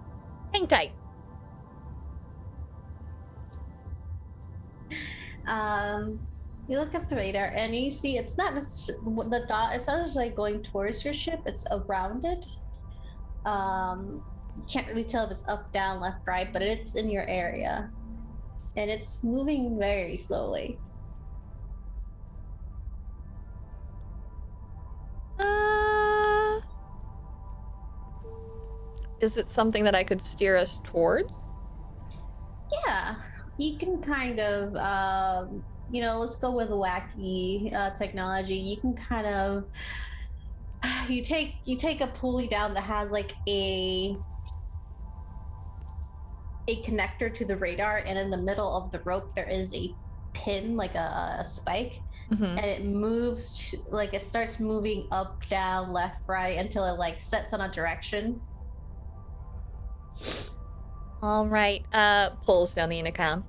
[SPEAKER 1] hang tight.
[SPEAKER 2] You look at the radar and you see it's not the dot. It's not just like going towards your ship. It's around it. You can't really tell if it's up, down, left, right, but it's in your area, and it's moving very slowly.
[SPEAKER 1] Is it something that I could steer us towards?
[SPEAKER 2] Yeah, you can kind of, let's go with wacky technology. You can kind of, you take a pulley down that has like a connector to the radar, and in the middle of the rope there is a pin, like a spike, and it moves like it starts moving up, down, left, right until it like sets on a direction.
[SPEAKER 1] All right, pulls down the intercom.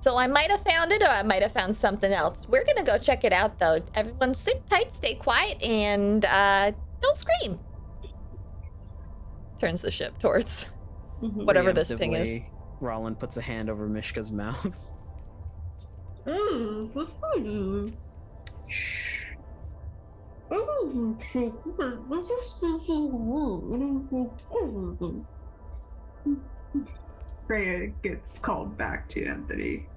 [SPEAKER 1] So I might have found it, or I might have found something else. We're gonna go check it out, though. Everyone sit tight, stay quiet, and don't scream. Turns the ship towards whatever this ping is.
[SPEAKER 3] Roland puts a hand over Mishka's mouth. Shh.
[SPEAKER 4] Freya gets called back to Anthony.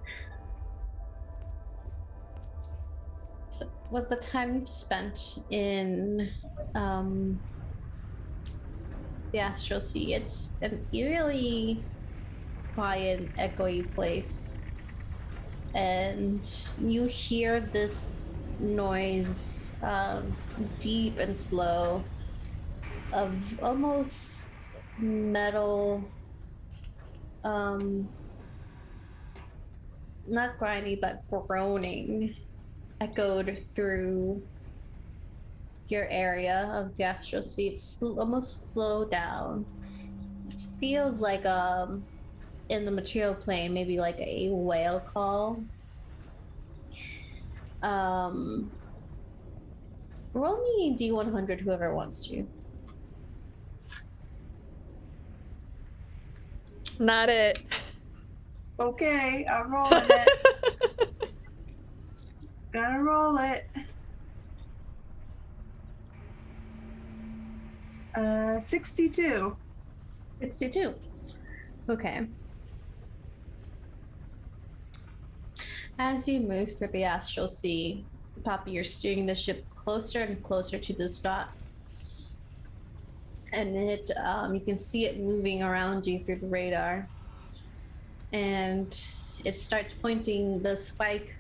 [SPEAKER 2] So, with the time spent in the Astral Sea, it's an eerily quiet, echoey place, and you hear this noise, deep and slow, of almost metal, not grinding but groaning, echoed through your area of the Astral Sea. It's almost slowed down. It feels like in the material plane, maybe like a whale call. Roll me D100, whoever wants to.
[SPEAKER 1] Not it.
[SPEAKER 4] Okay, I'm rolling it. Gotta roll it. 62.
[SPEAKER 2] 62. Okay. As you move through the astral sea, Poppy, you're steering the ship closer and closer to this dot. And you can see it moving around you through the radar. And it starts pointing, the spike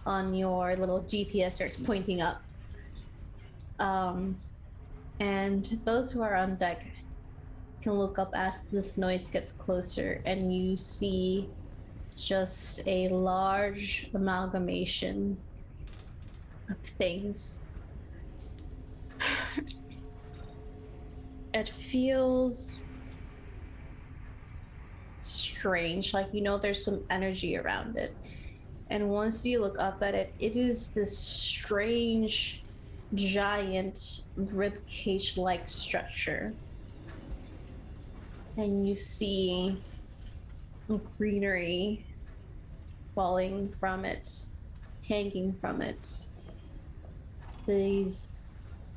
[SPEAKER 2] on your little GPS starts pointing up. And those who are on deck can look up as this noise gets closer, and you see just a large amalgamation of things. It feels strange, like there's some energy around it. And once you look up at it, it is this strange, giant ribcage-like structure. And you see greenery falling from it, hanging from it. These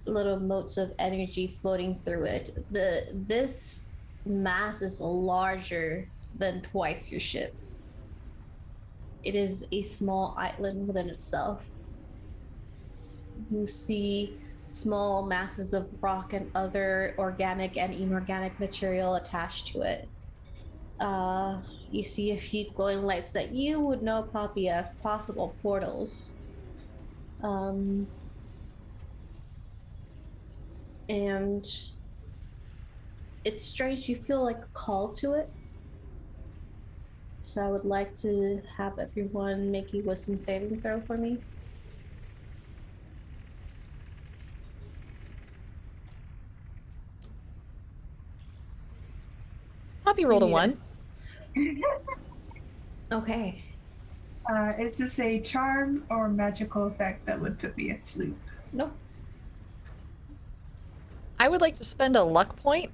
[SPEAKER 2] little motes of energy floating through it. This mass is larger than twice your ship. It is a small island within itself. You see small masses of rock and other organic and inorganic material attached to it. You see a few glowing lights that you would know, Poppy, as possible portals. And it's strange, you feel like a call to it. So I would like to have everyone make a wisdom saving throw for me.
[SPEAKER 1] Poppy rolled a 1.
[SPEAKER 2] Okay.
[SPEAKER 4] Is this a charm or magical effect that would put me asleep?
[SPEAKER 2] Nope.
[SPEAKER 1] I would like to spend a luck point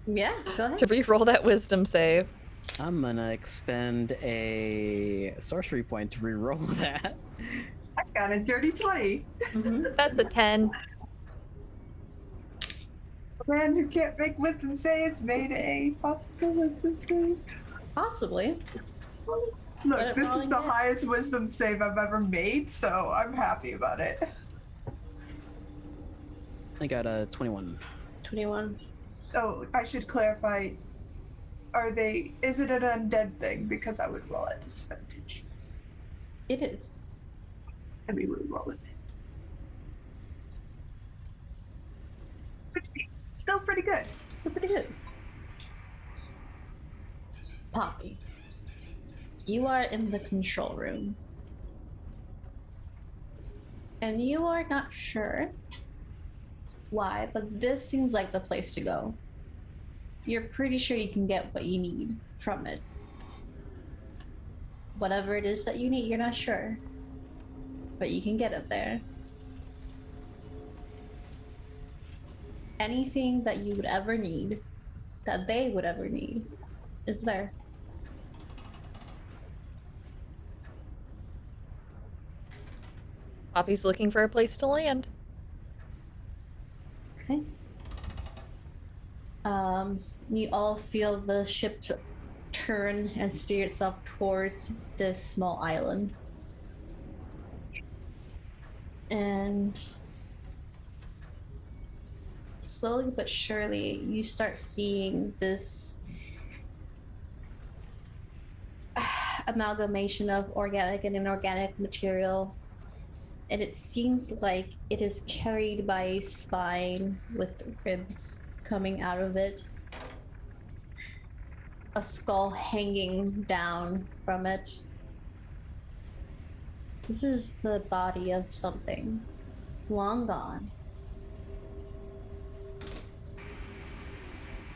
[SPEAKER 2] Yeah, go ahead.
[SPEAKER 1] to re-roll that wisdom save.
[SPEAKER 3] I'm gonna expend a sorcery point to reroll that.
[SPEAKER 4] I got a dirty 20.
[SPEAKER 1] That's a 10.
[SPEAKER 4] A man who can't make wisdom saves made a possible wisdom save.
[SPEAKER 2] Possibly.
[SPEAKER 4] Look, this is the highest wisdom save I've ever made, so I'm happy about it.
[SPEAKER 3] I got a 21.
[SPEAKER 2] 21.
[SPEAKER 4] Oh, I should clarify. Is it an undead thing? Because I would roll at disadvantage.
[SPEAKER 2] It is.
[SPEAKER 4] And we would roll it. 16. Still pretty good.
[SPEAKER 2] So pretty good. Poppy, you are in the control room. And you are not sure why, but this seems like the place to go. You're pretty sure you can get what you need from it. Whatever it is that you need, you're not sure. But you can get it there. Anything that you would ever need, that they would ever need, is there.
[SPEAKER 1] Poppy's looking for a place to land.
[SPEAKER 2] Okay. You all feel the ship turn and steer itself towards this small island. And slowly but surely, you start seeing this amalgamation of organic and inorganic material. And it seems like it is carried by a spine with ribs coming out of it. A skull hanging down from it. This is the body of something long gone.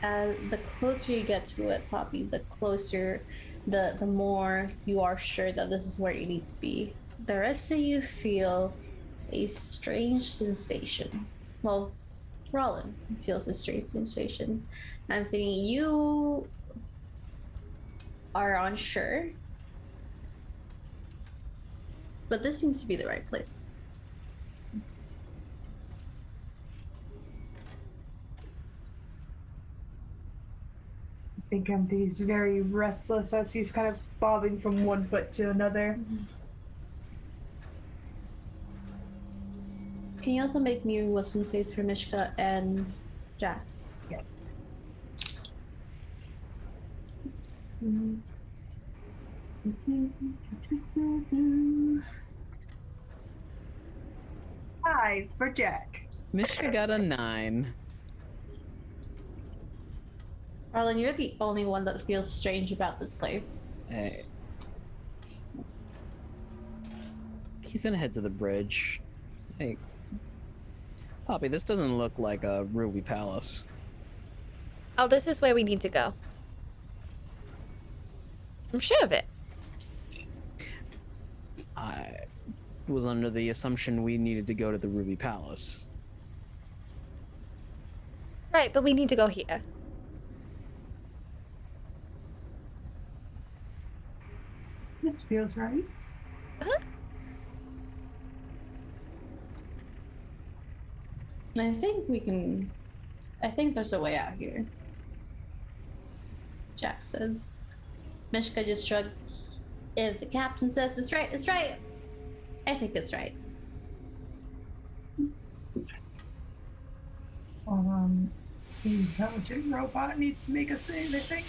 [SPEAKER 2] As the closer you get to it, Poppy, the closer, the more you are sure that this is where you need to be. The rest of you feel a strange sensation. Well, Rollin feels a strange sensation. Anthony, you are unsure. But this seems to be the right place.
[SPEAKER 4] I think Anthony's very restless as he's kind of bobbing from one foot to another.
[SPEAKER 2] Can you also make me wisdom saves for Mishka and Jack?
[SPEAKER 4] Yeah. 5 for Jack.
[SPEAKER 3] Mishka got a 9.
[SPEAKER 2] Arlen, you're the only one that feels strange about this place.
[SPEAKER 3] Hey. He's gonna head to the bridge. Hey. Poppy, this doesn't look like a Ruby Palace.
[SPEAKER 1] Oh, this is where we need to go. I'm sure of it.
[SPEAKER 3] I was under the assumption we needed to go to the Ruby Palace.
[SPEAKER 1] Right, but we need to go here.
[SPEAKER 4] This feels right.
[SPEAKER 1] Uh-huh.
[SPEAKER 2] I think there's a way out here. Jack says. Mishka just shrugs. If the captain says it's right, it's right. I think it's right.
[SPEAKER 4] The intelligent robot needs to make a save, I think.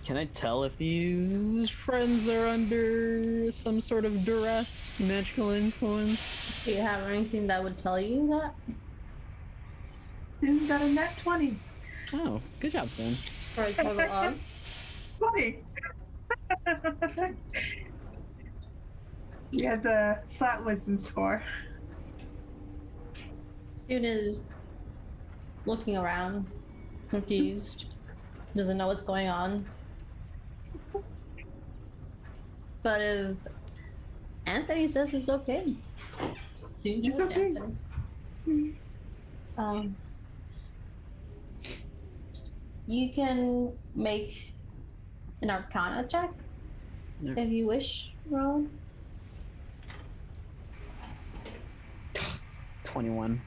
[SPEAKER 3] Can I tell if these friends are under some sort of duress, magical influence?
[SPEAKER 2] Do you have anything that would tell you that?
[SPEAKER 4] Soon got a net 20.
[SPEAKER 3] Oh, good job, Sam.
[SPEAKER 2] For a total of?
[SPEAKER 4] 20! He has a flat wisdom score.
[SPEAKER 2] Soon is looking around, confused, doesn't know what's going on. But if Anthony says it's okay, Soon
[SPEAKER 4] It's
[SPEAKER 2] trust
[SPEAKER 4] okay.
[SPEAKER 2] Anthony. You can make an Arcana check
[SPEAKER 3] No.
[SPEAKER 2] if you wish, Ron.
[SPEAKER 3] 21.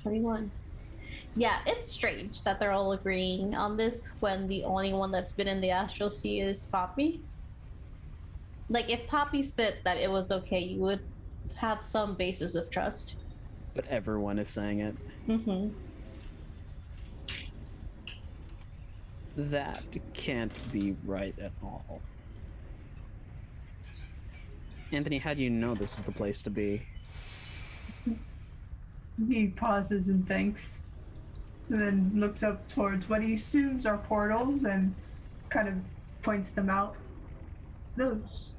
[SPEAKER 2] 21. Yeah, it's strange that they're all agreeing on this when the only one that's been in the Astral Sea is Poppy. Like, if Poppy said that it was okay, you would have some basis of trust.
[SPEAKER 3] But everyone is saying it.
[SPEAKER 2] Mm-hmm.
[SPEAKER 3] That can't be right at all. Anthony, how do you know this is the place to be?
[SPEAKER 4] He pauses and thinks, and then looks up towards what he assumes are portals and kind of points them out. Those.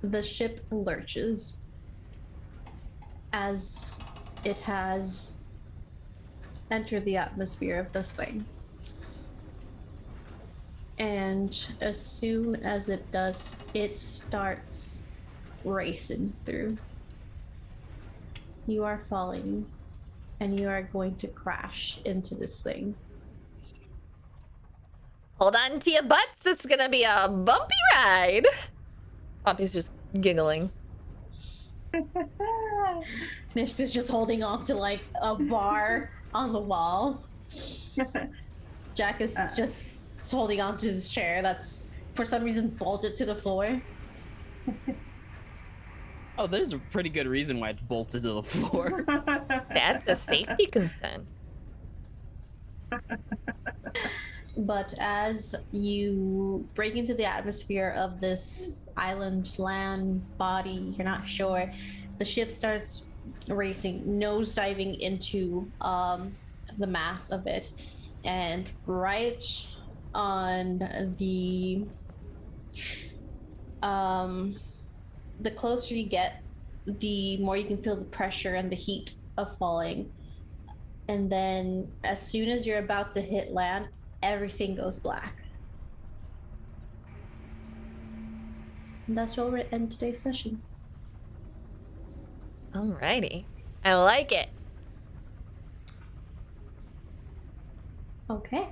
[SPEAKER 2] The ship lurches as it has entered the atmosphere of this thing. And as soon as it does, it starts racing through. You are falling, and you are going to crash into this thing.
[SPEAKER 1] Hold on to your butts. It's gonna be a bumpy ride. Poppy's just giggling.
[SPEAKER 2] Mishka's just holding on to like a bar on the wall. Jack is just holding on to his chair that's for some reason bolted to the floor.
[SPEAKER 3] Oh, there's a pretty good reason why it's bolted to the floor.
[SPEAKER 1] That's a safety concern.
[SPEAKER 2] But as you break into the atmosphere of this island, land, body, you're not sure, the ship starts racing, nosediving into the mass of it. And right on the closer you get, the more you can feel the pressure and the heat of falling. And then as soon as you're about to hit land, everything goes black. And that's where we'll end today's session.
[SPEAKER 1] Alrighty. I like it.
[SPEAKER 2] Okay.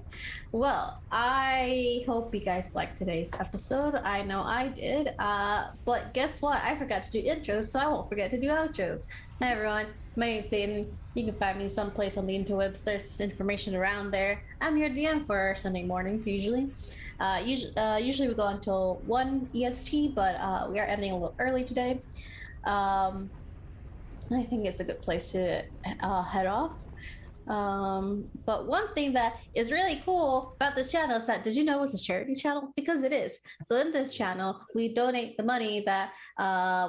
[SPEAKER 2] Well, I hope you guys liked today's episode. I know I did. But guess what? I forgot to do intros, so I won't forget to do outros. Hi, everyone. My name's Satan. You can find me someplace on the interwebs. There's information around there. I'm your DM for Sunday mornings, usually. Usually we go until 1 EST, but we are ending a little early today. I think it's a good place to head off. But one thing that is really cool about this channel is that, did you know it's a charity channel? Because it is. So in this channel, we donate the money that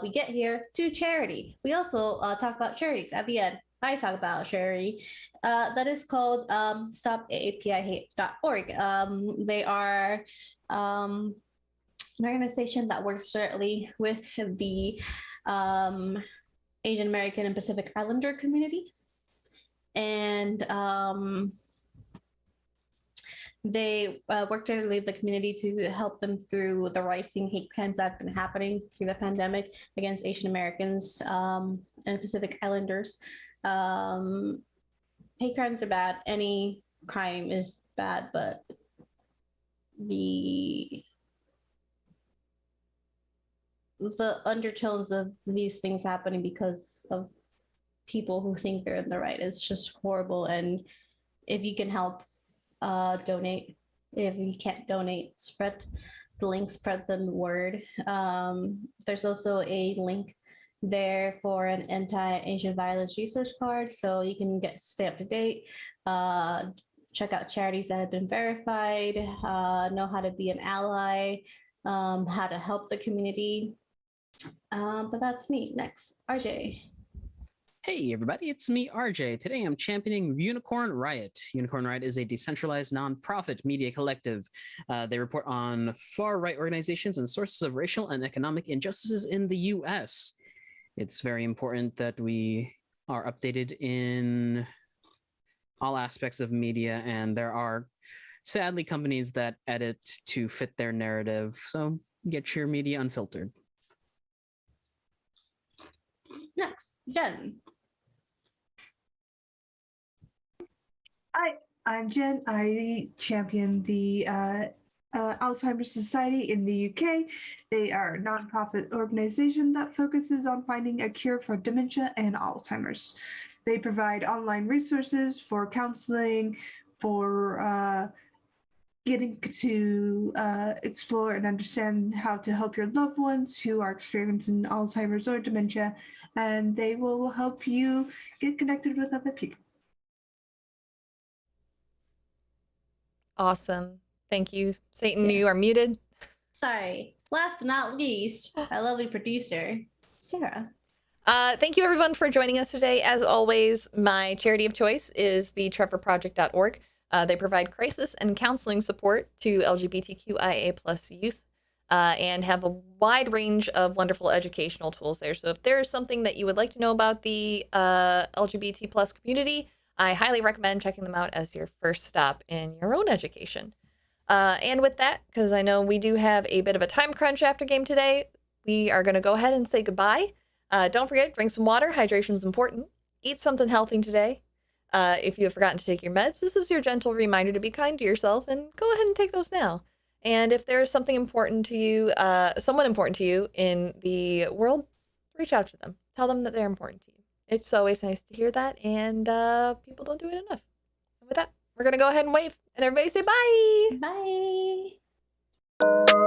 [SPEAKER 2] we get here to charity. We also talk about charities at the end. I talk about a charity that is called StopAAPIHate.org. They are an organization that works directly with the Asian American and Pacific Islander community. And they work to lead the community to help them through the rising hate crimes that have been happening through the pandemic against Asian Americans and Pacific Islanders. Hate crimes are bad. Any crime is bad, but the undertones of these things happening because of people who think they're in the right is just horrible. And if you can help, donate. If you can't donate, spread the link, spread the word. There's also a link there for an anti-Asian violence resource card, so you can stay up to date, check out charities that have been verified, know how to be an ally, how to help the community. But that's me. Next, RJ.
[SPEAKER 3] Hey everybody, it's me, RJ. Today I'm championing Unicorn Riot. Unicorn Riot is a decentralized nonprofit media collective. They report on far-right organizations and sources of racial and economic injustices in the US. It's very important that we are updated in all aspects of media, and there are sadly companies that edit to fit their narrative, so get your media unfiltered.
[SPEAKER 2] Next, Jen.
[SPEAKER 4] Hi, I'm Jen. I champion the Alzheimer's Society in the UK. They are a nonprofit organization that focuses on finding a cure for dementia and Alzheimer's. They provide online resources for counseling, for getting to explore and understand how to help your loved ones who are experiencing Alzheimer's or dementia, and they will help you get connected with other people.
[SPEAKER 1] Awesome. Thank you. Satan,
[SPEAKER 2] Yeah.
[SPEAKER 1] you are muted.
[SPEAKER 2] Sorry. Last but not least, our lovely producer, Sarah.
[SPEAKER 1] Thank you everyone for joining us today. As always, my charity of choice is the trevorproject.org. They provide crisis and counseling support to LGBTQIA+ youth and have a wide range of wonderful educational tools there. So if there's something that you would like to know about the LGBT+ community, I highly recommend checking them out as your first stop in your own education. And with that, because I know we do have a bit of a time crunch after game today, we are going to go ahead and say goodbye. Don't forget, drink some water. Hydration is important. Eat something healthy today. If you have forgotten to take your meds, this is your gentle reminder to be kind to yourself, and go ahead and take those now. And if there's something important to you, someone important to you in the world, reach out to them. Tell them that they're important to you. It's always nice to hear that, and people don't do it enough. And with that, we're going to go ahead and wave, and everybody say bye!
[SPEAKER 2] Bye.